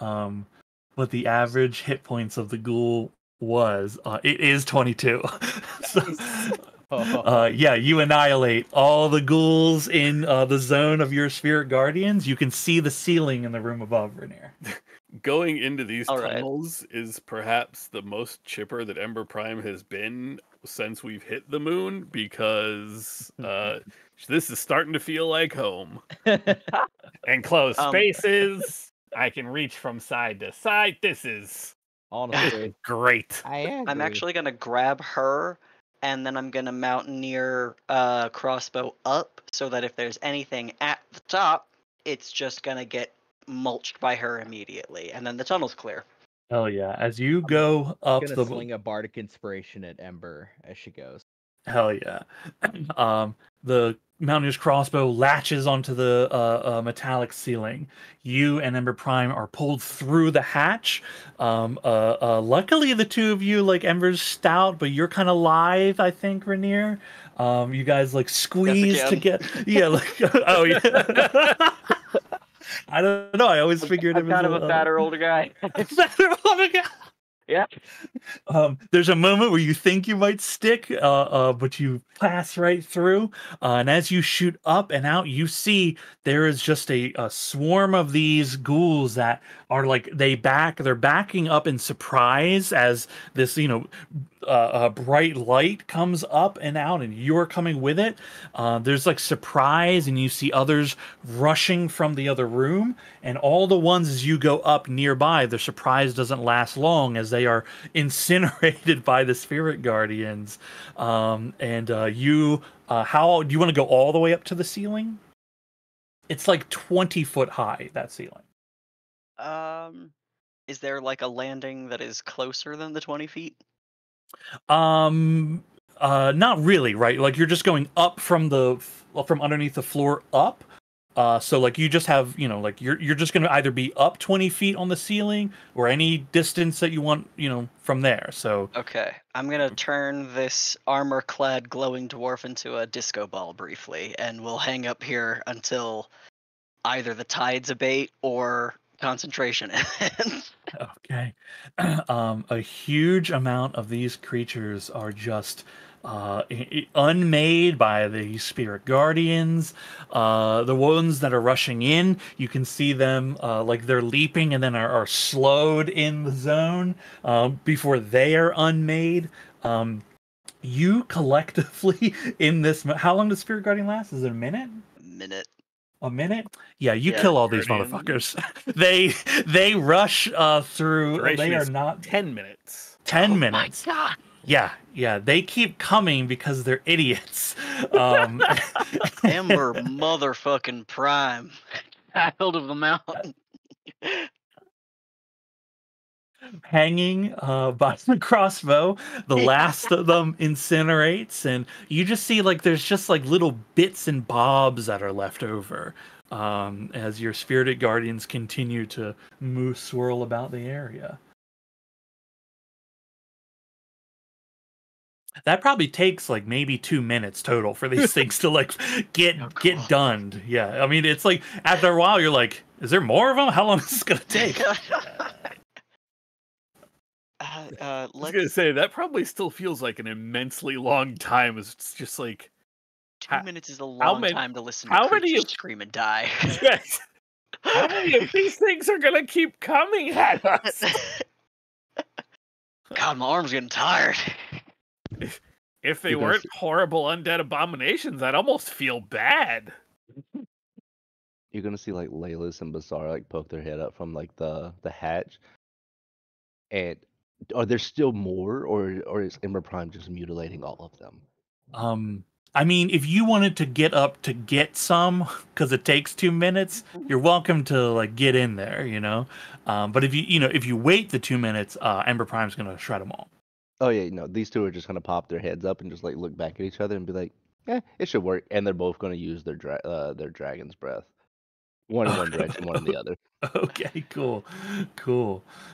what the average hit points of the ghoul was. It is 22. Yeah, you annihilate all the ghouls in the zone of your spirit guardians. You can see the ceiling in the room above, Rainier. Going into these All right. tunnels is perhaps the most chipper that Ember Prime has been since we've hit the moon, because this is starting to feel like home. Enclosed spaces. I can reach from side to side. This is Honestly, great. I'm actually going to grab her, and then I'm going to Mountaineer crossbow up, so that if there's anything at the top, it's just going to get mulched by her immediately, and then the tunnel's clear. Hell yeah. As you go up gonna the sling a bardic inspiration at Ember as she goes. Hell yeah. The Mountaineer's crossbow latches onto the metallic ceiling. You and Ember Prime are pulled through the hatch. Luckily, the two of you, like, Ember's stout, but you're kind of lithe, I think, Rainier. You guys, like, squeeze together. Yeah, like, oh, yeah. I don't know. I always figured I'm kind of a fatter older guy. Fatter older guy. Yeah. There's a moment where you think you might stick, but you pass right through. And as you shoot up and out, you see there is just a swarm of these ghouls that are like they're backing up in surprise as this, bright light comes up and out, and you're coming with it. There's like surprise, and you see others rushing from the other room, and all the ones as you go up nearby, the surprise doesn't last long as they are incinerated by the spirit guardians. How do you want to go all the way up to the ceiling? It's like 20 foot high, that ceiling. Is there like a landing that is closer than the 20 feet? Not really, right? Like you're just going up from underneath the floor up. So like you just have, like you're just gonna either be up 20 feet on the ceiling or any distance that you want, from there. So okay, I'm gonna turn this armor-clad glowing dwarf into a disco ball briefly, and we'll hang up here until either the tides abate or concentration ends. Okay. A huge amount of these creatures are just unmade by the spirit guardians. The ones that are rushing in, you can see them like they're leaping and then are slowed in the zone before they are unmade. You collectively in this, how long does spirit guardian last? Is it a minute? Minute. A minute? Yeah, you kill all these motherfuckers. They rush through. Duration They are is not 10 minutes. 10 minutes. My God. Yeah. They keep coming because they're idiots. Ember motherfucking Prime, child of the mountain. hanging by the crossbow. The last of them incinerates, and you just see like there's just like little bits and bobs that are left over as your spirited guardians continue to swirl about the area. That probably takes like maybe 2 minutes total for these things to like get done. Yeah, I mean it's like after a while you're like, is there more of them? How long is this gonna take? I was gonna say that probably still feels like an immensely long time. It's just like 2 minutes is a long time to listen to how many creatures of- scream and die. Yes. How many of these things are gonna keep coming at us? God, my arm's getting tired. If they You're gonna weren't horrible undead abominations, I'd almost feel bad. You're gonna see like Laylas and Bassara like poke their head up from like the hatch. And are there still more, or is Ember Prime just mutilating all of them? I mean, if you wanted to get up to get some, because it takes 2 minutes, you're welcome to like get in there, you know. But if you wait the 2 minutes, Ember Prime's gonna shred them all. Oh yeah, no, these two are just gonna pop their heads up and just like look back at each other and be like, it should work. And they're both gonna use their dragon's breath. One in one direction, one in the other. Okay, cool.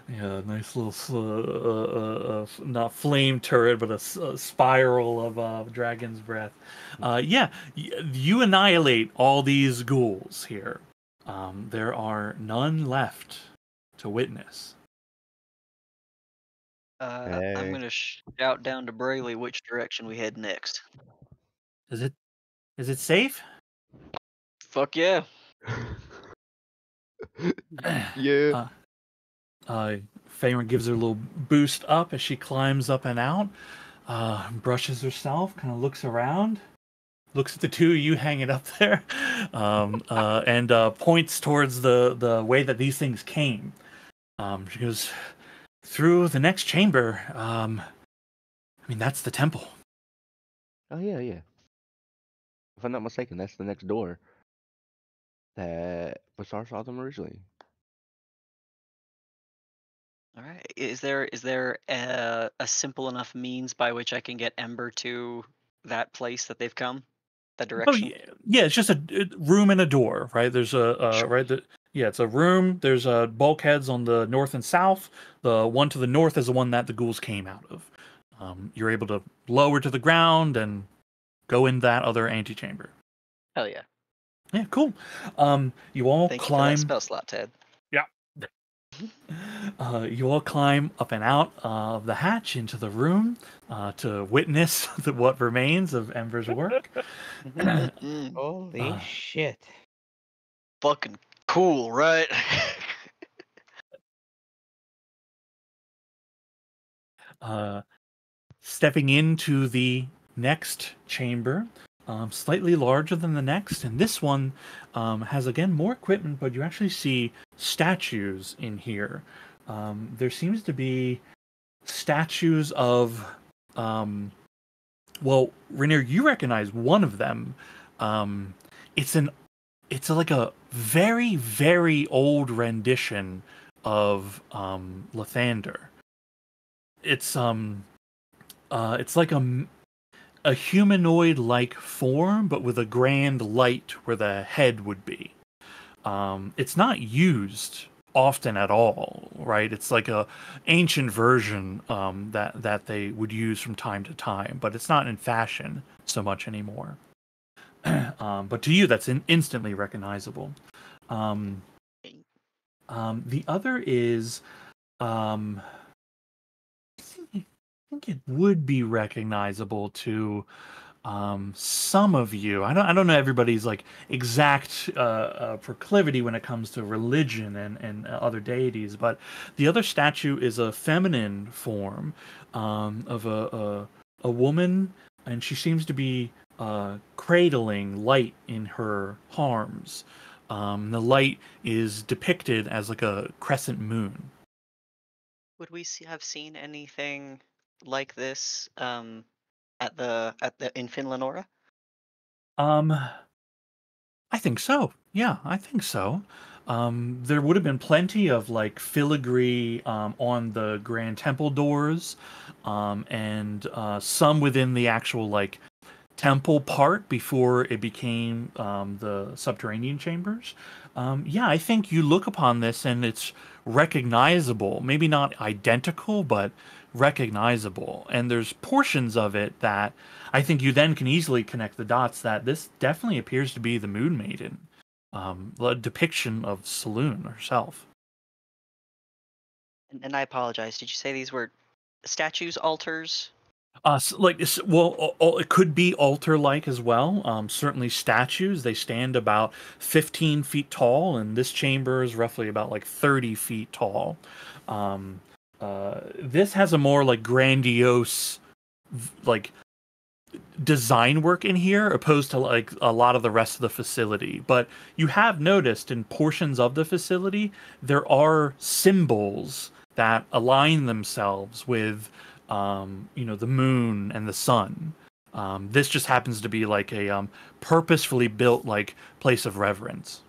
Yeah, nice little not flame turret, but a spiral of dragon's breath. Yeah, you annihilate all these ghouls here. There are none left to witness. Hey. I'm gonna shout down to Brayley which direction we head next. Is it safe? Fuck yeah. Yeah. Feyre gives her a little boost up as she climbs up and out, brushes herself, kind of looks around, looks at the two of you hanging up there, and points towards the way that these things came. She goes, through the next chamber. I mean, that's the temple. Oh yeah. If I'm not mistaken, that's the next door that Bassara saw them originally. All right. Is there a simple enough means by which I can get Ember to that place that they've come? That direction? Oh yeah, it's just a room and a door, right? There's a it's a room. There's bulkheads on the north and south. The one to the north is the one that the ghouls came out of. You're able to lower to the ground and go in that other antechamber. Hell yeah. Yeah, cool. You all Thank climb. you for that spell slot, Ted. Yeah. You all climb up and out of the hatch into the room to witness what remains of Ember's work. Holy shit. Fucking cool, right? Stepping into the next chamber, slightly larger than the next, and this one has again more equipment, but you actually see statues in here. There seems to be statues of Rainier, you recognize one of them. It's like a very, very old rendition of Lathander. It's like a humanoid-like form, but with a grand light where the head would be. It's not used often at all, right? It's like a ancient version that they would use from time to time, but it's not in fashion so much anymore. But to you, that's instantly recognizable. The other is, I think it would be recognizable to some of you. I don't know everybody's like exact proclivity when it comes to religion and other deities, but the other statue is a feminine form of a woman, and she seems to be cradling light in her arms. The light is depicted as like a crescent moon. Would we have seen anything like this at the in Finlanora? I think so. Yeah, I think so. there would have been plenty of like filigree on the Grand Temple doors, and some within the actual like temple part before it became the subterranean chambers. Yeah, I think you look upon this and it's recognizable. Maybe not identical, but recognizable. And there's portions of it that I think you then can easily connect the dots that this definitely appears to be the Moon Maiden. The depiction of Saloon herself. And I apologize. Did you say these were statues, altars? Well, it could be altar-like as well. Certainly statues. They stand about 15 feet tall, and this chamber is roughly about like 30 feet tall. This has a more like grandiose, like design work in here, opposed to like a lot of the rest of the facility. But you have noticed in portions of the facility there are symbols that align themselves with the moon and the sun. This just happens to be like a purposefully built like place of reverence.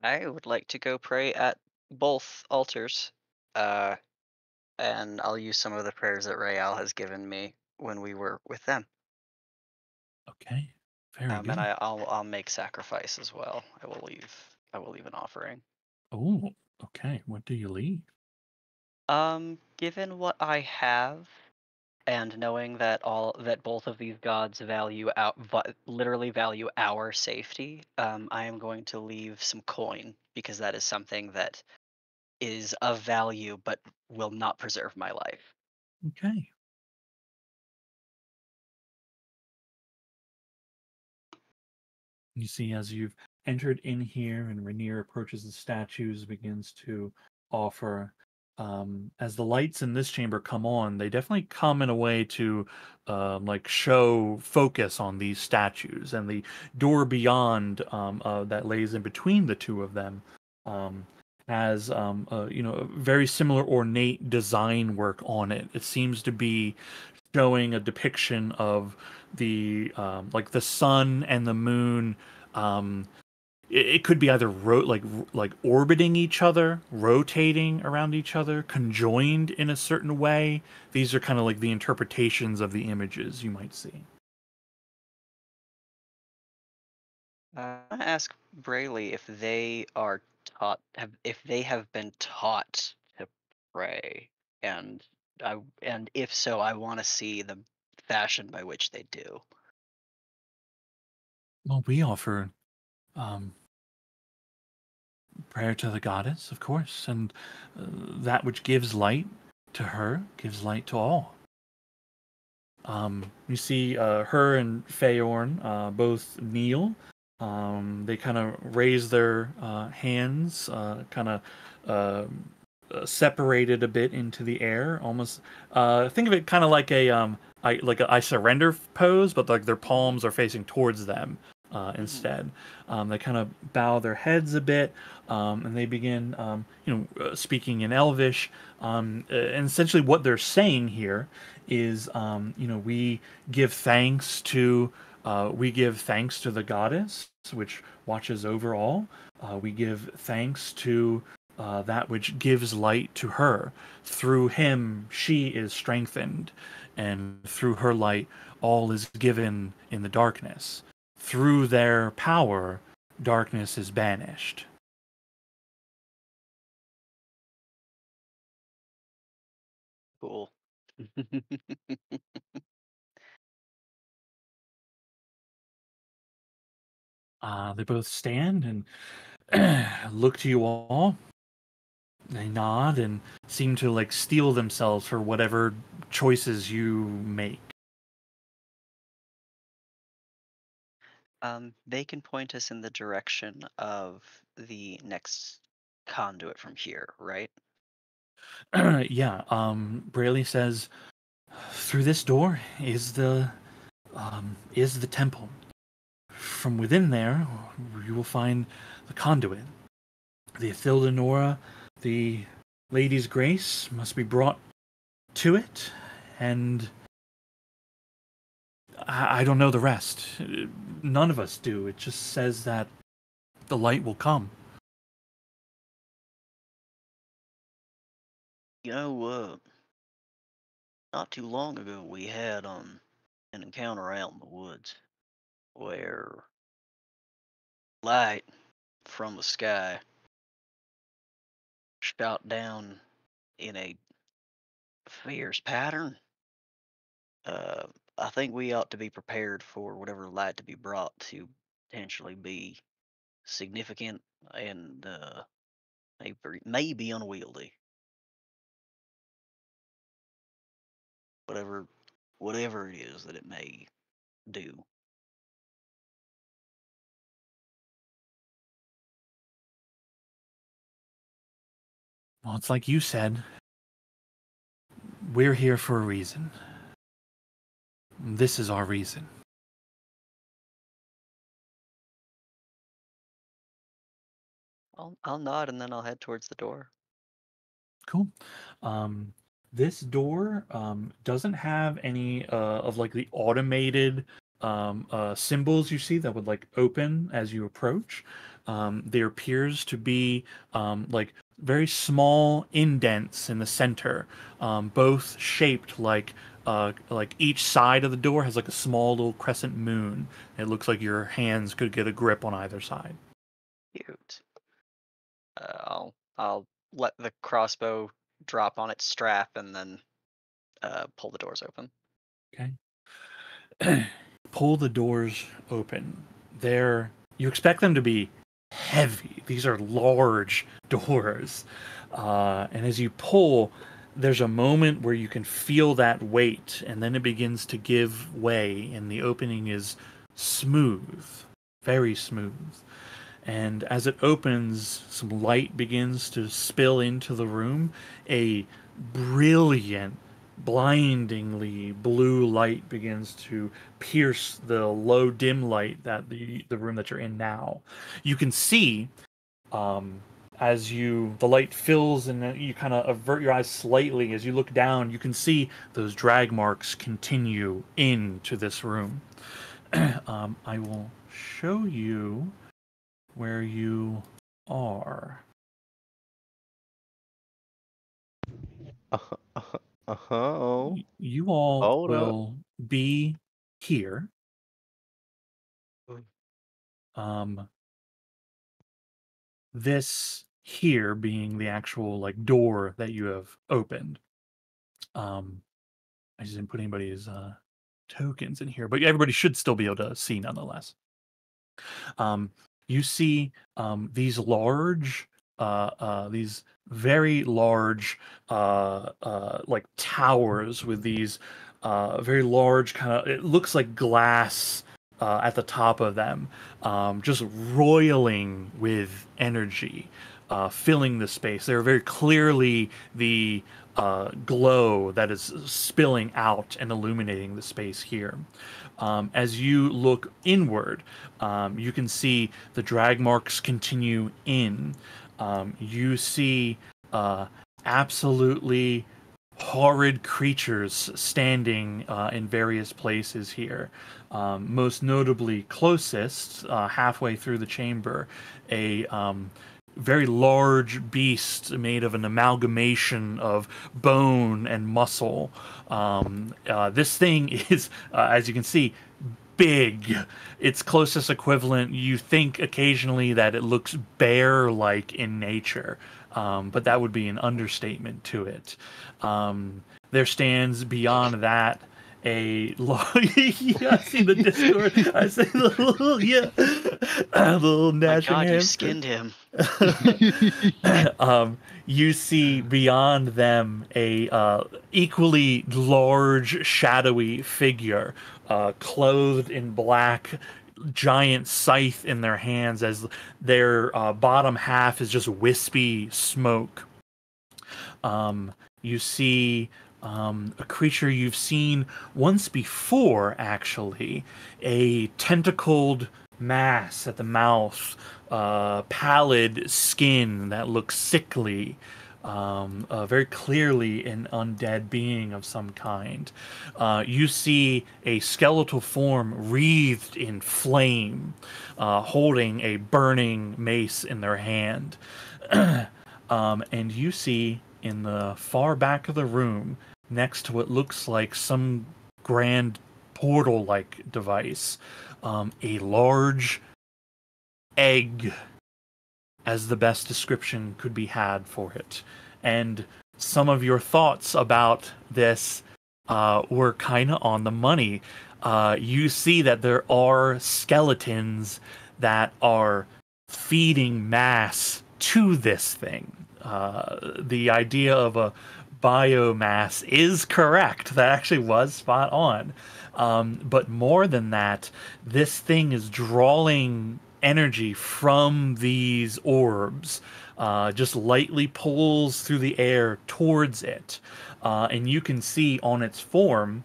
I would like to go pray at both altars, and I'll use some of the prayers that Rael has given me when we were with them. Okay, very good. And I'll make sacrifice as well. I will leave an offering. Oh, okay. What do you leave? Given what I have, and knowing that both of these gods literally value our safety, I am going to leave some coin, because that is something that is of value but will not preserve my life. Okay. You see, as you've entered in here and Rainier approaches the statues, begins to offer. As the lights in this chamber come on, they definitely come in a way to like show focus on these statues, and the door beyond that lays in between the two of them has very similar ornate design work on it. It seems to be showing a depiction of the like the sun and the moon. It could be either like orbiting each other, rotating around each other, conjoined in a certain way. These are kind of like the interpretations of the images you might see. I want to ask Brayley if they are if they have been taught to pray, and if so, I want to see the fashion by which they do. Well, we offer prayer to the goddess, of course, and that which gives light to her gives light to all. You see her and Feorn both kneel. They kind of raise their hands, kind of separated a bit into the air, almost. Think of it kind of like I surrender pose, but like their palms are facing towards them. Instead, they kind of bow their heads a bit, and they begin, speaking in Elvish. And essentially, what they're saying here is, we give thanks to the goddess, which watches over all. We give thanks to that which gives light to her. Through him, she is strengthened, and through her light, all is given in the darkness. Through their power, darkness is banished. Cool. They both stand and look to you all. They nod and seem to like steel themselves for whatever choices you make. They can point us in the direction of the next conduit from here, right? Yeah. Brayley says, through this door is the temple. From within there, you will find the conduit. The Ithilda Nora, the Lady's Grace, must be brought to it, and I don't know the rest. None of us do. It just says that the light will come. Not too long ago we had an encounter out in the woods where light from the sky shot down in a fierce pattern. I think we ought to be prepared for whatever light to be brought to potentially be significant and may be unwieldy. Whatever it is that it may do. Well, it's like you said. We're here for a reason. This is our reason. I'll nod and then I'll head towards the door. Cool. This door doesn't have any of like the automated symbols you see that would like open as you approach. There appears to be like very small indents in the center, both shaped like each side of the door has like a small little crescent moon. It looks like your hands could get a grip on either side. Cute. I'll let the crossbow drop on its strap and then pull the doors open. Okay. Pull the doors open. You expect them to be heavy. These are large doors. And as you pull, there's a moment where you can feel that weight, and then it begins to give way, and the opening is smooth, very smooth. And as it opens, some light begins to spill into the room. A brilliant, blindingly blue light begins to pierce the low dim light that the room that you're in now. You can see as the light fills and you kind of avert your eyes slightly as you look down, you can see those drag marks continue into this room. I will show you where you are. You all Hold up. will be here. This here being the actual like door that you have opened. I just didn't put anybody's tokens in here, but everybody should still be able to see nonetheless. You see these very large like towers with these very large kind of, it looks like glass at the top of them, just roiling with energy, filling the space. They're very clearly the glow that is spilling out and illuminating the space here. As you look inward, you can see the drag marks continue in. You see absolutely horrid creatures standing in various places here. Most notably, closest, halfway through the chamber, a very large beast made of an amalgamation of bone and muscle. This thing is, as you can see, big. Its closest equivalent, you think occasionally that it looks bear-like in nature, but that would be an understatement to it. There stands beyond that a I see the Discord. I say the little gnashing My God, hamster. you skinned him. You see beyond them a equally large, shadowy figure, clothed in black, giant scythe in their hands, as their bottom half is just wispy smoke. You see a creature you've seen once before, actually, a tentacled mass at the mouth, pallid skin that looks sickly, very clearly an undead being of some kind. You see a skeletal form wreathed in flame, holding a burning mace in their hand. And you see in the far back of the room, next to what looks like some grand portal-like device, a large egg, as the best description could be had for it. And some of your thoughts about this were kind of on the money. You see that there are skeletons that are feeding mass to this thing. The idea of a biomass is correct. That actually was spot on. But more than that, this thing is drawing energy from these orbs, just lightly pulls through the air towards it. And you can see on its form,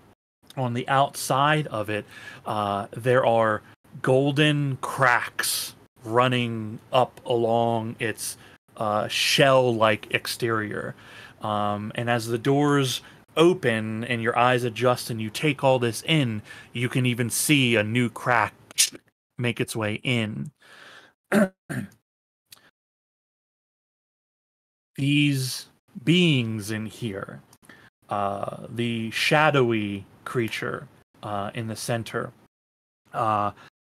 on the outside of it, there are golden cracks running up along its shell-like exterior. And as the doors open and your eyes adjust and you take all this in, you can even see a new crack make its way in. These beings in here, the shadowy creature in the center,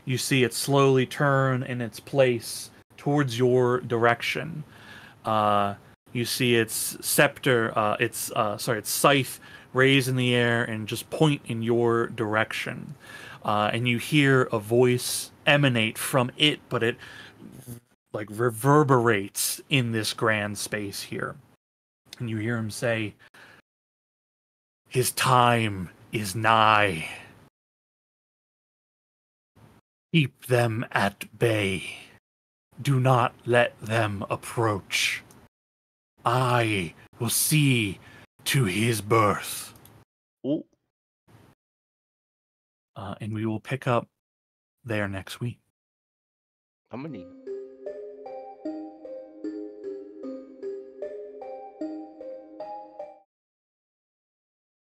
you see it slowly turn in its place towards your direction. You see its scepter, its scythe raise in the air and just point in your direction. And you hear a voice emanate from it, but it like reverberates in this grand space here. And you hear him say, "His time is nigh. Keep them at bay. Do not let them approach. I will see to his birth." Ooh. And we will pick up there next week. How many